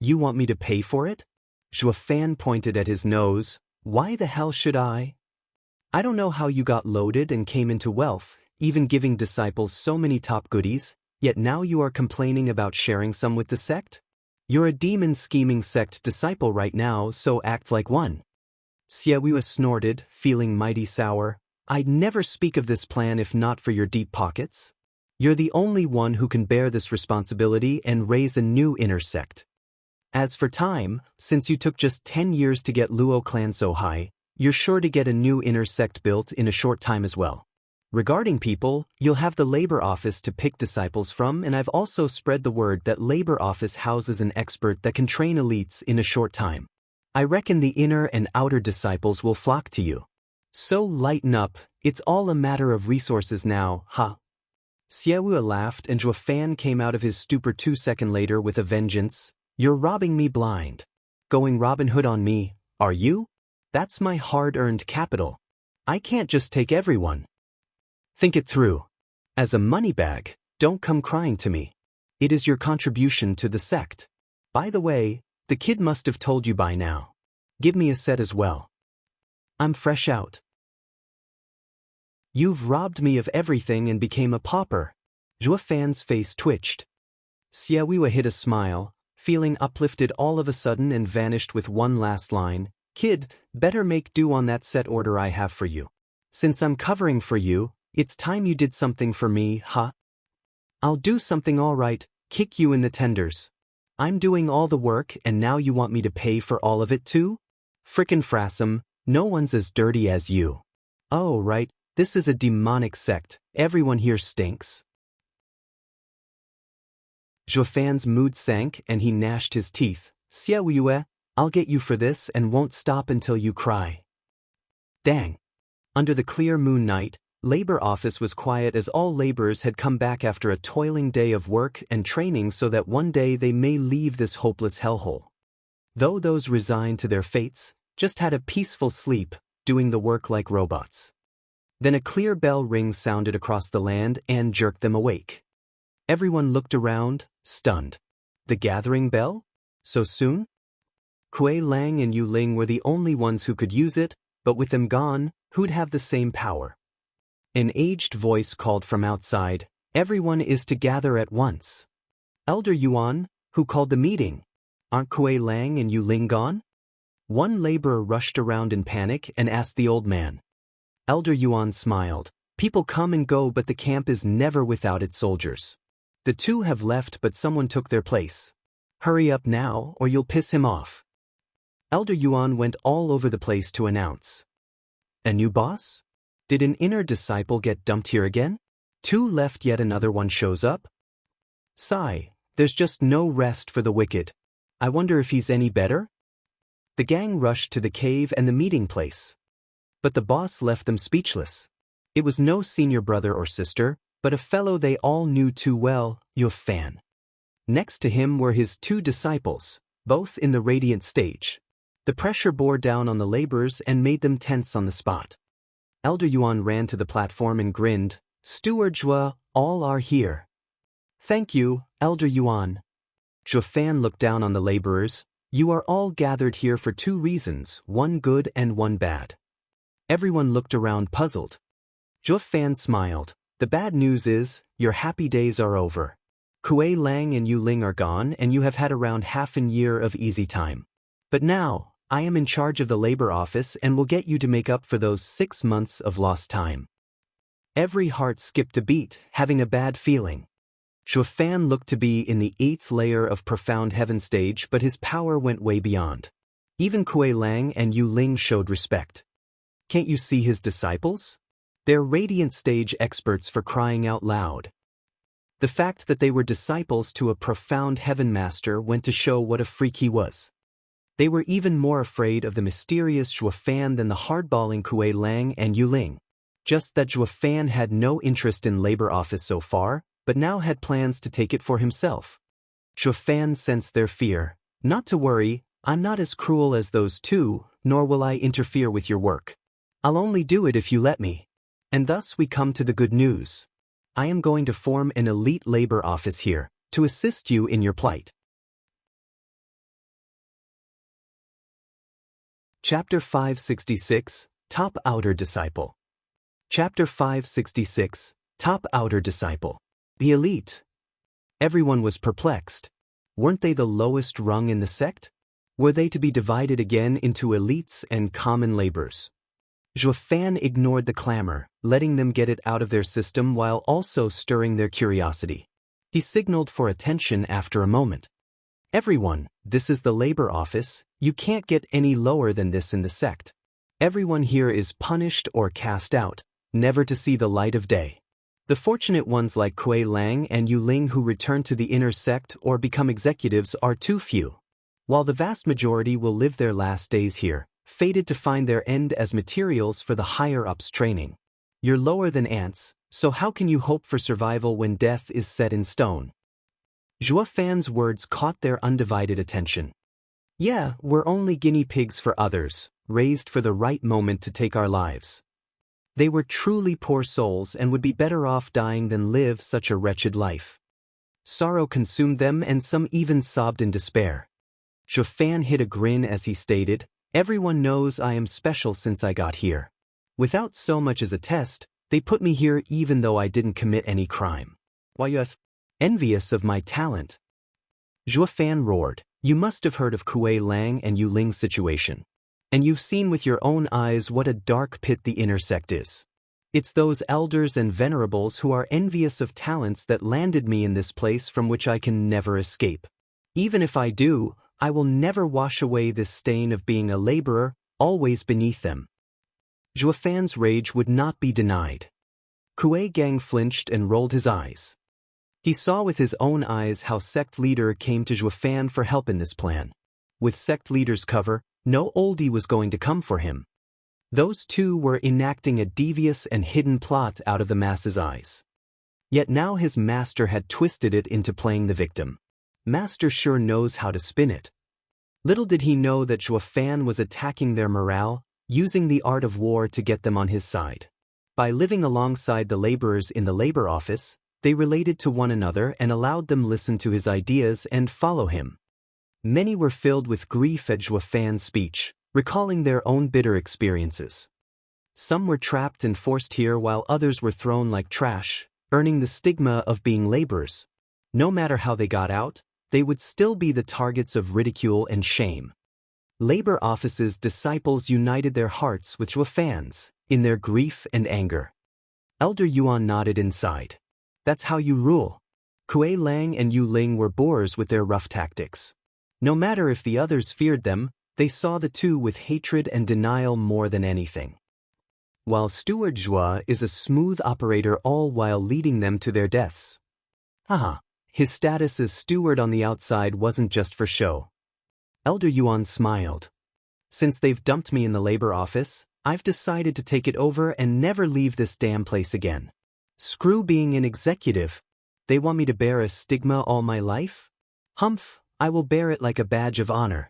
You want me to pay for it? Zhuo Fan pointed at his nose. Why the hell should I? I don't know how you got loaded and came into wealth, even giving disciples so many top goodies, yet now you are complaining about sharing some with the sect? You're a demon-scheming sect disciple right now, so act like one. Xie Wei snorted, feeling mighty sour. I'd never speak of this plan if not for your deep pockets. You're the only one who can bear this responsibility and raise a new inner sect. As for time, since you took just 10 years to get Luo clan so high, you're sure to get a new inner sect built in a short time as well. Regarding people, you'll have the labor office to pick disciples from, and I've also spread the word that labor office houses an expert that can train elites in a short time. I reckon the inner and outer disciples will flock to you. So lighten up, It's all a matter of resources now, ha. Xiaowu laughed and Zhuo Fan came out of his stupor 2 seconds later with a vengeance. You're robbing me blind. Going Robin Hood on me, are you? That's my hard-earned capital. I can't just take everyone. Think it through. As a money bag, don't come crying to me. It is your contribution to the sect. By the way, the kid must have told you by now. Give me a set as well. I'm fresh out. You've robbed me of everything and became a pauper. Zhuo Fan's face twitched. Xiaowu hid a smile, feeling uplifted all of a sudden and vanished with one last line. Kid, better make do on that set order I have for you. Since I'm covering for you, it's time you did something for me, huh? I'll do something all right, kick you in the tenders. I'm doing all the work and now you want me to pay for all of it too? Frickin' Frassum, no one's as dirty as you. Oh right, this is a demonic sect, everyone here stinks. Zhuo Fan's mood sank and he gnashed his teeth. Xiaowu, I'll get you for this and won't stop until you cry. Dang. Under the clear moon night, labor office was quiet as all laborers had come back after a toiling day of work and training so that one day they may leave this hopeless hellhole. Though those resigned to their fates, just had a peaceful sleep, doing the work like robots. Then a clear bell ring sounded across the land and jerked them awake. Everyone looked around, stunned. The gathering bell? So soon? Kuei Lang and Yu Ling were the only ones who could use it, but with them gone, who'd have the same power? An aged voice called from outside, everyone is to gather at once. Elder Yuan, who called the meeting? Aren't Kuei Lang and Yu Ling gone? One laborer rushed around in panic and asked the old man. Elder Yuan smiled. People come and go but the camp is never without its soldiers. The two have left but someone took their place. Hurry up now or you'll piss him off. Elder Yuan went all over the place to announce. A new boss? Did an inner disciple get dumped here again? Two left yet another one shows up? Sigh, there's just no rest for the wicked. I wonder if he's any better? The gang rushed to the cave and the meeting place. But the boss left them speechless. It was no senior brother or sister, but a fellow they all knew too well, Zhuo Fan. Next to him were his two disciples, both in the radiant stage. The pressure bore down on the laborers and made them tense on the spot. Elder Yuan ran to the platform and grinned. Steward Zhuo, all are here. Thank you, Elder Yuan. Zhuo Fan looked down on the laborers. You are all gathered here for two reasons, one good and one bad. Everyone looked around puzzled. Zhuo Fan smiled. The bad news is, your happy days are over. Kuei Lang and Yu Ling are gone and you have had around half a year of easy time. But now, I am in charge of the labor office and will get you to make up for those 6 months of lost time. Every heart skipped a beat, having a bad feeling. Zhuo Fan looked to be in the 8th layer of profound heaven stage but his power went way beyond. Even Kuei Lang and Yu Ling showed respect. Can't you see his disciples? They're radiant stage experts for crying out loud. The fact that they were disciples to a profound heaven master went to show what a freak he was. They were even more afraid of the mysterious Zhuo Fan than the hardballing Kuei Lang and Yu Ling. Just that Zhuo Fan had no interest in labor office so far, but now had plans to take it for himself. Zhuo Fan sensed their fear. Not to worry, I'm not as cruel as those two, nor will I interfere with your work. I'll only do it if you let me. And thus we come to the good news. I am going to form an elite labor office here, to assist you in your plight. Chapter 566, Top Outer Disciple. Chapter 566, Top Outer Disciple. The elite. Everyone was perplexed. Weren't they the lowest rung in the sect? Were they to be divided again into elites and common laborers? Zhuo Fan ignored the clamor, letting them get it out of their system while also stirring their curiosity. He signaled for attention after a moment. Everyone, this is the labor office, you can't get any lower than this in the sect. Everyone here is punished or cast out, never to see the light of day. The fortunate ones like Kuei Lang and Yu Ling who return to the inner sect or become executives are too few. While the vast majority will live their last days here, fated to find their end as materials for the higher-ups training. You're lower than ants, so how can you hope for survival when death is set in stone? Zhuo Fan's words caught their undivided attention. Yeah, we're only guinea pigs for others, raised for the right moment to take our lives. They were truly poor souls and would be better off dying than live such a wretched life. Sorrow consumed them and some even sobbed in despair. Zhuo Fan hid a grin as he stated, "Everyone knows I am special since I got here. Without so much as a test, they put me here even though I didn't commit any crime. Why you envious of my talent?" Zhuo Fan roared, "You must have heard of Kuei Lang and Yu Ling's situation. And you've seen with your own eyes what a dark pit the inner sect is. It's those elders and venerables who are envious of talents that landed me in this place from which I can never escape. Even if I do, I will never wash away this stain of being a laborer, always beneath them." Zhuo Fan's rage would not be denied. Kuei Gang flinched and rolled his eyes. He saw with his own eyes how sect leader came to Zhuo Fan for help in this plan. With sect leader's cover, no oldie was going to come for him. Those two were enacting a devious and hidden plot out of the masses' eyes. Yet now his master had twisted it into playing the victim. Master sure knows how to spin it. Little did he know that Zhuo Fan was attacking their morale, using the art of war to get them on his side. By living alongside the laborers in the labor office, they related to one another and allowed them listen to his ideas and follow him. Many were filled with grief at Zhuo Fan's speech, recalling their own bitter experiences. Some were trapped and forced here while others were thrown like trash, earning the stigma of being laborers. No matter how they got out, they would still be the targets of ridicule and shame. Labor office's disciples united their hearts with Zhuo Fan's, in their grief and anger. Elder Yuan nodded inside. That's how you rule. Kuei Lang and Yu Ling were boors with their rough tactics. No matter if the others feared them, they saw the two with hatred and denial more than anything. While Steward Zhuo is a smooth operator all while leading them to their deaths. Haha, his status as steward on the outside wasn't just for show. Elder Yuan smiled. Since they've dumped me in the labor office, I've decided to take it over and never leave this damn place again. Screw being an executive. They want me to bear a stigma all my life? Humph, I will bear it like a badge of honor.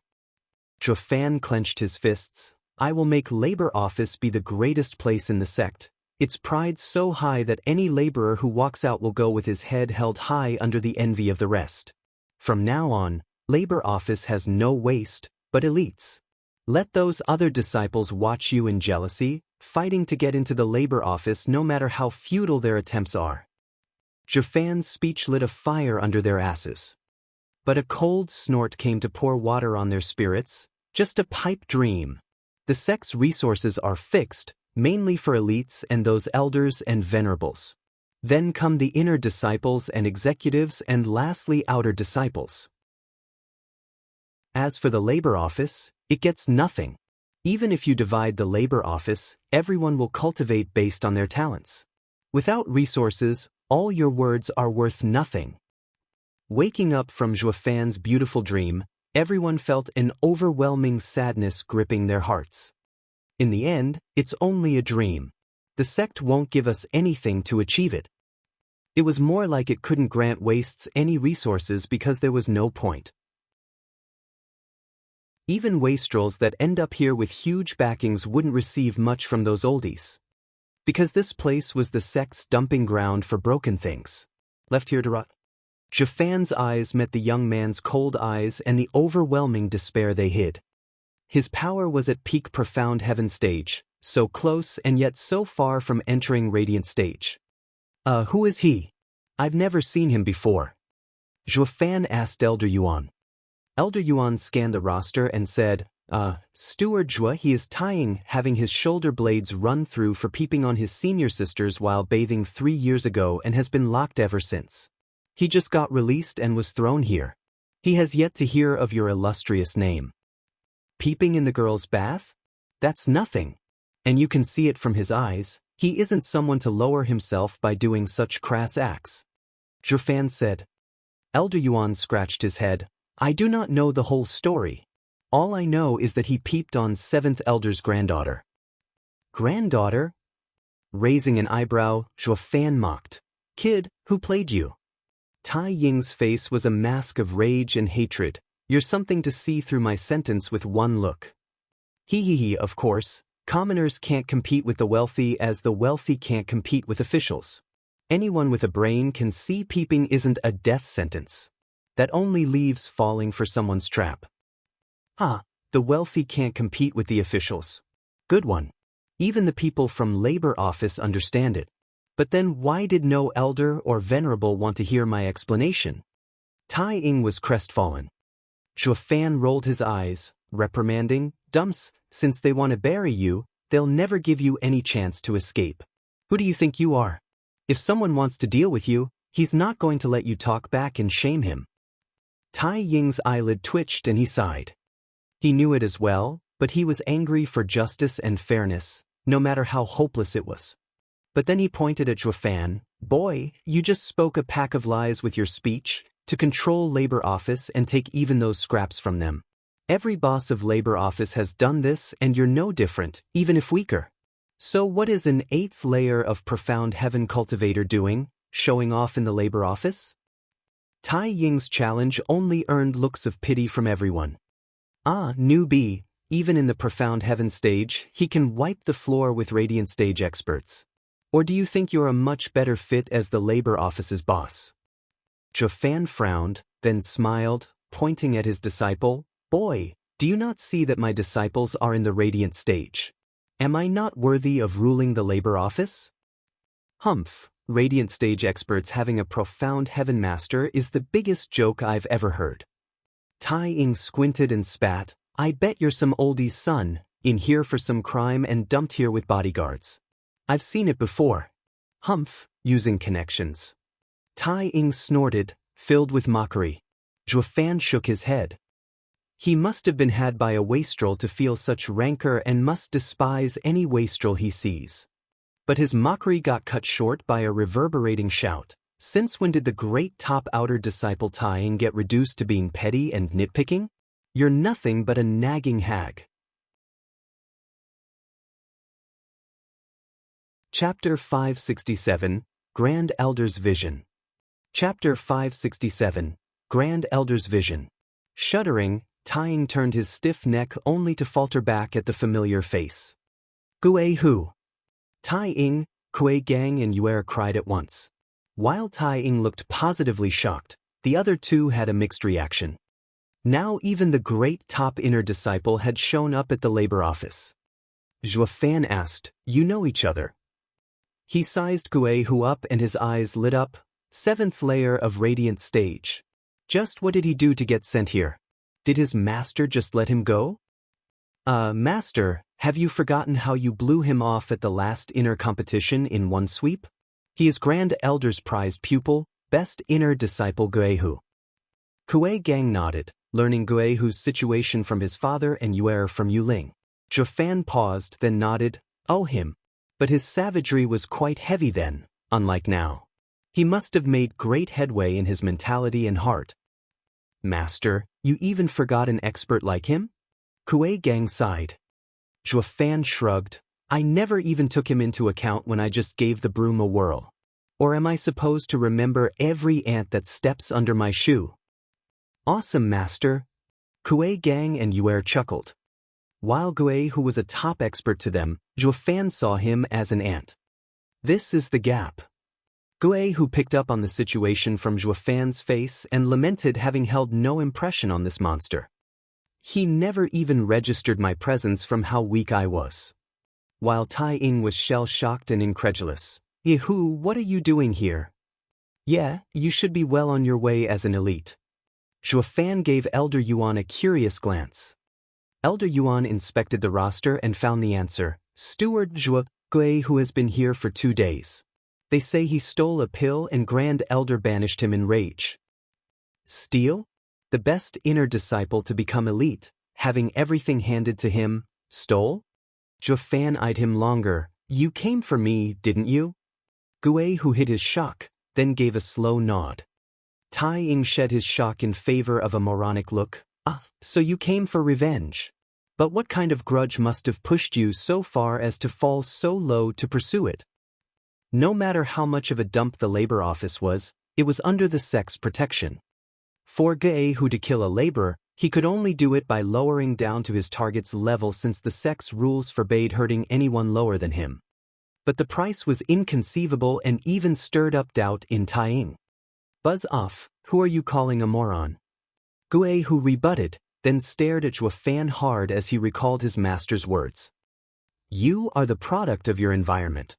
Zhuo Fan clenched his fists. I will make labor office be the greatest place in the sect. Its pride so high that any laborer who walks out will go with his head held high under the envy of the rest. From now on, labor office has no waste, but elites. Let those other disciples watch you in jealousy, fighting to get into the labor office no matter how futile their attempts are. Zhuo Fan's speech lit a fire under their asses. But a cold snort came to pour water on their spirits, just a pipe dream. The sect's resources are fixed, mainly for elites and those elders and venerables. Then come the inner disciples and executives and lastly outer disciples. As for the labor office, it gets nothing. Even if you divide the labor office, everyone will cultivate based on their talents. Without resources, all your words are worth nothing. Waking up from Zhuo Fan's beautiful dream, everyone felt an overwhelming sadness gripping their hearts. In the end, it's only a dream. The sect won't give us anything to achieve it. It was more like it couldn't grant wastes any resources because there was no point. Even wastrels that end up here with huge backings wouldn't receive much from those oldies. Because this place was the sect's dumping ground for broken things. Left here to rot. Zhuo Fan's eyes met the young man's cold eyes and the overwhelming despair they hid. His power was at peak profound heaven stage, so close and yet so far from entering radiant stage. Who is he? I've never seen him before. Zhuo Fan asked Elder Yuan. Elder Yuan scanned the roster and said, Steward Zhuo, he is tying, having his shoulder blades run through for peeping on his senior sisters while bathing 3 years ago and has been locked ever since. He just got released and was thrown here. He has yet to hear of your illustrious name. Peeping in the girl's bath? That's nothing. And you can see it from his eyes, he isn't someone to lower himself by doing such crass acts. Zhuo Fan said. Elder Yuan scratched his head. I do not know the whole story. All I know is that he peeped on 7th Elder's granddaughter. Granddaughter? Raising an eyebrow, Zhuo Fan mocked. Kid, who played you? Tai Ying's face was a mask of rage and hatred. You're something to see through my sentence with one look. Hee, of course, commoners can't compete with the wealthy as the wealthy can't compete with officials. Anyone with a brain can see peeping isn't a death sentence. That only leaves falling for someone's trap. The wealthy can't compete with the officials. Good one. Even the people from Labor Office understand it. But then why did no elder or venerable want to hear my explanation? Tai Ying was crestfallen. Zhuo Fan rolled his eyes, reprimanding, Dumps, since they want to bury you, they'll never give you any chance to escape. Who do you think you are? If someone wants to deal with you, he's not going to let you talk back and shame him. Tai Ying's eyelid twitched and he sighed. He knew it as well, but he was angry for justice and fairness, no matter how hopeless it was. But then he pointed at Zhuo Fan. Boy, you just spoke a pack of lies with your speech, to control Labor Office and take even those scraps from them. Every boss of Labor Office has done this and you're no different, even if weaker. So what is an 8th layer of profound heaven cultivator doing, showing off in the Labor Office? Tai Ying's challenge only earned looks of pity from everyone. Newbie, even in the profound heaven stage, he can wipe the floor with radiant stage experts. Or do you think you're a much better fit as the Labor Office's boss? Zhuo Fan frowned, then smiled, pointing at his disciple. Boy, do you not see that my disciples are in the radiant stage? Am I not worthy of ruling the Labor Office? Humph, radiant stage experts having a profound heaven master is the biggest joke I've ever heard. Tai Ying squinted and spat. I bet you're some oldie's son, in here for some crime and dumped here with bodyguards. I've seen it before. Humph, using connections. Tai Ying snorted, filled with mockery. Zhuo Fan shook his head. He must have been had by a wastrel to feel such rancor and must despise any wastrel he sees. But his mockery got cut short by a reverberating shout. Since when did the great top outer disciple Tai Ying get reduced to being petty and nitpicking? You're nothing but a nagging hag. Chapter 567, Grand Elder's Vision. Chapter 567, Grand Elder's Vision. Shuddering, Tai Ying turned his stiff neck only to falter back at the familiar face. Gui Hu. Tai Ying, Kuei Gang and Yuer cried at once. While Tai Ying looked positively shocked, the other two had a mixed reaction. Now even the great top inner disciple had shown up at the Labor Office. Zhuo Fan asked, You know each other? He sized Gui Hu up and his eyes lit up. 7th layer of radiant stage. Just what did he do to get sent here? Did his master just let him go? Master, have you forgotten how you blew him off at the last inner competition in one sweep? He is Grand Elder's prized pupil, best inner disciple Gui Hu. Kuei Gang nodded, learning Gui Hu's situation from his father and Yuer from Yuling. Zhuo Fan paused, then nodded, Oh him. But his savagery was quite heavy then, unlike now. He must have made great headway in his mentality and heart. Master, you even forgot an expert like him? Kuei Gang sighed. Zhuo Fan shrugged. I never even took him into account when I just gave the broom a whirl. Or am I supposed to remember every ant that steps under my shoe? Awesome, Master. Kuei Gang and Yuer chuckled. While Gui Hu was a top expert to them, Zhuo Fan saw him as an ant. This is the gap. Gui Hu picked up on the situation from Zhuo Fan's face and lamented having held no impression on this monster. He never even registered my presence from how weak I was. While Tai Ying was shell-shocked and incredulous. Hu, what are you doing here? Yeah, you should be well on your way as an elite. Zhuo Fan gave Elder Yuan a curious glance. Elder Yuan inspected the roster and found the answer. Steward Zhuo Gui Hu has been here for 2 days. They say he stole a pill and Grand Elder banished him in rage. Steal? The best inner disciple to become elite, having everything handed to him, stole? Zhuo Fan eyed him longer. You came for me, didn't you? Gui Hu hid his shock, then gave a slow nod. Tai Ying shed his shock in favor of a moronic look. So you came for revenge. But what kind of grudge must have pushed you so far as to fall so low to pursue it? No matter how much of a dump the labor office was, it was under the sect's protection. For Gehu to kill a laborer, he could only do it by lowering down to his target's level since the sect's rules forbade hurting anyone lower than him. But the price was inconceivable and even stirred up doubt in Taiying. Buzz off, who are you calling a moron? Gehu rebutted, then stared at Zhuo Fan hard as he recalled his master's words. You are the product of your environment.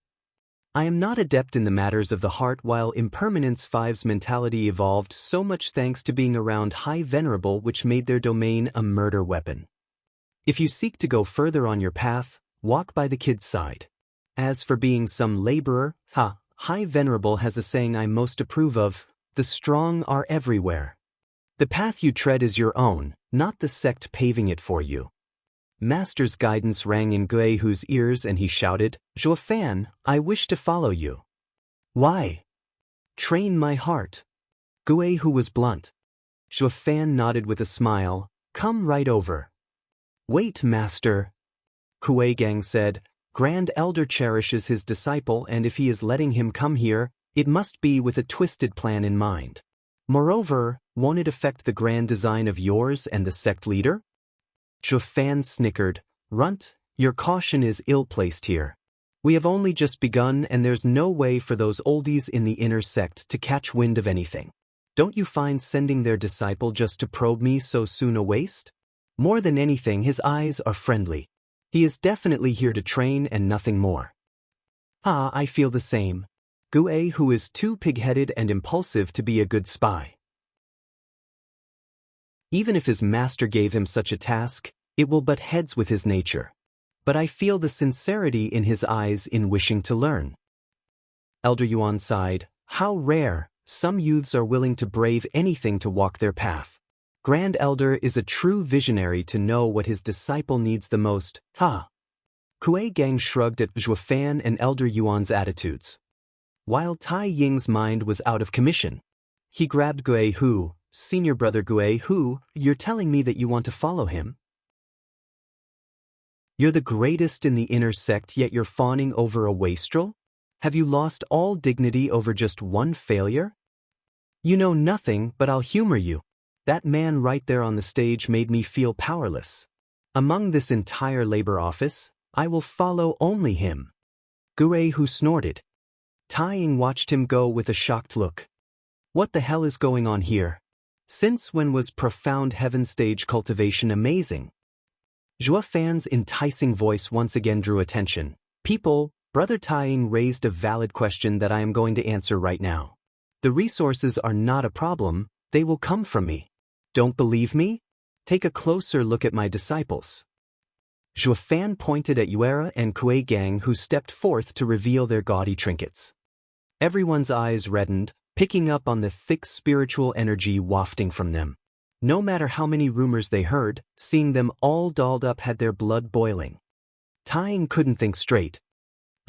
I am not adept in the matters of the heart while Impermanence 5's mentality evolved so much thanks to being around High Venerable which made their domain a murder weapon. If you seek to go further on your path, walk by the kid's side. As for being some laborer, High Venerable has a saying I most approve of, the strong are everywhere. The path you tread is your own, not the sect paving it for you. Master's guidance rang in Gehu's ears and he shouted, Zhuo Fan, I wish to follow you. Why? Train my heart. Gehu was blunt. Zhuo Fan nodded with a smile, come right over. Wait, master. Gang said, Grand Elder cherishes his disciple and if he is letting him come here, it must be with a twisted plan in mind. Moreover, won't it affect the grand design of yours and the sect leader? Zhuo Fan snickered, Runt, your caution is ill-placed here. We have only just begun and there's no way for those oldies in the inner sect to catch wind of anything. Don't you find sending their disciple just to probe me so soon a waste? More than anything, his eyes are friendly. He is definitely here to train and nothing more. I feel the same. Gehu is too pig-headed and impulsive to be a good spy. Even if his master gave him such a task, it will butt heads with his nature. But I feel the sincerity in his eyes in wishing to learn. Elder Yuan sighed, how rare, some youths are willing to brave anything to walk their path. Grand Elder is a true visionary to know what his disciple needs the most, Gang shrugged at Zhuo Fan and Elder Yuan's attitudes. While Tai Ying's mind was out of commission, he grabbed Gehu, Senior brother Gehu, you're telling me that you want to follow him? You're the greatest in the inner sect yet you're fawning over a wastrel? Have you lost all dignity over just one failure? You know nothing, but I'll humor you. That man right there on the stage made me feel powerless. Among this entire labor office, I will follow only him. Gehu snorted. Taiying watched him go with a shocked look. What the hell is going on here? Since when was profound heaven stage cultivation amazing? Zhuo Fan's enticing voice once again drew attention. People, Brother Taiying raised a valid question that I am going to answer right now. The resources are not a problem, they will come from me. Don't believe me? Take a closer look at my disciples. Zhuo Fan pointed at Yuera and Gang who stepped forth to reveal their gaudy trinkets. Everyone's eyes reddened, picking up on the thick spiritual energy wafting from them. No matter how many rumors they heard, seeing them all dolled up had their blood boiling. Taiying couldn't think straight.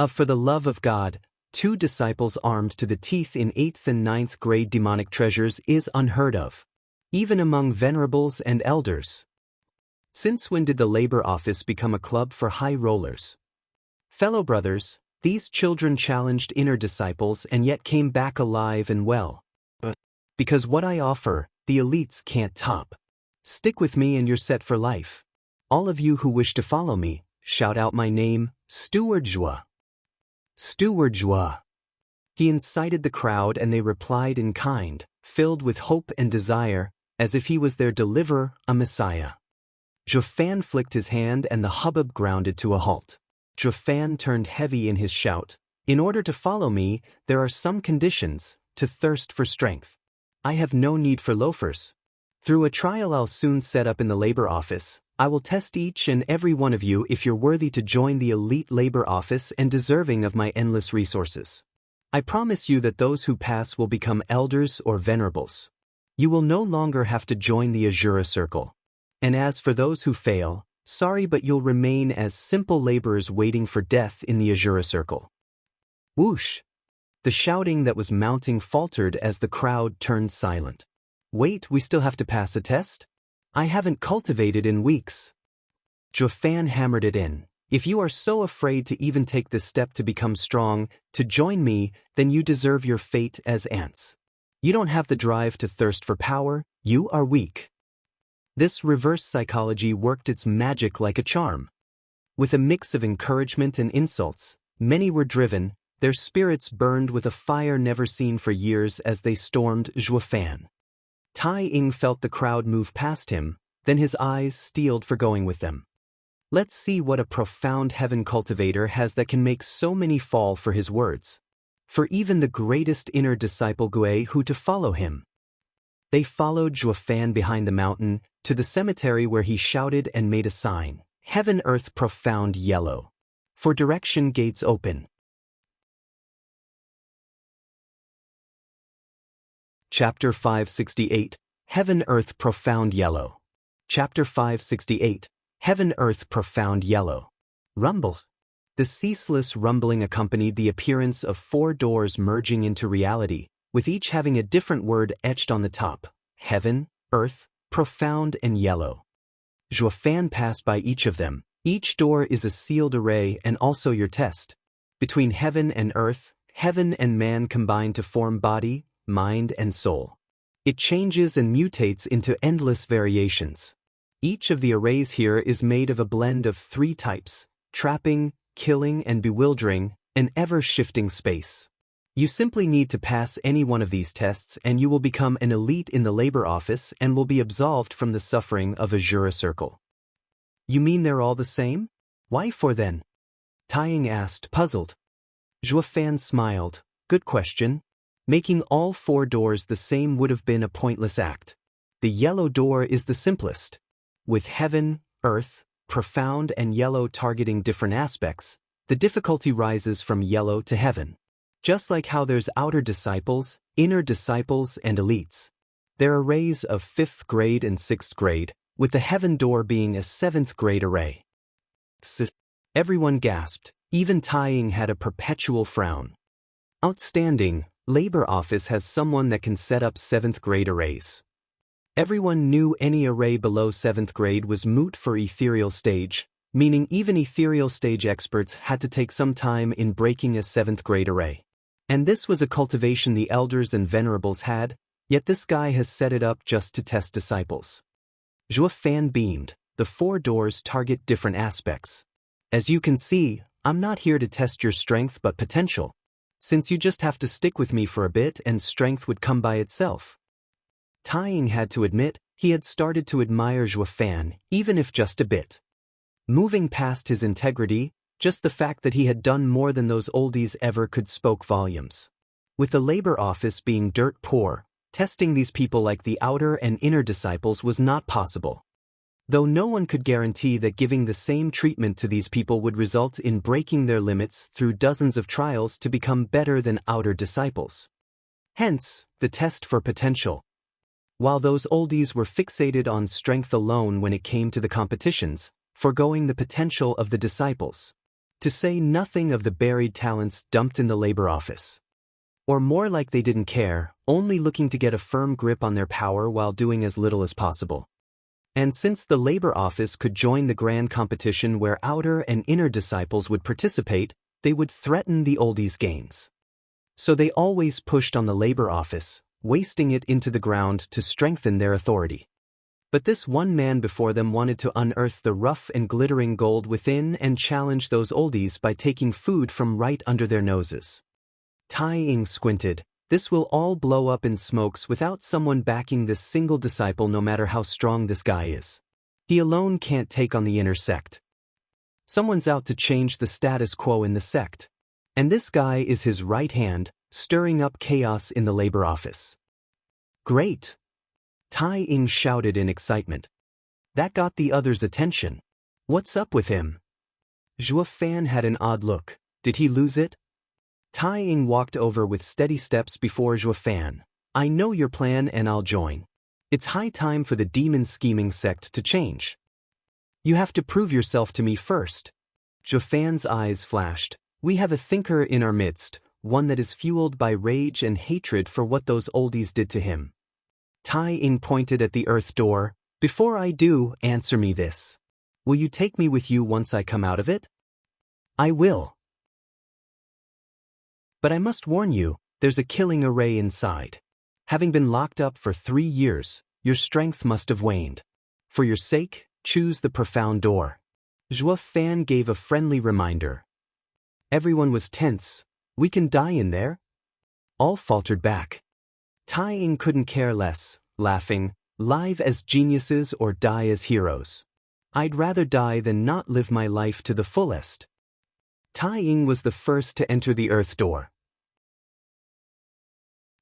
For the love of God, 2 disciples armed to the teeth in 8th and 9th grade demonic treasures is unheard of. Even among venerables and elders. Since when did the labor office become a club for high rollers? Fellow brothers, these children challenged inner disciples and yet came back alive and well. Because what I offer, the elites can't top. Stick with me and you're set for life. All of you who wish to follow me, shout out my name, Steward Zhuo. Steward Zhuo. He incited the crowd and they replied in kind, filled with hope and desire, as if he was their deliverer, a messiah. Zhuo Fan flicked his hand and the hubbub grounded to a halt. Zhuo Fan turned heavy in his shout. In order to follow me, there are some conditions, to thirst for strength. I have no need for loafers. Through a trial I'll soon set up in the labor office, I will test each and every one of you if you're worthy to join the elite labor office and deserving of my endless resources. I promise you that those who pass will become elders or venerables. You will no longer have to join the Azura Circle. And as for those who fail, sorry but you'll remain as simple laborers waiting for death in the Azura Circle. Whoosh! The shouting that was mounting faltered as the crowd turned silent. Wait, we still have to pass a test? I haven't cultivated in weeks. Zhuo Fan hammered it in. If you are so afraid to even take this step to become strong, to join me, then you deserve your fate as ants. You don't have the drive to thirst for power, you are weak. This reverse psychology worked its magic like a charm. With a mix of encouragement and insults, many were driven, their spirits burned with a fire never seen for years as they stormed Zhuofan. Tai Ying felt the crowd move past him, then his eyes steeled for going with them. Let's see what a profound heaven cultivator has that can make so many fall for his words. For even the greatest inner disciple Gue who to follow him. They followed Zhuofan behind the mountain, to the cemetery where he shouted and made a sign, Heaven Earth Profound Yellow. For direction gates open. Chapter 568, Heaven Earth Profound Yellow. Chapter 568, Heaven Earth Profound Yellow. Rumble. The ceaseless rumbling accompanied the appearance of 4 doors merging into reality, with each having a different word etched on the top, Heaven, Earth, Profound and Yellow. Zhuofan passed by each of them. Each door is a sealed array and also your test. Between heaven and earth, heaven and man combine to form body, mind and soul. It changes and mutates into endless variations. Each of the arrays here is made of a blend of 3 types, trapping, killing and bewildering, an ever-shifting space. You simply need to pass any one of these tests and you will become an elite in the labor office and will be absolved from the suffering of a Jura circle. You mean they're all the same? Why for then? Tai Ying asked, puzzled. Zhuofan smiled. Good question. Making all 4 doors the same would have been a pointless act. The yellow door is the simplest. With heaven, earth, profound and yellow targeting different aspects, the difficulty rises from yellow to heaven. Just like how there's outer disciples, inner disciples and elites. There are arrays of 5th grade and 6th grade, with the heaven door being a 7th grade array. Everyone gasped, even Tai Ying had a perpetual frown. Outstanding, labor office has someone that can set up 7th grade arrays. Everyone knew any array below 7th grade was moot for ethereal stage, meaning even ethereal stage experts had to take some time in breaking a 7th grade array. And this was a cultivation the elders and venerables had, yet this guy has set it up just to test disciples. Zhuofan beamed. The 4 doors target different aspects. As you can see, I'm not here to test your strength but potential. Since you just have to stick with me for a bit and strength would come by itself. Tai Ying had to admit, he had started to admire Zhuofan, even if just a bit. Moving past his integrity, just the fact that he had done more than those oldies ever could spoke volumes. With the labor office being dirt poor, testing these people like the outer and inner disciples was not possible. Though no one could guarantee that giving the same treatment to these people would result in breaking their limits through dozens of trials to become better than outer disciples. Hence, the test for potential. While those oldies were fixated on strength alone when it came to the competitions, foregoing the potential of the disciples. To say nothing of the buried talents dumped in the labor office. Or more like they didn't care, only looking to get a firm grip on their power while doing as little as possible. And since the labor office could join the grand competition where outer and inner disciples would participate, they would threaten the oldies' gains. So they always pushed on the labor office, wasting it into the ground to strengthen their authority. But this one man before them wanted to unearth the rough and glittering gold within and challenge those oldies by taking food from right under their noses. Tai Ying squinted. This will all blow up in smokes without someone backing this single disciple no matter how strong this guy is. He alone can't take on the inner sect. Someone's out to change the status quo in the sect. And this guy is his right hand, stirring up chaos in the labor office. Great! Tai Ying shouted in excitement. That got the others' attention. What's up with him? Zhuofan had an odd look. Did he lose it? Tai Ying walked over with steady steps before Zhuofan. I know your plan and I'll join. It's high time for the demon scheming sect to change. You have to prove yourself to me first. Zhuofan's eyes flashed. We have a thinker in our midst, one that is fueled by rage and hatred for what those oldies did to him. Tai Ying pointed at the earth door. Before I do, answer me this. Will you take me with you once I come out of it? I will. But I must warn you, there's a killing array inside. Having been locked up for 3 years, your strength must have waned. For your sake, choose the profound door. Zhuo Fan gave a friendly reminder. Everyone was tense. We can die in there? All faltered back. Tai Ying couldn't care less, laughing, live as geniuses or die as heroes. I'd rather die than not live my life to the fullest. Tai Ying was the first to enter the earth door.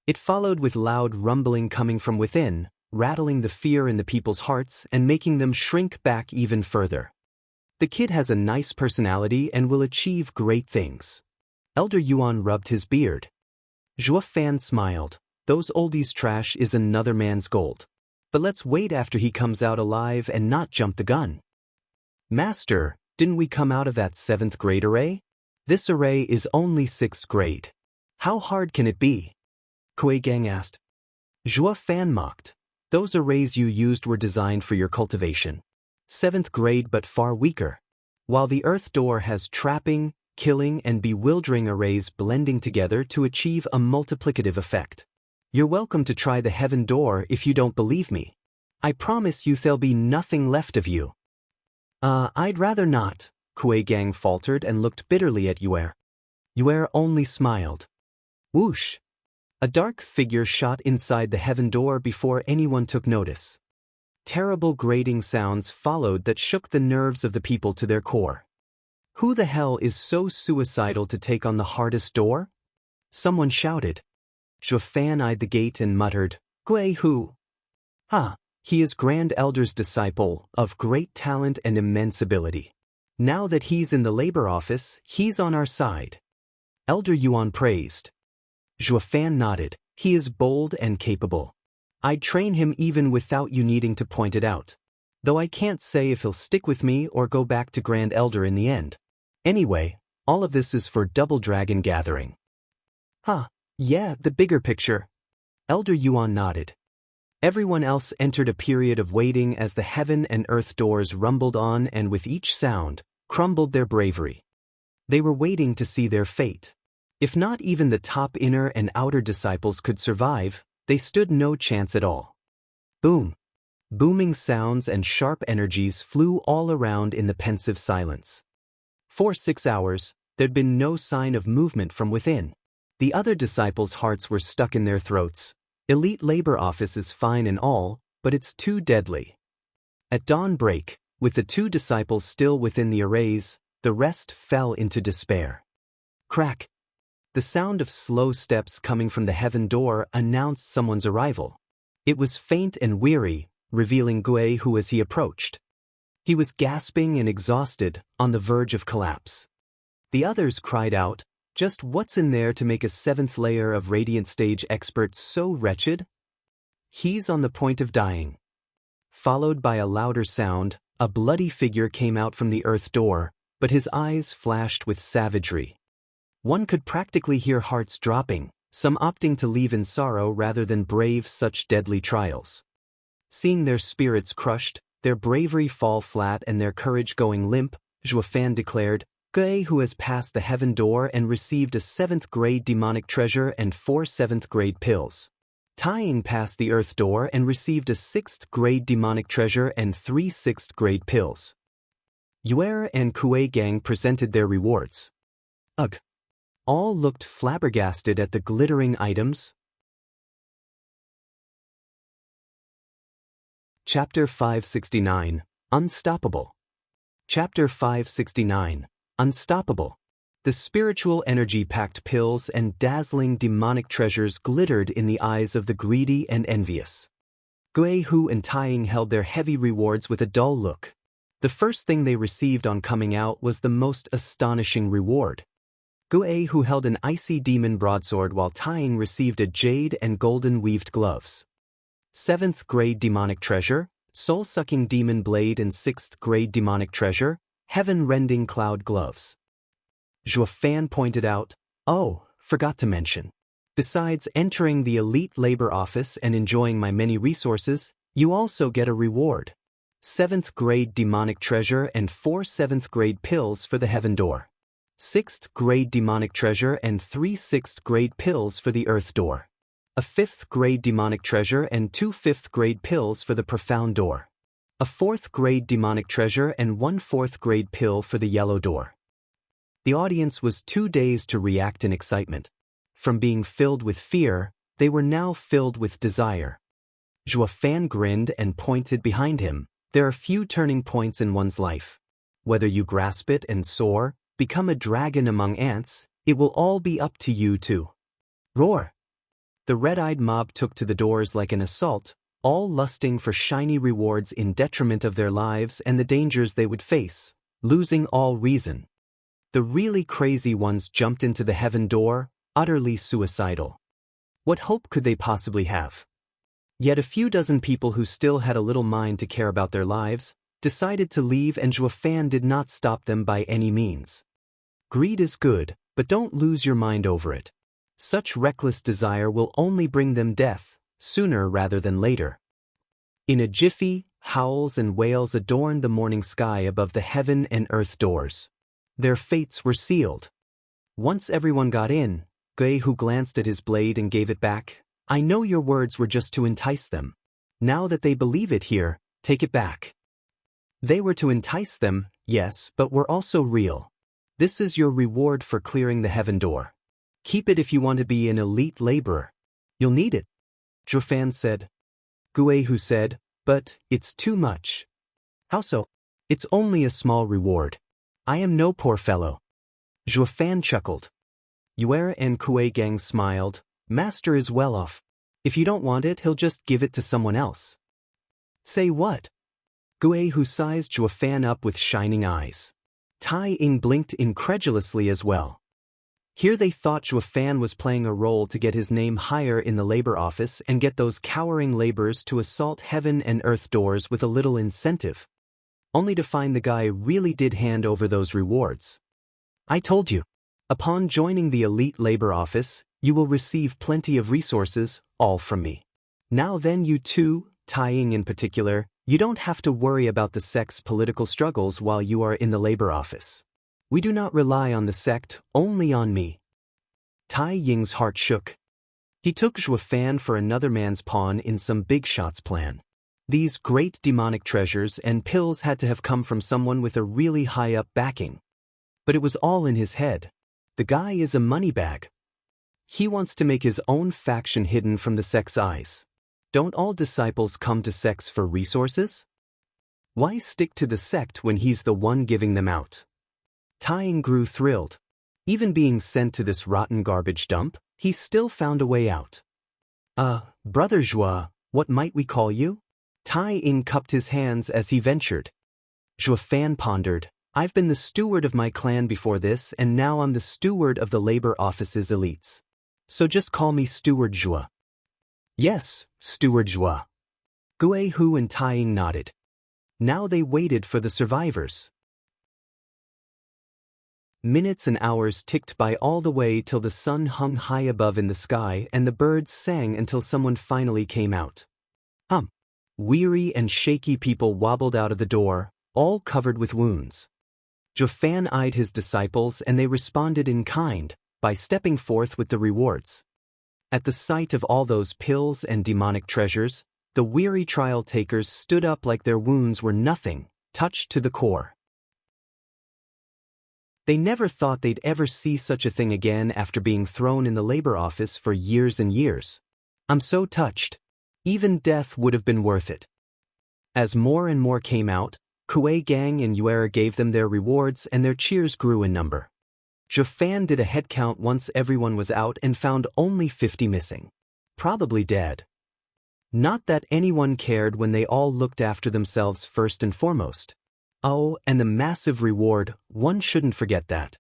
It followed with loud rumbling coming from within, rattling the fear in the people's hearts and making them shrink back even further. The kid has a nice personality and will achieve great things. Elder Yuan rubbed his beard. Zhuo Fan smiled. Those oldies trash is another man's gold. But let's wait after he comes out alive and not jump the gun. Master, didn't we come out of that 7th grade array? This array is only 6th grade. How hard can it be? Kuei Gang asked. Zhuo Fan mocked. Those arrays you used were designed for your cultivation. 7th grade but far weaker. While the earth door has trapping, killing and bewildering arrays blending together to achieve a multiplicative effect. You're welcome to try the heaven door if you don't believe me. I promise you there'll be nothing left of you. I'd rather not, Kuei Gang faltered and looked bitterly at Yuer. Yuer only smiled. Whoosh! A dark figure shot inside the heaven door before anyone took notice. Terrible grating sounds followed that shook the nerves of the people to their core. Who the hell is so suicidal to take on the hardest door? Someone shouted. Zhuo Fan eyed the gate and muttered, Gui Hu. He is Grand Elder's disciple, of great talent and immense ability. Now that he's in the labor office, he's on our side. Elder Yuan praised. Zhuo Fan nodded. He is bold and capable. I'd train him even without you needing to point it out. Though I can't say if he'll stick with me or go back to Grand Elder in the end. Anyway, all of this is for Double Dragon Gathering. Yeah, the bigger picture. Elder Yuan nodded. Everyone else entered a period of waiting as the heaven and earth doors rumbled on and with each sound, crumbled their bravery. They were waiting to see their fate. If not even the top inner and outer disciples could survive, they stood no chance at all. Boom! Booming sounds and sharp energies flew all around in the pensive silence. For 6 hours, there'd been no sign of movement from within. The other disciples' hearts were stuck in their throats. Elite labor office is fine and all, but it's too deadly. At dawn break, with the 2 disciples still within the arrays, the rest fell into despair. Crack! The sound of slow steps coming from the heaven door announced someone's arrival. It was faint and weary, revealing Gui Hu as he approached. He was gasping and exhausted, on the verge of collapse. The others cried out, just what's in there to make a 7th layer of Radiant Stage expert so wretched? He's on the point of dying. Followed by a louder sound, a bloody figure came out from the earth door, but his eyes flashed with savagery. One could practically hear hearts dropping, some opting to leave in sorrow rather than brave such deadly trials. Seeing their spirits crushed, their bravery fall flat and their courage going limp, Zhuo Fan declared, Gui Hu has passed the heaven door and received a 7th grade demonic treasure and 4 7th grade pills. Tai Ying passed the earth door and received a 6th grade demonic treasure and 3 6th grade pills. Yuer and Kuei Gang presented their rewards. Ugh! All looked flabbergasted at the glittering items. Chapter 569, Unstoppable. Chapter 569, Unstoppable. The spiritual energy-packed pills and dazzling demonic treasures glittered in the eyes of the greedy and envious. Gui Hu and Tai Ying held their heavy rewards with a dull look. The first thing they received on coming out was the most astonishing reward. Gui Hu held an icy demon broadsword while Tai Ying received a jade and golden weaved gloves. 7th grade demonic treasure, soul-sucking demon blade and 6th grade demonic treasure, heaven-rending cloud gloves. Zhuo Fan pointed out, forgot to mention. Besides entering the elite labor office and enjoying my many resources, you also get a reward. 7th grade demonic treasure and 4 7th grade pills for the heaven door. 6th grade demonic treasure and 3 6th grade pills for the earth door. A 5th grade demonic treasure and 2 5th grade pills for the profound door. A 4th grade demonic treasure and 1 4th grade pill for the yellow door. The audience was too dazed to react in excitement. From being filled with fear, they were now filled with desire. Zhuo Fan grinned and pointed behind him. There are few turning points in one's life. Whether you grasp it and soar, become a dragon among ants, it will all be up to you too. Roar! The red-eyed mob took to the doors like an assault, all lusting for shiny rewards in detriment of their lives and the dangers they would face, losing all reason. The really crazy ones jumped into the heaven door, utterly suicidal. What hope could they possibly have? Yet a few dozen people who still had a little mind to care about their lives decided to leave, and Zhuo Fan did not stop them by any means. Greed is good, but don't lose your mind over it. Such reckless desire will only bring them death, sooner rather than later. In a jiffy, howls and wails adorned the morning sky above the heaven and earth doors. Their fates were sealed. Once everyone got in, Gui, who glanced at his blade and gave it back, "I know your words were just to entice them. Now that they believe it here, take it back." They were to entice them, yes, but were also real. This is your reward for clearing the heaven door. Keep it if you want to be an elite laborer. You'll need it. Zhuo Fan said. Gui, who said, "But it's too much." "How so?" "It's only a small reward. I am no poor fellow." Zhuo Fan chuckled. Yue and Kuei Gang smiled. "Master is well off. If you don't want it, he'll just give it to someone else." "Say what?" Gui, who sized Zhuo Fan up with shining eyes. Tai Ying blinked incredulously as well. Here they thought Zhuo Fan was playing a role to get his name higher in the labor office and get those cowering laborers to assault heaven and earth doors with a little incentive. Only to find the guy really did hand over those rewards. "I told you. Upon joining the elite labor office, you will receive plenty of resources, all from me. Now then, you two, Tai Ying in particular, you don't have to worry about the sect's political struggles while you are in the labor office. We do not rely on the sect, only on me." Tai Ying's heart shook. He took Zhuo Fan for another man's pawn in some big shots plan. These great demonic treasures and pills had to have come from someone with a really high-up backing. But it was all in his head. The guy is a moneybag. He wants to make his own faction hidden from the sect's eyes. Don't all disciples come to sects for resources? Why stick to the sect when he's the one giving them out? Tai Ying grew thrilled. Even being sent to this rotten garbage dump, he still found a way out. Brother Zhuo, what might we call you?" Tai Ying cupped his hands as he ventured. Zhuo Fan pondered. "I've been the steward of my clan before this, and now I'm the steward of the labor office's elites. So just call me Steward Zhuo." "Yes, Steward Zhuo." Gui Hu and Tai Ying nodded. Now they waited for the survivors. Minutes and hours ticked by all the way till the sun hung high above in the sky and the birds sang until someone finally came out. Weary and shaky people wobbled out of the door, all covered with wounds. Zhuo Fan eyed his disciples and they responded in kind, by stepping forth with the rewards. At the sight of all those pills and demonic treasures, the weary trial takers stood up like their wounds were nothing, touched to the core. They never thought they'd ever see such a thing again after being thrown in the labor office for years and years. "I'm so touched. Even death would have been worth it." As more and more came out, Kuei Gang and Yue gave them their rewards and their cheers grew in number. Zhuo Fan did a head count once everyone was out and found only 50 missing. Probably dead. Not that anyone cared when they all looked after themselves first and foremost. Oh, and the massive reward, one shouldn't forget that.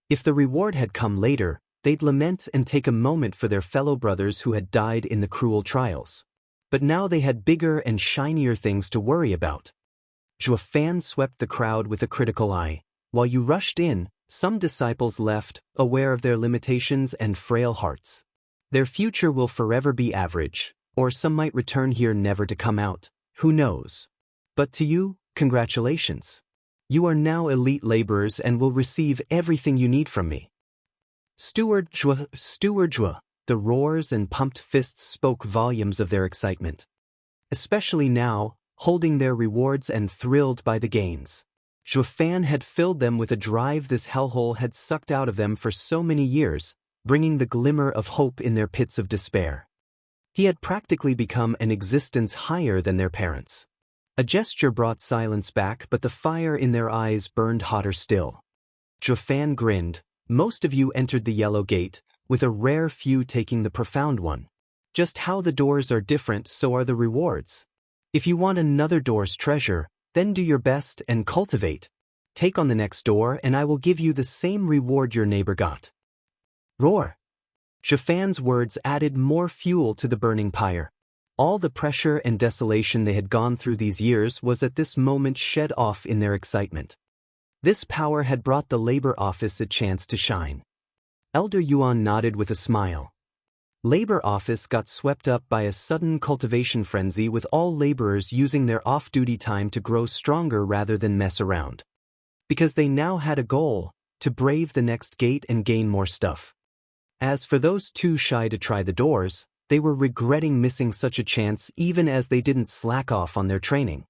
If the reward had come later, they'd lament and take a moment for their fellow brothers who had died in the cruel trials. But now they had bigger and shinier things to worry about. Zhuo Fan swept the crowd with a critical eye. While you rushed in, some disciples left, aware of their limitations and frail hearts. Their future will forever be average, or some might return here never to come out, who knows. But to you, congratulations. You are now elite laborers and will receive everything you need from me. Steward Jua. The roars and pumped fists spoke volumes of their excitement. Especially now, holding their rewards and thrilled by the gains. Juefan had filled them with a drive this hellhole had sucked out of them for so many years, bringing the glimmer of hope in their pits of despair. He had practically become an existence higher than their parents. A gesture brought silence back, but the fire in their eyes burned hotter still. Juefan grinned. Most of you entered the yellow gate, with a rare few taking the profound one. Just how the doors are different, so are the rewards. If you want another door's treasure, then do your best and cultivate. Take on the next door and I will give you the same reward your neighbor got. Roar! Juefan's words added more fuel to the burning pyre. All the pressure and desolation they had gone through these years was at this moment shed off in their excitement. This power had brought the labor office a chance to shine. Elder Yuan nodded with a smile. Labor office got swept up by a sudden cultivation frenzy, with all laborers using their off-duty time to grow stronger rather than mess around. Because they now had a goal, to brave the next gate and gain more stuff. As for those too shy to try the doors, they were regretting missing such a chance even as they didn't slack off on their training.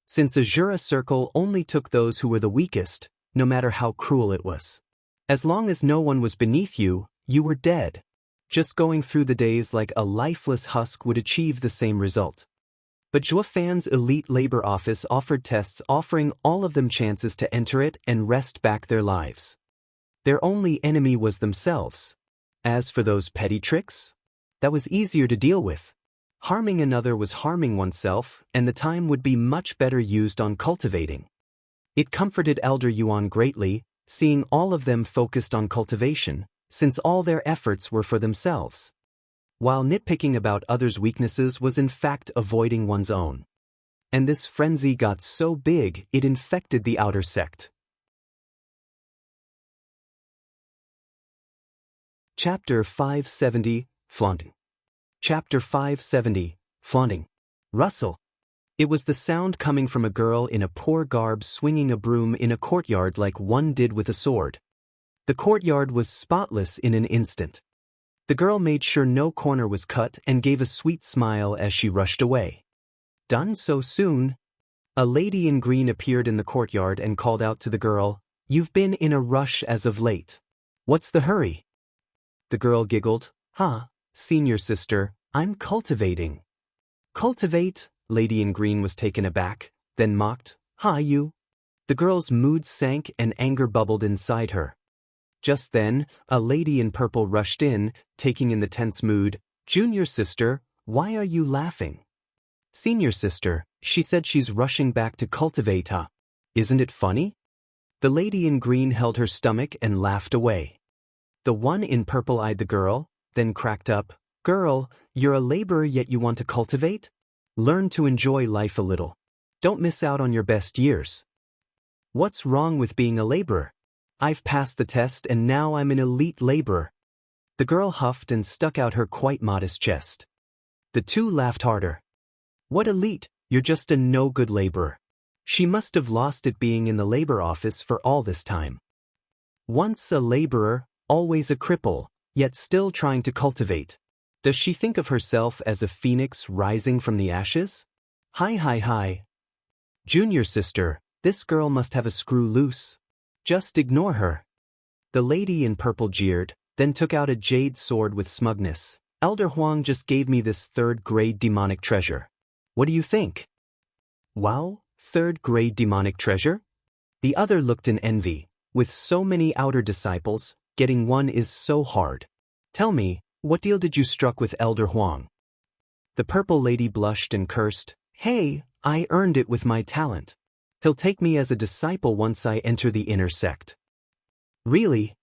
Since Azura Circle only took those who were the weakest, no matter how cruel it was. As long as no one was beneath you, you were dead. Just going through the days like a lifeless husk would achieve the same result. But Juefan's elite labor office offered tests, offering all of them chances to enter it and wrest back their lives. Their only enemy was themselves. As for those petty tricks, that was easier to deal with. Harming another was harming oneself, and the time would be much better used on cultivating. It comforted Elder Yuan greatly, seeing all of them focused on cultivation, since all their efforts were for themselves. While nitpicking about others' weaknesses was in fact avoiding one's own. And this frenzy got so big it infected the outer sect. Chapter 570, Flaunting. Chapter 570, Flaunting. Rustle. It was the sound coming from a girl in a poor garb swinging a broom in a courtyard like one did with a sword. The courtyard was spotless in an instant. The girl made sure no corner was cut and gave a sweet smile as she rushed away. Done so soon? A lady in green appeared in the courtyard and called out to the girl, "You've been in a rush as of late. What's the hurry?" The girl giggled, Senior sister, I'm cultivating." "Cultivate?" Lady in green was taken aback, then mocked, You?" The girl's mood sank and anger bubbled inside her. Just then, a lady in purple rushed in, taking in the tense mood. "Junior sister, why are you laughing?" "Senior sister, she said she's rushing back to cultivate, Isn't it funny?" The lady in green held her stomach and laughed away. The one in purple eyed the girl, then cracked up. "Girl, you're a laborer yet you want to cultivate? Learn to enjoy life a little. Don't miss out on your best years." "What's wrong with being a laborer? I've passed the test and now I'm an elite laborer." The girl huffed and stuck out her quite modest chest. The two laughed harder. "What elite? You're just a no-good laborer." She must have lost it being in the labor office for all this time. Once a laborer, always a cripple, yet still trying to cultivate. Does she think of herself as a phoenix rising from the ashes? Hi. "Junior sister, this girl must have a screw loose. Just ignore her." The lady in purple jeered, then took out a jade sword with smugness. "Elder Huang just gave me this third-grade demonic treasure. What do you think?" "Wow, third-grade demonic treasure?" The other looked in envy. With so many outer disciples, getting one is so hard. "Tell me, what deal did you struck with Elder Huang?" The purple lady blushed and cursed. "Hey, I earned it with my talent. He'll take me as a disciple once I enter the inner sect." "Really?"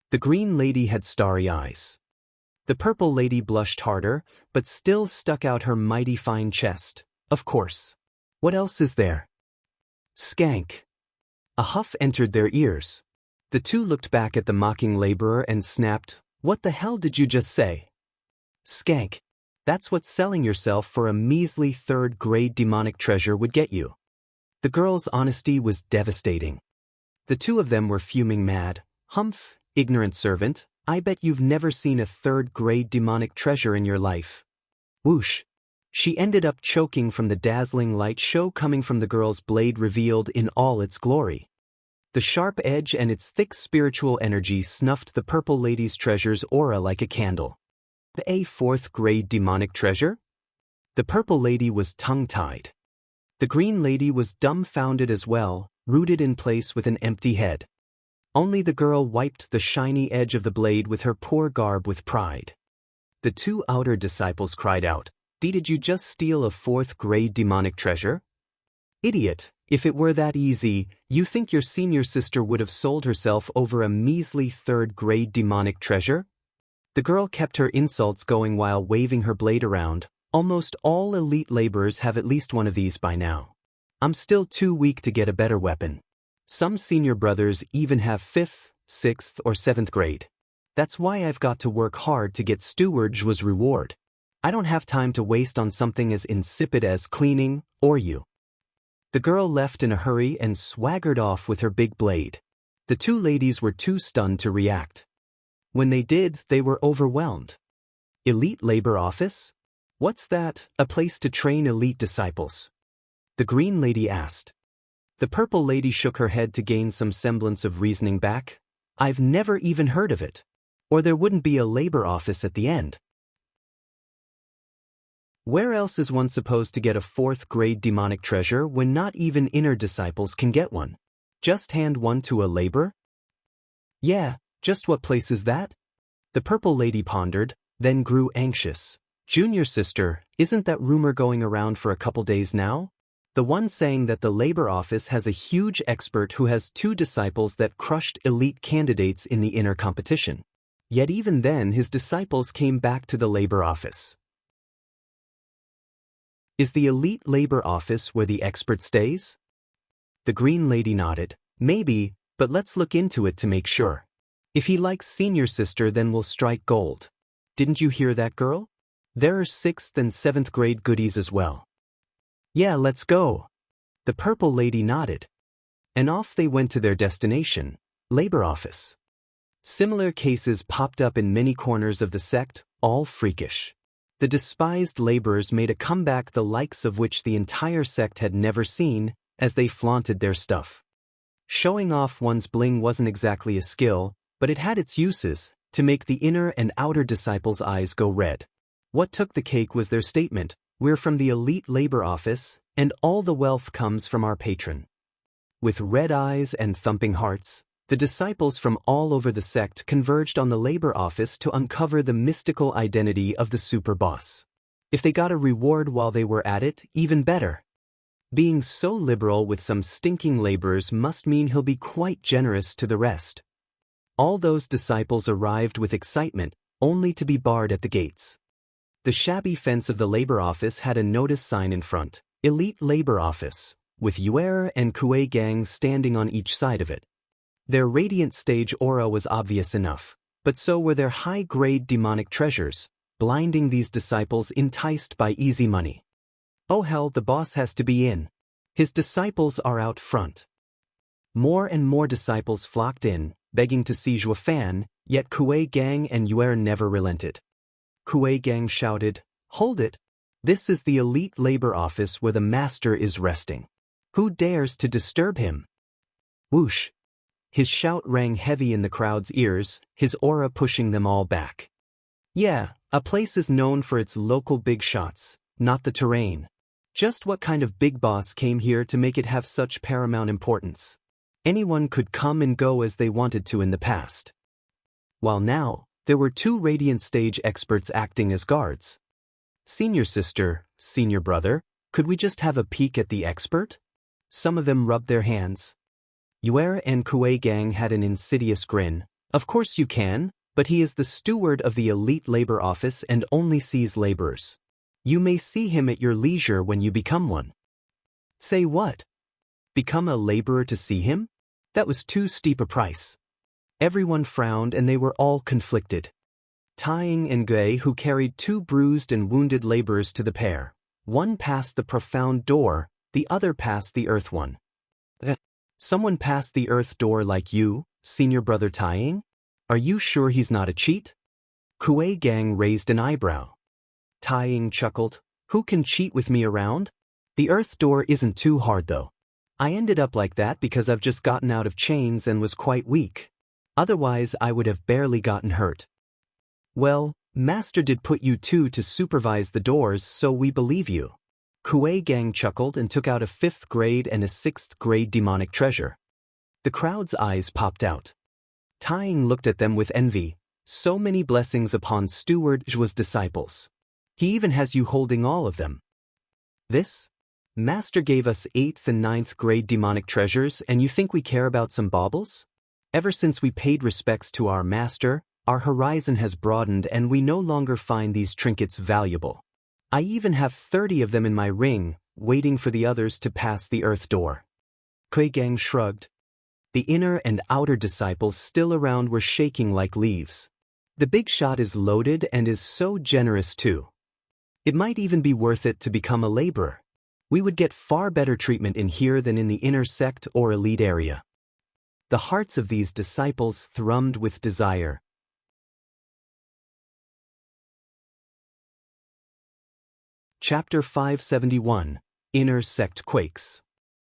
The green lady had starry eyes. The purple lady blushed harder, but still stuck out her mighty fine chest. "Of course. What else is there?" "Skank." A huff entered their ears. The two looked back at the mocking laborer and snapped, "What the hell did you just say?" "Skank. That's what selling yourself for a measly third-grade demonic treasure would get you." The girl's honesty was devastating. The two of them were fuming mad. Humph, ignorant servant, I bet you've never seen a third-grade demonic treasure in your life. Whoosh. She ended up choking from the dazzling light show coming from the girl's blade revealed in all its glory. The sharp edge and its thick spiritual energy snuffed the purple lady's treasure's aura like a candle. A fourth-grade demonic treasure? The purple lady was tongue-tied. The green lady was dumbfounded as well, rooted in place with an empty head. Only the girl wiped the shiny edge of the blade with her poor garb with pride. The two outer disciples cried out, Did you just steal a fourth-grade demonic treasure? Idiot, if it were that easy, you think your senior sister would have sold herself over a measly third-grade demonic treasure? The girl kept her insults going while waving her blade around. Almost all elite laborers have at least one of these by now. I'm still too weak to get a better weapon. Some senior brothers even have 5th, 6th, or 7th grade. That's why I've got to work hard to get Steward's reward. I don't have time to waste on something as insipid as cleaning, or you. The girl left in a hurry and swaggered off with her big blade. The two ladies were too stunned to react. When they did, they were overwhelmed. Elite Labor Office? What's that? A place to train elite disciples? The green lady asked. The purple lady shook her head to gain some semblance of reasoning back. I've never even heard of it. Or there wouldn't be a labor office at the end. Where else is one supposed to get a fourth-grade demonic treasure when not even inner disciples can get one? Just hand one to a labor? Yeah, just what place is that? The purple lady pondered, then grew anxious. Junior sister, isn't that rumor going around for a couple days now? The one saying that the labor office has a huge expert who has 2 disciples that crushed elite candidates in the inner competition. Yet even then his disciples came back to the labor office. Is the elite labor office where the expert stays? The green lady nodded. Maybe, but let's look into it to make sure. If he likes senior sister, then we'll strike gold. Didn't you hear that, girl? There are 6th and 7th grade goodies as well. Yeah, let's go. The purple lady nodded. And off they went to their destination, labor office. Similar cases popped up in many corners of the sect, all freakish. The despised laborers made a comeback the likes of which the entire sect had never seen, as they flaunted their stuff. Showing off one's bling wasn't exactly a skill, but it had its uses, to make the inner and outer disciples' eyes go red. What took the cake was their statement, we're from the elite labor office, and all the wealth comes from our patron. With red eyes and thumping hearts, the disciples from all over the sect converged on the labor office to uncover the mystical identity of the super boss. If they got a reward while they were at it, even better. Being so liberal with some stinking laborers must mean he'll be quite generous to the rest. All those disciples arrived with excitement, only to be barred at the gates. The shabby fence of the labor office had a notice sign in front, Elite Labor Office, with Yuer and Kuei gangs standing on each side of it. Their radiant stage aura was obvious enough, but so were their high-grade demonic treasures, blinding these disciples enticed by easy money. Oh hell, the boss has to be in. His disciples are out front. More and more disciples flocked in, begging to see Zhuo Fan, yet Kuei gang and Yuer never relented. Kuei gang shouted, Hold it! This is the elite labor office where the master is resting. Who dares to disturb him? Whoosh! His shout rang heavy in the crowd's ears, his aura pushing them all back. Yeah, a place is known for its local big shots, not the terrain. Just what kind of big boss came here to make it have such paramount importance? Anyone could come and go as they wanted to in the past. While now, there were 2 radiant stage experts acting as guards. Senior sister, senior brother, could we just have a peek at the expert? Some of them rubbed their hands. Yuer and Kuei gang had an insidious grin. Of course you can, but he is the steward of the elite labor office and only sees laborers. You may see him at your leisure when you become one. Say what? Become a laborer to see him? That was too steep a price. Everyone frowned and they were all conflicted. Tying and Gui, who carried 2 bruised and wounded laborers to the pair, one past the profound door, The other passed the earth one. Someone passed the earth door like you, senior brother Tying? Are you sure he's not a cheat? Kuei Gang raised an eyebrow. Tying chuckled. Who can cheat with me around? The earth door isn't too hard though. I ended up like that because I've just gotten out of chains and was quite weak. Otherwise I would have barely gotten hurt. Well, Master did put you two to supervise the doors, so we believe you. Kuei Gang chuckled and took out a 5th grade and a 6th grade demonic treasure. The crowd's eyes popped out. Tying looked at them with envy. So many blessings upon Steward's disciples. He even has you holding all of them. This? Master gave us 8th and 9th grade demonic treasures, and you think we care about some baubles? Ever since we paid respects to our master, our horizon has broadened and we no longer find these trinkets valuable. I even have 30 of them in my ring, waiting for the others to pass the earth door. Kuei Gang shrugged. The inner and outer disciples still around were shaking like leaves. The big shot is loaded and is so generous too. It might even be worth it to become a laborer. We would get far better treatment in here than in the inner sect or elite area. The hearts of these disciples thrummed with desire. Chapter 571, Inner Sect Quakes.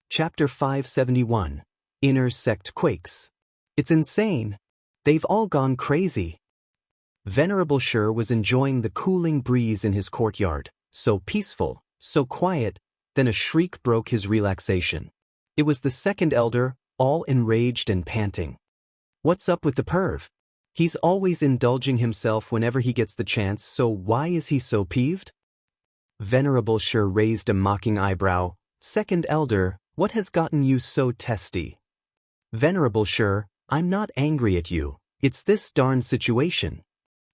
Chapter 571, Inner Sect Quakes. It's insane. They've all gone crazy. Venerable Sure was enjoying the cooling breeze in his courtyard, so peaceful, so quiet, then a shriek broke his relaxation. It was the second elder, all enraged and panting. What's up with the perv? He's always indulging himself whenever he gets the chance, so why is he so peeved? Venerable Sure raised a mocking eyebrow. Second elder, what has gotten you so testy? Venerable Sure, I'm not angry at you. It's this darn situation.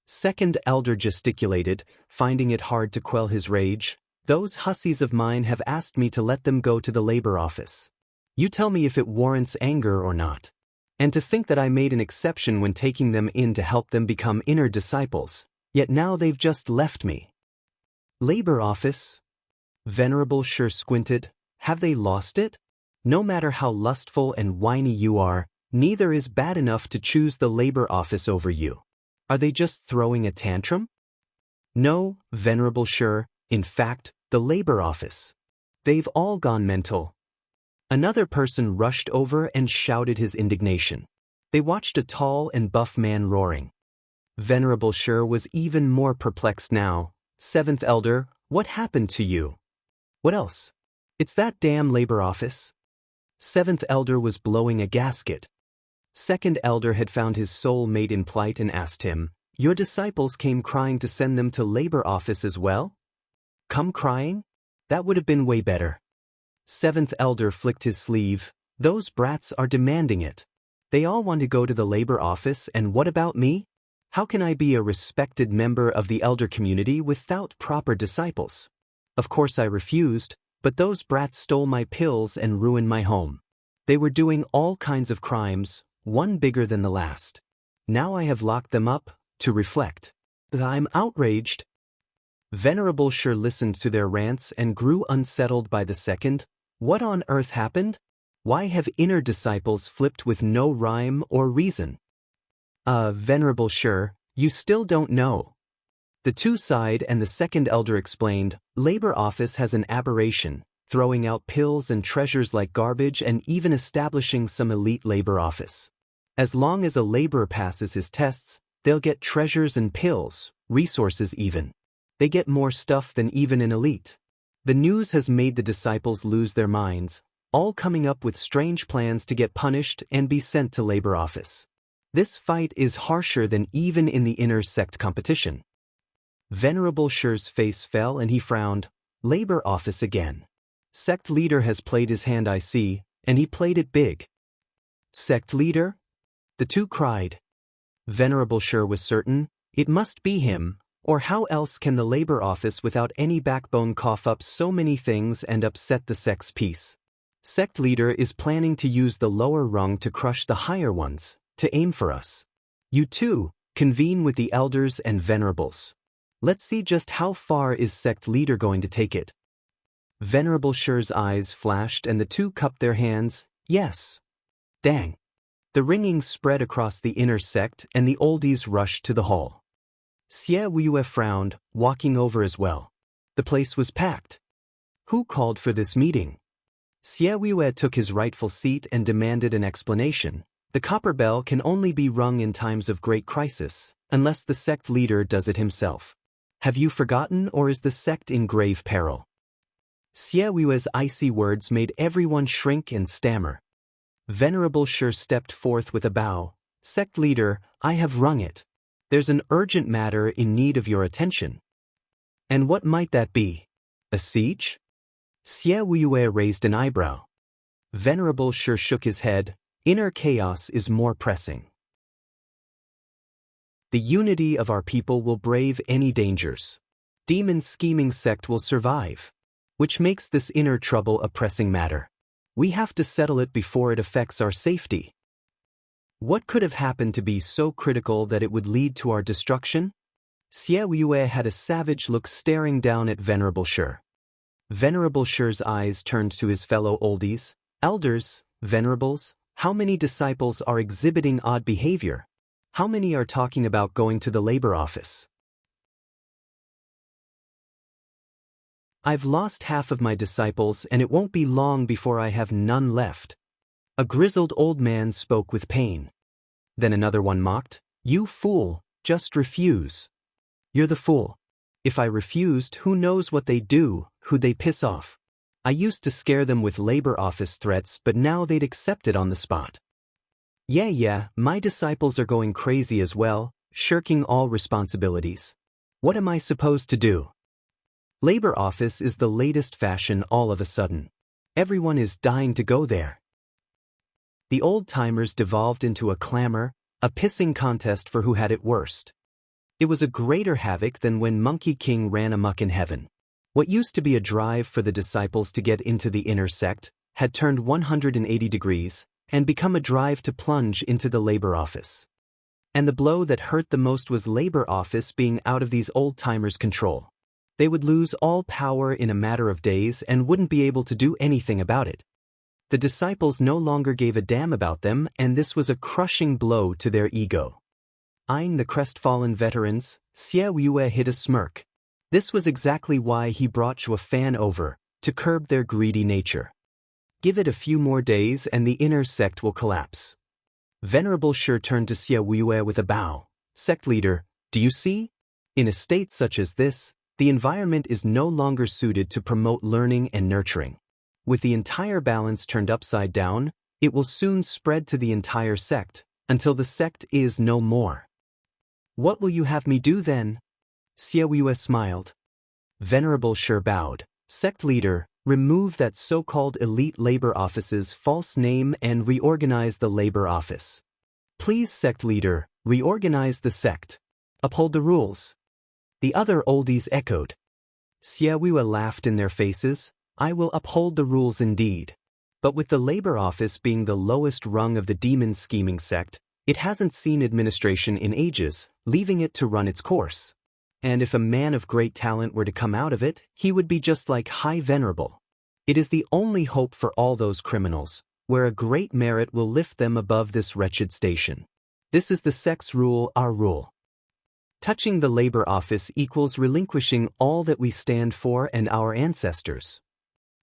Second elder gesticulated, finding it hard to quell his rage. Those hussies of mine have asked me to let them go to the labor office. You tell me if it warrants anger or not. And to think that I made an exception when taking them in to help them become inner disciples, yet now they've just left me. Labor office? Venerable Sure squinted. Have they lost it? No matter how lustful and whiny you are, neither is bad enough to choose the labor office over you. Are they just throwing a tantrum? No, Venerable Sure, in fact, the labor office. They've all gone mental. Another person rushed over and shouted his indignation. They watched a tall and buff man roaring. Venerable Sure was even more perplexed now. Seventh elder, what happened to you? What else? It's that damn labor office. Seventh elder was blowing a gasket. Second elder had found his soul mate in plight and asked him, your disciples came crying to send them to labor office as well? Come crying? That would have been way better. Seventh elder flicked his sleeve. Those brats are demanding it. They all want to go to the labor office, and what about me? How can I be a respected member of the elder community without proper disciples? Of course I refused, but those brats stole my pills and ruined my home. They were doing all kinds of crimes, one bigger than the last. Now I have locked them up, to reflect. I'm outraged. Venerable Sure listened to their rants and grew unsettled by the second. What on earth happened? Why have inner disciples flipped with no rhyme or reason? Venerable Sure, you still don't know. The two sighed and the second elder explained, labor office has an aberration, throwing out pills and treasures like garbage and even establishing some elite labor office. As long as a laborer passes his tests, they'll get treasures and pills, resources even. They get more stuff than even an elite. The news has made the disciples lose their minds, all coming up with strange plans to get punished and be sent to labor office. This fight is harsher than even in the inner sect competition. Venerable Sure's face fell and he frowned. Labor office again. Sect leader has played his hand, I see, and he played it big. Sect leader? The two cried. Venerable Sure was certain, it must be him, or how else can the labor office without any backbone cough up so many things and upset the sect's peace? Sect leader is planning to use the lower rung to crush the higher ones, to aim for us. You two, convene with the elders and venerables. Let's see just how far is sect leader going to take it. Venerable Shur's eyes flashed and the two cupped their hands. Yes. Dang. The ringing spread across the inner sect and the oldies rushed to the hall. Xie Weiyue frowned, walking over as well. The place was packed. Who called for this meeting? Xie Weiyue took his rightful seat and demanded an explanation. The copper bell can only be rung in times of great crisis, unless the sect leader does it himself. Have you forgotten, or is the sect in grave peril? Xie Weiyue's icy words made everyone shrink and stammer. Venerable Shur stepped forth with a bow. Sect leader, I have rung it. There's an urgent matter in need of your attention. And what might that be? A siege? Xie Weiyue raised an eyebrow. Venerable Shur shook his head. Inner chaos is more pressing. The unity of our people will brave any dangers. Demon scheming sect will survive. Which makes this inner trouble a pressing matter. We have to settle it before it affects our safety. What could have happened to be so critical that it would lead to our destruction? Xie Weiyue had a savage look staring down at Venerable Shur. Venerable Shur's eyes turned to his fellow oldies. Elders, venerables, how many disciples are exhibiting odd behavior? How many are talking about going to the labor office? I've lost half of my disciples and it won't be long before I have none left. A grizzled old man spoke with pain. Then another one mocked, You fool, just refuse. You're the fool. If I refused, who knows what they'd do, who'd they piss off? I used to scare them with labor office threats, but now they'd accept it on the spot. Yeah, my disciples are going crazy as well, shirking all responsibilities. What am I supposed to do? Labor office is the latest fashion all of a sudden. Everyone is dying to go there. The old-timers devolved into a clamor, a pissing contest for who had it worst. It was a greater havoc than when Monkey King ran amok in heaven. What used to be a drive for the disciples to get into the inner sect had turned 180 degrees and become a drive to plunge into the labor office. And the blow that hurt the most was labor office being out of these old-timers' control. They would lose all power in a matter of days and wouldn't be able to do anything about it. The disciples no longer gave a damn about them, and this was a crushing blow to their ego. Eyeing the crestfallen veterans, Xie Weiyue hid a smirk. This was exactly why he brought Zhuo Fan over, to curb their greedy nature. Give it a few more days and the inner sect will collapse. Venerable Shur turned to Xie Weiyue with a bow. Sect leader, do you see? In a state such as this, the environment is no longer suited to promote learning and nurturing. With the entire balance turned upside down, it will soon spread to the entire sect, until the sect is no more. What will you have me do then? Xie Weiyue smiled. Venerable Shur bowed. Sect leader, remove that so-called elite labor office's false name and reorganize the labor office. Please, sect leader, reorganize the sect. Uphold the rules. The other oldies echoed. Xie Weiyue laughed in their faces. I will uphold the rules indeed. But with the labor office being the lowest rung of the demon scheming sect, it hasn't seen administration in ages, leaving it to run its course. And if a man of great talent were to come out of it, he would be just like High Venerable. It is the only hope for all those criminals, where a great merit will lift them above this wretched station. This is the sect's rule, our rule. Touching the labor office equals relinquishing all that we stand for and our ancestors.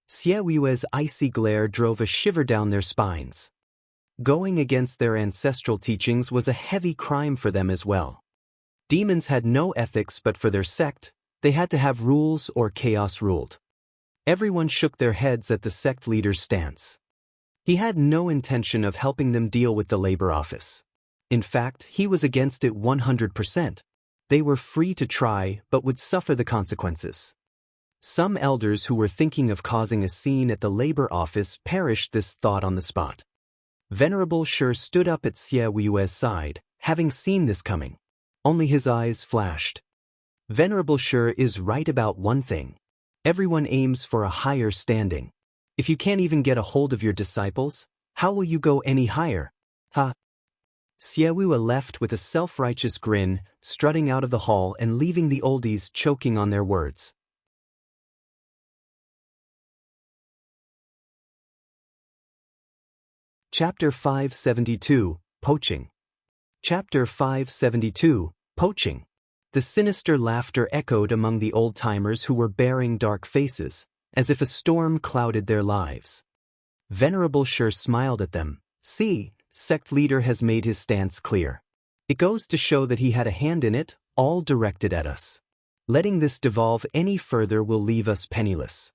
Xie Weiyue's icy glare drove a shiver down their spines. Going against their ancestral teachings was a heavy crime for them as well. Demons had no ethics, but for their sect, they had to have rules or chaos ruled. Everyone shook their heads at the sect leader's stance. He had no intention of helping them deal with the labor office. In fact, he was against it 100%. They were free to try, but would suffer the consequences. Some elders who were thinking of causing a scene at the labor office perished this thought on the spot. Venerable Shur stood up at Xie Weiyue's side, having seen this coming. Only his eyes flashed. Venerable Shur is right about one thing. Everyone aims for a higher standing. If you can't even get a hold of your disciples, how will you go any higher? Ha! Xie Weiyue left with a self-righteous grin, strutting out of the hall and leaving the oldies choking on their words. Chapter 572, Poaching. Chapter 572, Poaching. The sinister laughter echoed among the old-timers who were bearing dark faces, as if a storm clouded their lives. Venerable Sure smiled at them. See, sect leader has made his stance clear. It goes to show that he had a hand in it, all directed at us. Letting this devolve any further will leave us penniless.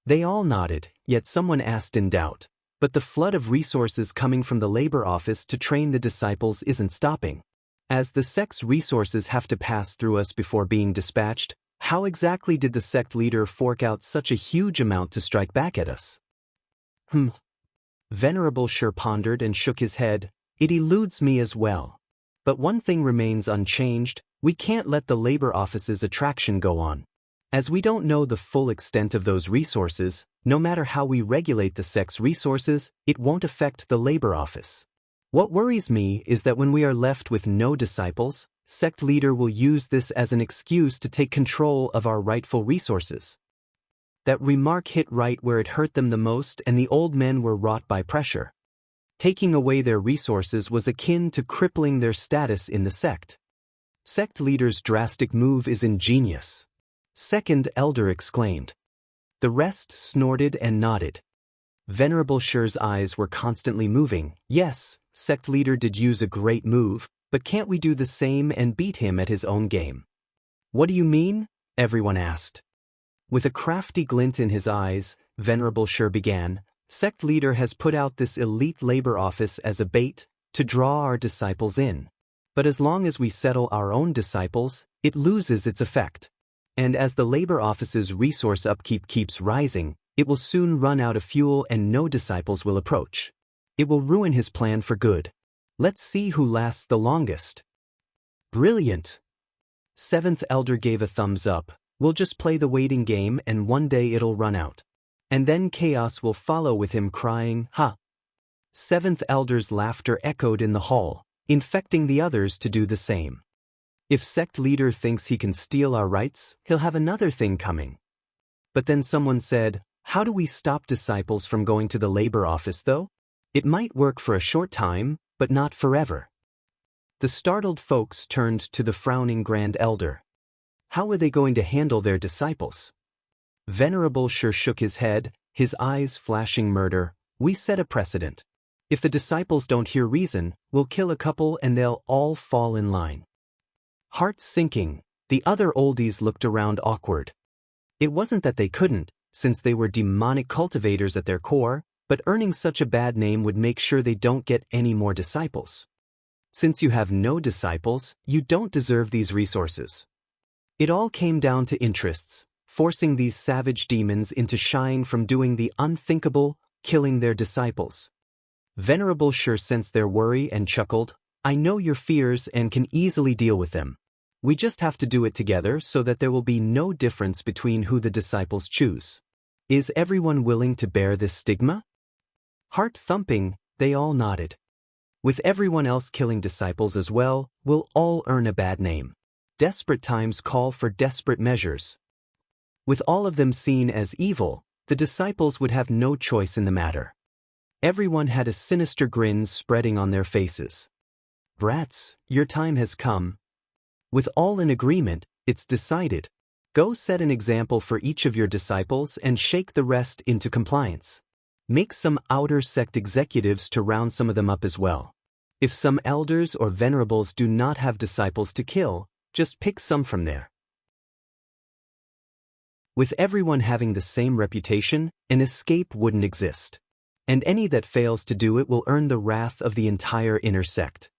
They all nodded, yet someone asked in doubt, but the flood of resources coming from the labor office to train the disciples isn't stopping. As the sect's resources have to pass through us before being dispatched, how exactly did the sect leader fork out such a huge amount to strike back at us? Venerable Sure pondered and shook his head. It eludes me as well. But one thing remains unchanged, we can't let the labor office's attraction go on. As we don't know the full extent of those resources, no matter how we regulate the sect's resources, it won't affect the labor office. What worries me is that when we are left with no disciples, sect leader will use this as an excuse to take control of our rightful resources. That remark hit right where it hurt them the most, and the old men were wrought by pressure. Taking away their resources was akin to crippling their status in the sect. Sect leader's drastic move is ingenious. Second elder exclaimed. The rest snorted and nodded. Venerable Sure's eyes were constantly moving. Yes, sect leader did use a great move, but can't we do the same and beat him at his own game? What do you mean? Everyone asked. With a crafty glint in his eyes, Venerable Sure began. Sect leader has put out this elite labor office as a bait to draw our disciples in. But as long as we settle our own disciples, it loses its effect. And as the labor office's resource upkeep keeps rising, it will soon run out of fuel and no disciples will approach. It will ruin his plan for good. Let's see who lasts the longest. Brilliant. Seventh elder gave a thumbs up. We'll just play the waiting game and one day it'll run out. And then chaos will follow with him crying, ha. Seventh elder's laughter echoed in the hall, infecting the others to do the same. If sect leader thinks he can steal our rights, he'll have another thing coming. But then someone said, how do we stop disciples from going to the labor office though? It might work for a short time, but not forever. The startled folks turned to the frowning grand elder. How are they going to handle their disciples? Venerable Sure shook his head, his eyes flashing murder. We set a precedent. If the disciples don't hear reason, we'll kill a couple and they'll all fall in line. Heart sinking, the other oldies looked around awkward. It wasn't that they couldn't, since they were demonic cultivators at their core, but earning such a bad name would make sure they don't get any more disciples. Since you have no disciples, you don't deserve these resources. It all came down to interests, forcing these savage demons into shying from doing the unthinkable, killing their disciples. Venerable Sure sensed their worry and chuckled. I know your fears and can easily deal with them. We just have to do it together so that there will be no difference between who the disciples choose. Is everyone willing to bear this stigma? Heart thumping, they all nodded. With everyone else killing disciples as well, we'll all earn a bad name. Desperate times call for desperate measures. With all of them seen as evil, the disciples would have no choice in the matter. Everyone had a sinister grin spreading on their faces. Brats, your time has come. With all in agreement, it's decided. Go set an example for each of your disciples and shake the rest into compliance. Make some outer sect executives to round some of them up as well. If some elders or venerables do not have disciples to kill, just pick some from there. With everyone having the same reputation, an escape wouldn't exist. And any that fails to do it will earn the wrath of the entire inner sect.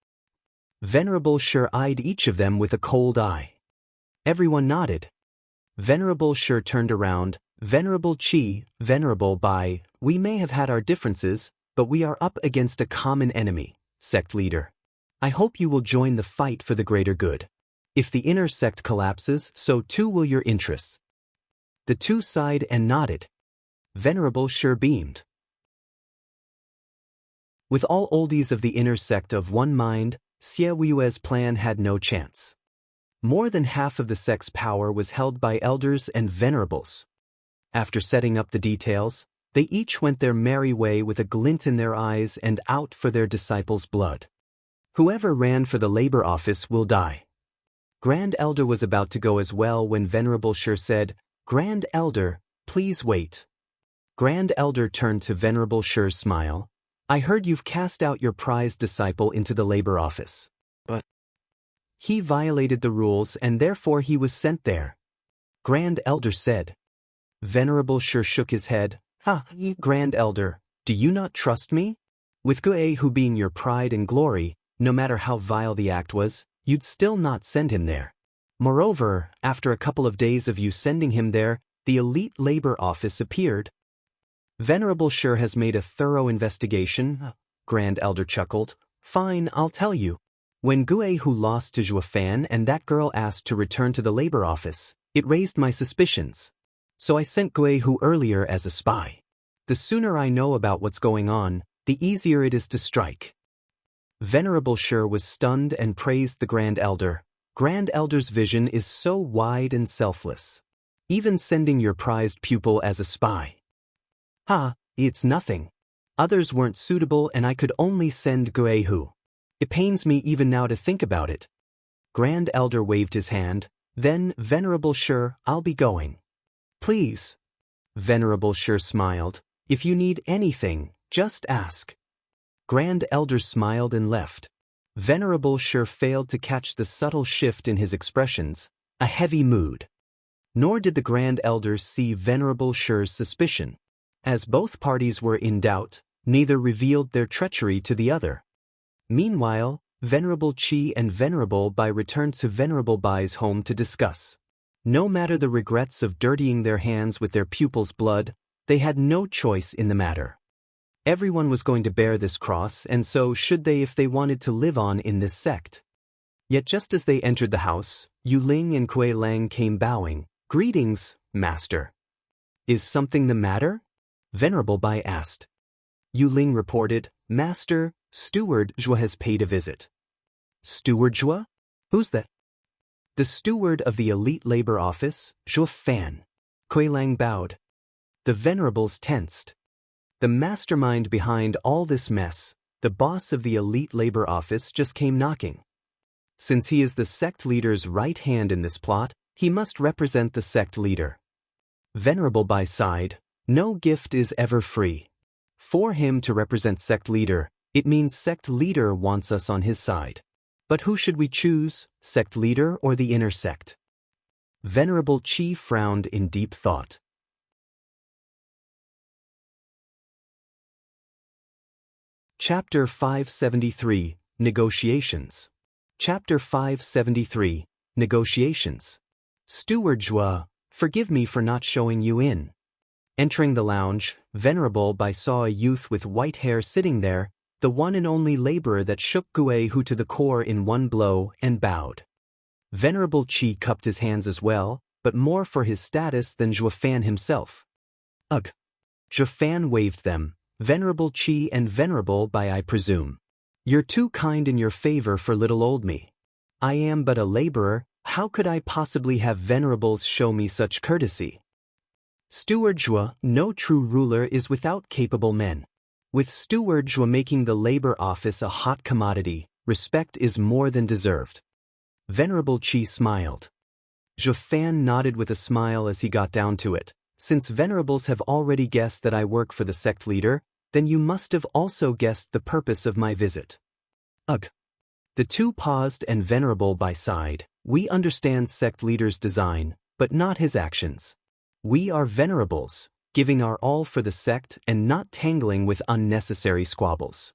Venerable Sure eyed each of them with a cold eye. Everyone nodded. Venerable Sure turned around. Venerable Chi, Venerable Bai, we may have had our differences, but we are up against a common enemy, sect leader. I hope you will join the fight for the greater good. If the inner sect collapses, so too will your interests. The two sighed and nodded. Venerable Sure beamed. With all oldies of the inner sect of one mind, Siewue's plan had no chance. More than half of the sect's power was held by elders and venerables. After setting up the details, They each went their merry way with a glint in their eyes and out for their disciples' blood. Whoever ran for the labor office will die. Grand Elder was about to go as well when Venerable Sure said, "Grand Elder, please wait." Grand Elder turned to Venerable Sure's smile. "I heard you've cast out your prized disciple into the labor office. But he violated the rules and therefore he was sent there," Grand Elder said. Venerable Sure shook his head. "Ha, Grand Elder, do you not trust me? With Guehu being your pride and glory, no matter how vile the act was, you'd still not send him there. Moreover, after a couple of days of you sending him there, the elite labor office appeared." "Venerable Sure has made a thorough investigation," Grand Elder chuckled. "Fine, I'll tell you. When Guehu lost to Juefan and that girl asked to return to the labor office, it raised my suspicions. So I sent Guehu earlier as a spy. The sooner I know about what's going on, the easier it is to strike." Venerable Sure was stunned and praised the Grand Elder. Grand Elder's vision is so wide and selfless. Even sending your prized pupil as a spy. "Ha, it's nothing. Others weren't suitable and I could only send Guehu. It pains me even now to think about it." Grand Elder waved his hand. "Then, Venerable Sure, I'll be going." "Please." Venerable Sure smiled. "If you need anything, just ask." Grand Elder smiled and left. Venerable Sure failed to catch the subtle shift in his expressions, a heavy mood. Nor did the Grand Elders see Venerable Sure's suspicion. As both parties were in doubt, neither revealed their treachery to the other. Meanwhile, Venerable Chi and Venerable Bai returned to Venerable Bai's home to discuss. No matter the regrets of dirtying their hands with their pupil's blood, they had no choice in the matter. Everyone was going to bear this cross, and so should they if they wanted to live on in this sect. Yet just as they entered the house, Yu Ling and Kuei Lang came bowing. "Greetings, Master." "Is something the matter?" Venerable Bai asked. Yu Ling reported, "Master, Steward Zhua has paid a visit." "Steward Zhua? Who's that?" "The steward of the elite labor office, Zhua Fan." Kuei Lang bowed. The Venerables tensed. The mastermind behind all this mess, the boss of the elite labor office, just came knocking. Since he is the sect leader's right hand in this plot, he must represent the sect leader. Venerable Bai sighed. No gift is ever free. For him to represent sect leader, it means sect leader wants us on his side. But who should we choose, sect leader or the inner sect? Venerable Chi frowned in deep thought. Chapter 573, Negotiations. Chapter 573, Negotiations. "Steward Zhua, forgive me for not showing you in." Entering the lounge, Venerable Bai saw a youth with white hair sitting there, the one and only laborer that shook Guehu to the core in one blow, and bowed. Venerable Chi cupped his hands as well, but more for his status than Juefan himself. "Ugh." Juefan waved them. "Venerable Chi and Venerable Bai, I presume. You're too kind in your favor for little old me. I am but a laborer, how could I possibly have venerables show me such courtesy?" Steward Zhua, no true ruler is without capable men. With Steward Zhua making the labor office a hot commodity, respect is more than deserved. Venerable Chi smiled. Juefan nodded with a smile as he got down to it. "Since venerables have already guessed that I work for the sect leader, then you must have also guessed the purpose of my visit." "Ugh." The two paused and Venerable Bai sighed. "We understand sect leader's design, but not his actions. We are venerables, giving our all for the sect and not tangling with unnecessary squabbles.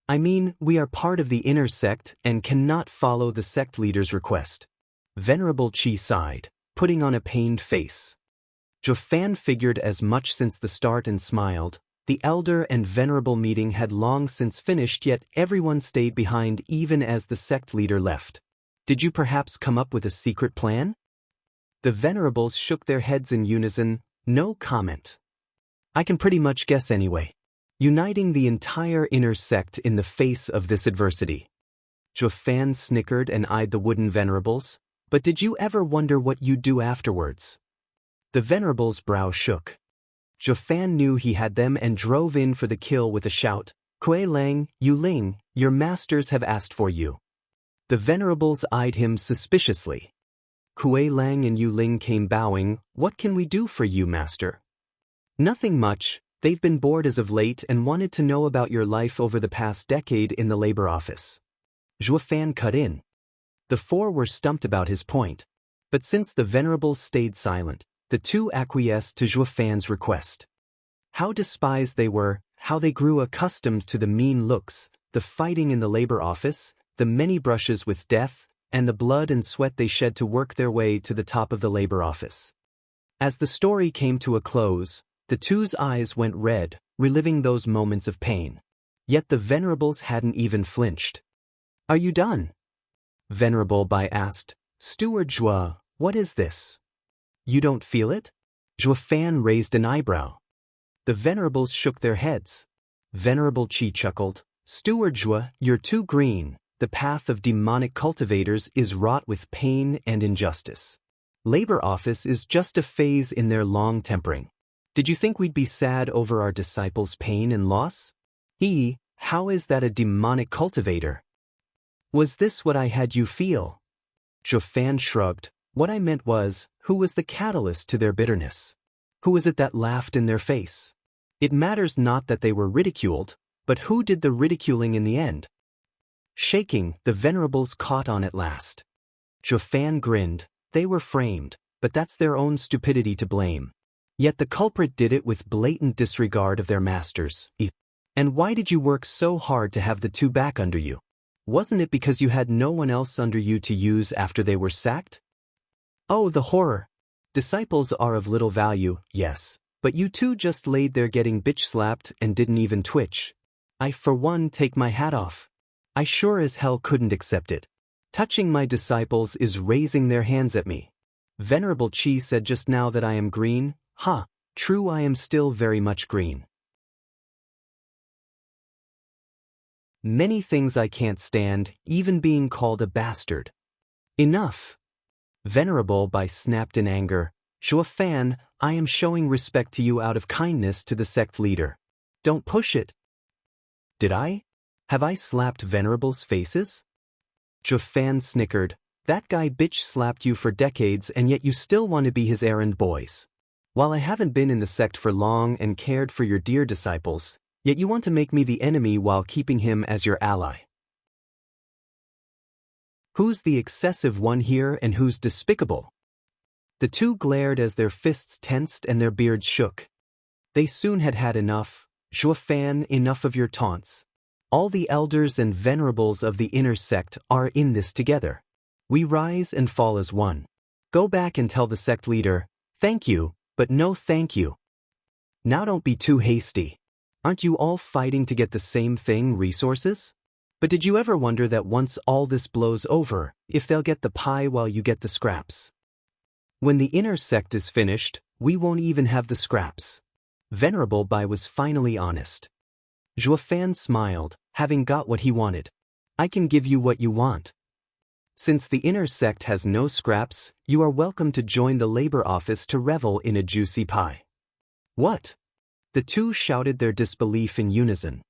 I mean, we are part of the inner sect and cannot follow the sect leader's request." Venerable Chi sighed, putting on a pained face. Juefan figured as much since the start and smiled. The elder and venerable meeting had long since finished, yet everyone stayed behind even as the sect leader left. "Did you perhaps come up with a secret plan?" The venerables shook their heads in unison. "No comment." "I can pretty much guess anyway. Uniting the entire inner sect in the face of this adversity." Juefan snickered and eyed the wooden venerables. "But did you ever wonder what you'd do afterwards?" The venerable's brow shook. Zhuofan knew he had them and drove in for the kill with a shout, "Kuei Lang, Yu Ling, your masters have asked for you." The venerables eyed him suspiciously. Kuei Lang and Yu Ling came bowing. "What can we do for you, master?" "Nothing much. They've been bored as of late and wanted to know about your life over the past decade in the labor office." Zhuofan cut in. The four were stumped about his point. But since the venerables stayed silent, the two acquiesced to Zhuofan's request. How despised they were, how they grew accustomed to the mean looks, the fighting in the labor office, the many brushes with death, and the blood and sweat they shed to work their way to the top of the labor office. As the story came to a close, the two's eyes went red, reliving those moments of pain. Yet the venerables hadn't even flinched. "Are you done?" Venerable Bai asked. "Steward Zhua, what is this? You don't feel it?" Zhuofan raised an eyebrow. The venerables shook their heads. Venerable Qi chuckled. "Steward Zhua, you're too green. The path of demonic cultivators is wrought with pain and injustice. Labor office is just a phase in their long tempering. Did you think we'd be sad over our disciples' pain and loss? How is that a demonic cultivator? Was this what I had you feel?" Zhuofan shrugged. "What I meant was, who was the catalyst to their bitterness? Who was it that laughed in their face? It matters not that they were ridiculed, but who did the ridiculing in the end?" Shaking, the venerables caught on at last. Zhuofan grinned. They were framed, but that's their own stupidity to blame. Yet the culprit did it with blatant disregard of their masters. "And why did you work so hard to have the two back under you? Wasn't it because you had no one else under you to use after they were sacked?" "Oh, the horror. Disciples are of little value, yes, but you two just laid there getting bitch-slapped and didn't even twitch. I, for one, take my hat off. I sure as hell couldn't accept it. Touching my disciples is raising their hands at me. Venerable Qi said just now that I am green. True, I am still very much green. Many things I can't stand, even being called a bastard." "Enough." Venerable Bai snapped in anger. "Zhuofan, I am showing respect to you out of kindness to the sect leader. Don't push it." "Did I? Have I slapped Venerable's faces?" Zhuofan snickered. "That guy bitch-slapped you for decades and yet you still want to be his errand boys. While I haven't been in the sect for long and cared for your dear disciples, yet you want to make me the enemy while keeping him as your ally. Who's the excessive one here and who's despicable?" The two glared as their fists tensed and their beards shook. They soon had had enough. "Zhuofan, enough of your taunts. All the elders and venerables of the inner sect are in this together. We rise and fall as one. Go back and tell the sect leader, thank you, but no thank you. Now don't be too hasty. Aren't you all fighting to get the same thing, resources? But did you ever wonder that once all this blows over, if they'll get the pie while you get the scraps? When the inner sect is finished, we won't even have the scraps." Venerable Bai was finally honest. Zhuofan smiled, having got what he wanted. "I can give you what you want. Since the inner sect has no scraps, you are welcome to join the labor office to revel in a juicy pie." "What?" The two shouted their disbelief in unison.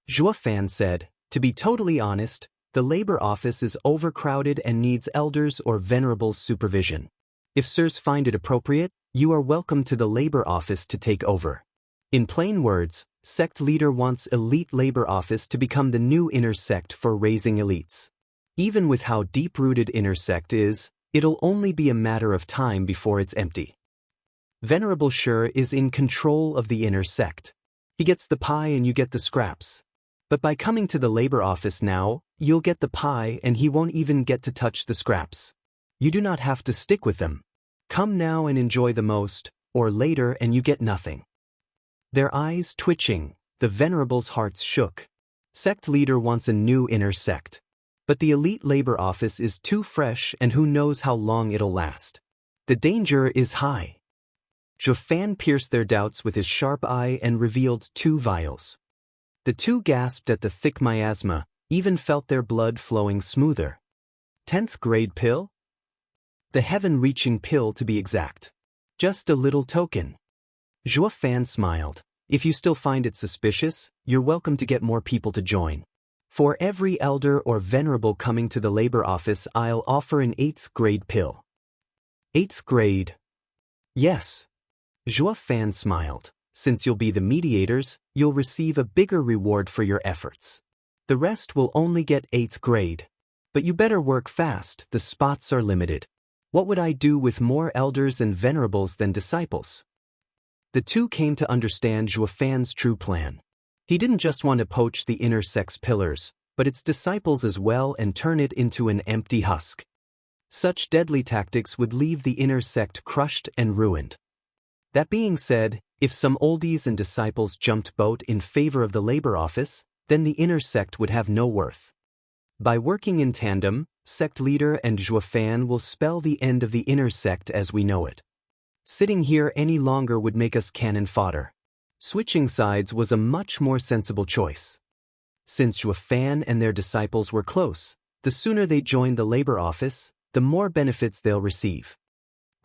Zhuofan said, "To be totally honest, the labor office is overcrowded and needs elders or venerables' supervision. If sirs find it appropriate, you are welcome to the labor office to take over. In plain words, sect leader wants elite labor office to become the new inner sect for raising elites. Even with how deep-rooted inner sect is, it'll only be a matter of time before it's empty. Venerable Sure is in control of the inner sect. He gets the pie and you get the scraps. But by coming to the labor office now, you'll get the pie and he won't even get to touch the scraps. You do not have to stick with them. Come now and enjoy the most, or later and you get nothing." Their eyes twitching, the venerables' hearts shook. Sect leader wants a new inner sect. But the elite labor office is too fresh and who knows how long it'll last. The danger is high. Zhuofan pierced their doubts with his sharp eye and revealed 2 vials. The two gasped at the thick miasma, even felt their blood flowing smoother. 10th grade pill? The heaven-reaching pill to be exact. Just a little token. Zhua Fan smiled. If you still find it suspicious, you're welcome to get more people to join. For every elder or venerable coming to the labor office, I'll offer an 8th grade pill. 8th grade? Yes. Zhua Fan smiled. Since you'll be the mediators, you'll receive a bigger reward for your efforts. The rest will only get 8th grade. But you better work fast, the spots are limited. What would I do with more elders and venerables than disciples? The two came to understand Zhua Fan's true plan. He didn't just want to poach the inner sect's pillars, but its disciples as well and turn it into an empty husk. Such deadly tactics would leave the inner sect crushed and ruined. That being said, if some oldies and disciples jumped boat in favor of the labor office, then the inner sect would have no worth. By working in tandem, sect leader and Zhua Fan will spell the end of the inner sect as we know it. Sitting here any longer would make us cannon fodder. Switching sides was a much more sensible choice. Since Zhua Fan and their disciples were close, the sooner they join the labor office, the more benefits they'll receive.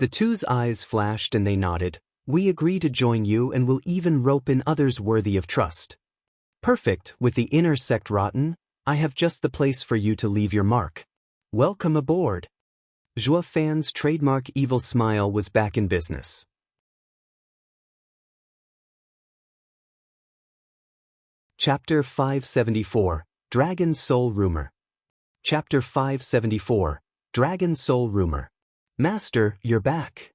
The two's eyes flashed and they nodded. We agree to join you and will even rope in others worthy of trust. Perfect, with the inner sect rotten, I have just the place for you to leave your mark. Welcome aboard. Zhua Fan's trademark evil smile was back in business. Chapter 574, Dragon Soul Rumor. Chapter 574, Dragon Soul Rumor. Master, you're back.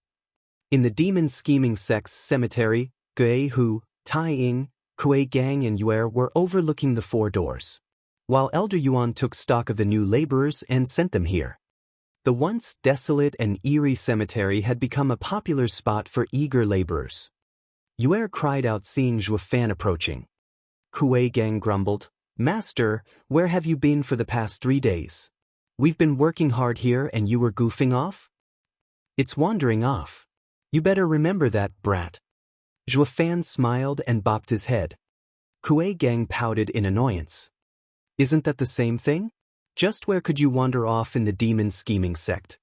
In the demon scheming sect's cemetery, Gui Hu, Tai Ying, Kuei Gang and Yuer were overlooking the 4 doors, while Elder Yuan took stock of the new laborers and sent them here. The once desolate and eerie cemetery had become a popular spot for eager laborers. Yuer cried out seeing Zhua Fan approaching. Kuei Gang grumbled, Master, where have you been for the past 3 days? We've been working hard here and you were goofing off? It's wandering off. You better remember that, brat. Zhua Fan smiled and bopped his head. Kuei Gang pouted in annoyance. Isn't that the same thing? Just where could you wander off in the demon scheming sect?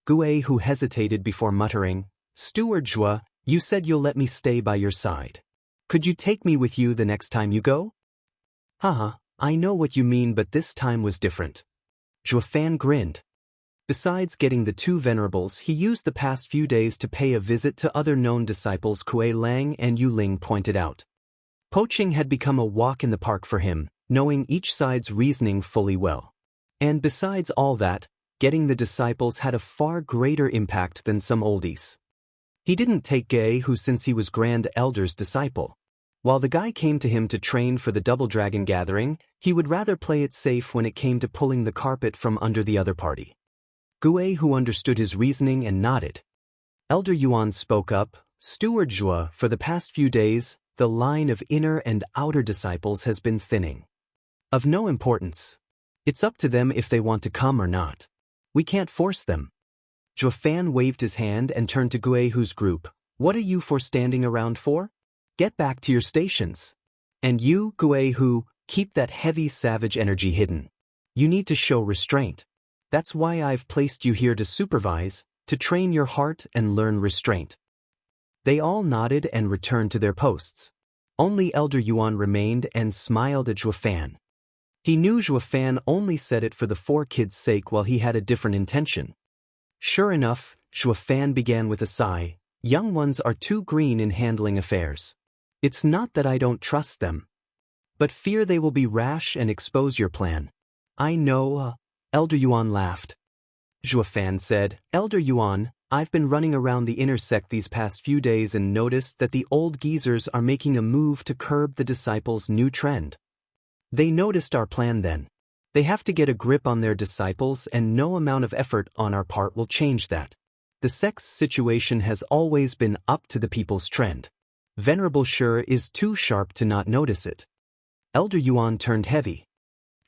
Gui Hu hesitated before muttering, Steward Zhua, you said you'll let me stay by your side. Could you take me with you the next time you go? Haha, I know what you mean, but this time was different. Zhua Fan grinned. Besides getting the 2 venerables, he used the past few days to pay a visit to other known disciples Kuei Lang and Yu Ling pointed out. Poaching had become a walk in the park for him, knowing each side's reasoning fully well. And besides all that, getting the disciples had a far greater impact than some oldies. He didn't take Gei Hu since he was Grand Elder's disciple. While the guy came to him to train for the Double Dragon gathering, he would rather play it safe when it came to pulling the carpet from under the other party. Gui Hu understood his reasoning and nodded. Elder Yuan spoke up, Steward Zhua, for the past few days, the line of inner and outer disciples has been thinning. Of no importance. It's up to them if they want to come or not. We can't force them. Zhua Fan waved his hand and turned to Gui Hu's group. What are you for standing around for? Get back to your stations. And you, Gui Hu, keep that heavy savage energy hidden. You need to show restraint. That's why I've placed you here to supervise, to train your heart and learn restraint. They all nodded and returned to their posts. Only Elder Yuan remained and smiled at Zhua Fan. He knew Zhua Fan only said it for the 4 kids' sake while he had a different intention. Sure enough, Zhua Fan began with a sigh. Young ones are too green in handling affairs. It's not that I don't trust them, but fear they will be rash and expose your plan. I know, Elder Yuan laughed. Zhua Fan said, Elder Yuan, I've been running around the inner sect these past few days and noticed that the old geezers are making a move to curb the disciples' new trend. They noticed our plan then. They have to get a grip on their disciples and no amount of effort on our part will change that. The sect's situation has always been up to the people's trend. Venerable Sure is too sharp to not notice it. Elder Yuan turned heavy.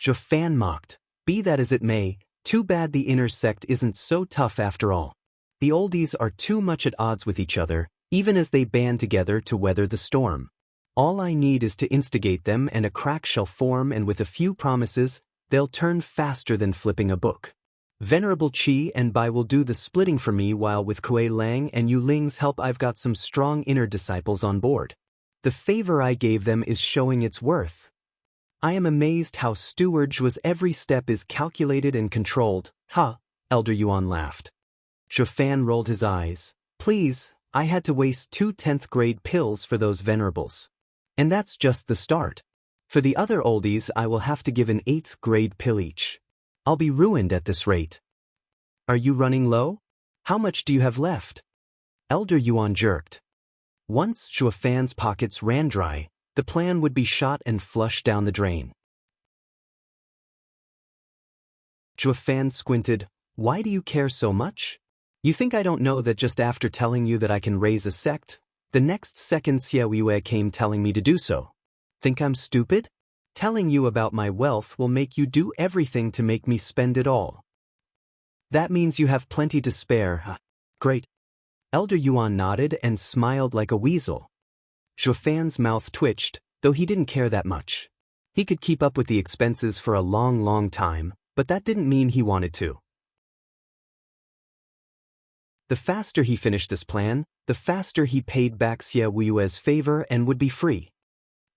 Zhua Fan mocked. Be that as it may, too bad the inner sect isn't so tough after all. The oldies are too much at odds with each other, even as they band together to weather the storm. All I need is to instigate them and a crack shall form, and with a few promises, they'll turn faster than flipping a book. Venerable Qi and Bai will do the splitting for me, while with Kuei Lang and Yu Ling's help I've got some strong inner disciples on board. The favor I gave them is showing its worth. I am amazed how Steward Zhua's every step is calculated and controlled. Ha, Elder Yuan laughed. Zhu Fan rolled his eyes. Please, I had to waste 2 10th grade pills for those venerables. And that's just the start. For the other oldies I will have to give an 8th grade pill each. I'll be ruined at this rate. Are you running low? How much do you have left? Elder Yuan jerked. Once Zhu Fan's pockets ran dry, the plan would be shot and flushed down the drain. Zhu Fan squinted. Why do you care so much? You think I don't know that just after telling you that I can raise a sect, the next second Xie Weiwei came telling me to do so? Think I'm stupid? Telling you about my wealth will make you do everything to make me spend it all. That means you have plenty to spare, huh? Great. Elder Yuan nodded and smiled like a weasel. Zhu Fan's mouth twitched, though he didn't care that much. He could keep up with the expenses for a long time, but that didn't mean he wanted to. The faster he finished this plan, the faster he paid back Xie Weiwei's favor and would be free.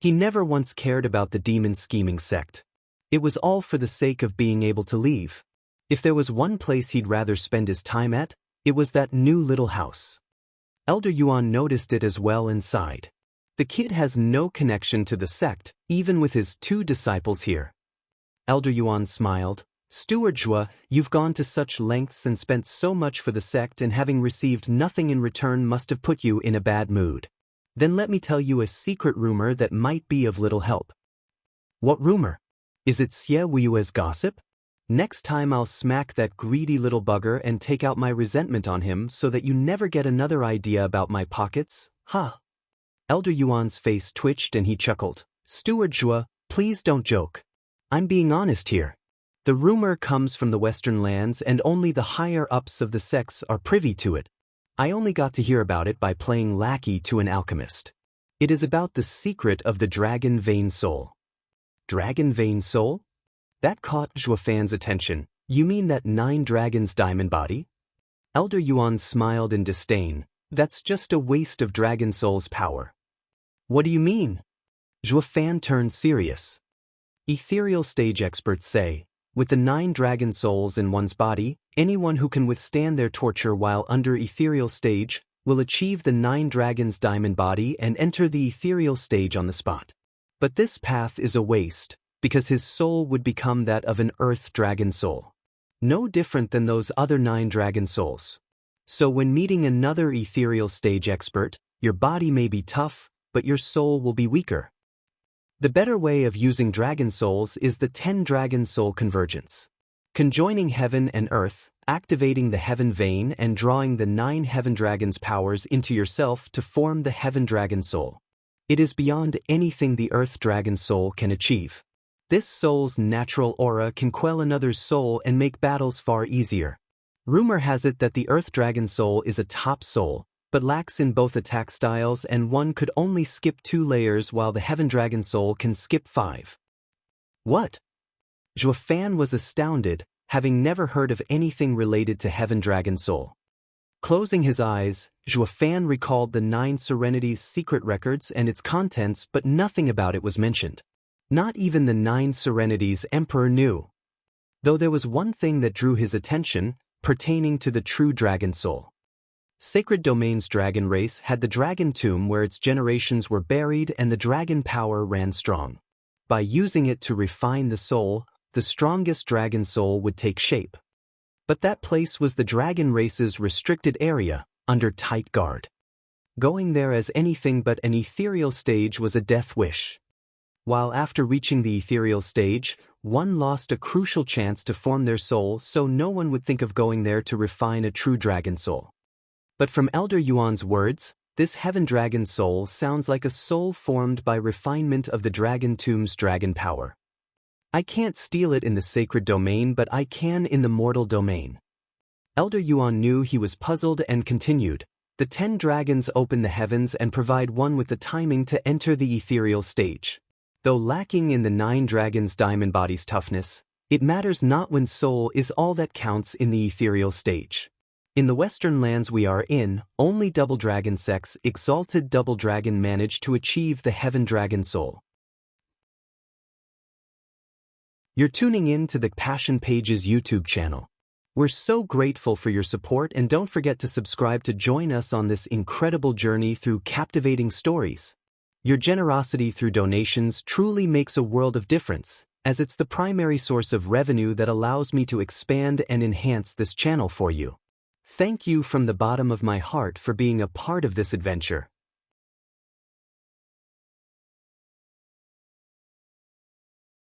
He never once cared about the demon scheming sect. It was all for the sake of being able to leave. If there was one place he'd rather spend his time at, it was that new little house. Elder Yuan noticed it as well and sighed. The kid has no connection to the sect, even with his 2 disciples here. Elder Yuan smiled. Steward Zhua, you've gone to such lengths and spent so much for the sect, and having received nothing in return must have put you in a bad mood. Then let me tell you a secret rumor that might be of little help. What rumor? Is it Xie Weiwei's gossip? Next time I'll smack that greedy little bugger and take out my resentment on him so that you never get another idea about my pockets, huh? Elder Yuan's face twitched and he chuckled. Steward Zhua, please don't joke. I'm being honest here. The rumor comes from the Western lands and only the higher-ups of the sects are privy to it. I only got to hear about it by playing lackey to an alchemist. It is about the secret of the Dragon Vein Soul. Dragon Vein Soul? That caught Zhu Fan's attention. You mean that 9 dragons' diamond body? Elder Yuan smiled in disdain. That's just a waste of Dragon Soul's power. What do you mean? Zhu Fan turned serious. Ethereal stage experts say, with the 9 dragon souls in one's body, anyone who can withstand their torture while under ethereal stage will achieve the 9 dragons' diamond body and enter the ethereal stage on the spot. But this path is a waste, because his soul would become that of an earth dragon soul. No different than those other 9 dragon souls. So when meeting another ethereal stage expert, your body may be tough, but your soul will be weaker. The better way of using dragon souls is the 10 dragon soul convergence. Conjoining heaven and earth, activating the heaven vein and drawing the 9 heaven dragons' powers into yourself to form the heaven dragon soul. It is beyond anything the earth dragon soul can achieve. This soul's natural aura can quell another's soul and make battles far easier. Rumor has it that the earth dragon soul is a top soul, but lacks in both attack styles, and one could only skip 2 layers while the Heaven Dragon Soul can skip 5. What? Zhu Fan was astounded, having never heard of anything related to Heaven Dragon Soul. Closing his eyes, Zhu Fan recalled the 9 Serenities' secret records and its contents, but nothing about it was mentioned. Not even the 9 Serenities' Emperor knew. Though there was one thing that drew his attention, pertaining to the true Dragon Soul. Sacred Domain's dragon race had the dragon tomb where its generations were buried and the dragon power ran strong. By using it to refine the soul, the strongest dragon soul would take shape. But that place was the dragon race's restricted area, under tight guard. Going there as anything but an ethereal stage was a death wish. While after reaching the ethereal stage, one lost a crucial chance to form their soul, so no one would think of going there to refine a true dragon soul. But from Elder Yuan's words, this heaven dragon soul sounds like a soul formed by refinement of the dragon tomb's dragon power. I can't steal it in the sacred domain, but I can in the mortal domain. Elder Yuan knew he was puzzled and continued. The 10 dragons open the heavens and provide one with the timing to enter the ethereal stage. Though lacking in the 9 dragons' diamond body's toughness, It matters not when soul is all that counts in the ethereal stage. In the Western lands we are in, only double dragon sex exalted double dragon manage to achieve the heaven dragon soul. You're tuning in to the Passion Pages YouTube channel. We're so grateful for your support, and don't forget to subscribe to join us on this incredible journey through captivating stories. Your generosity through donations truly makes a world of difference, as it's the primary source of revenue that allows me to expand and enhance this channel for you. Thank you from the bottom of my heart for being a part of this adventure.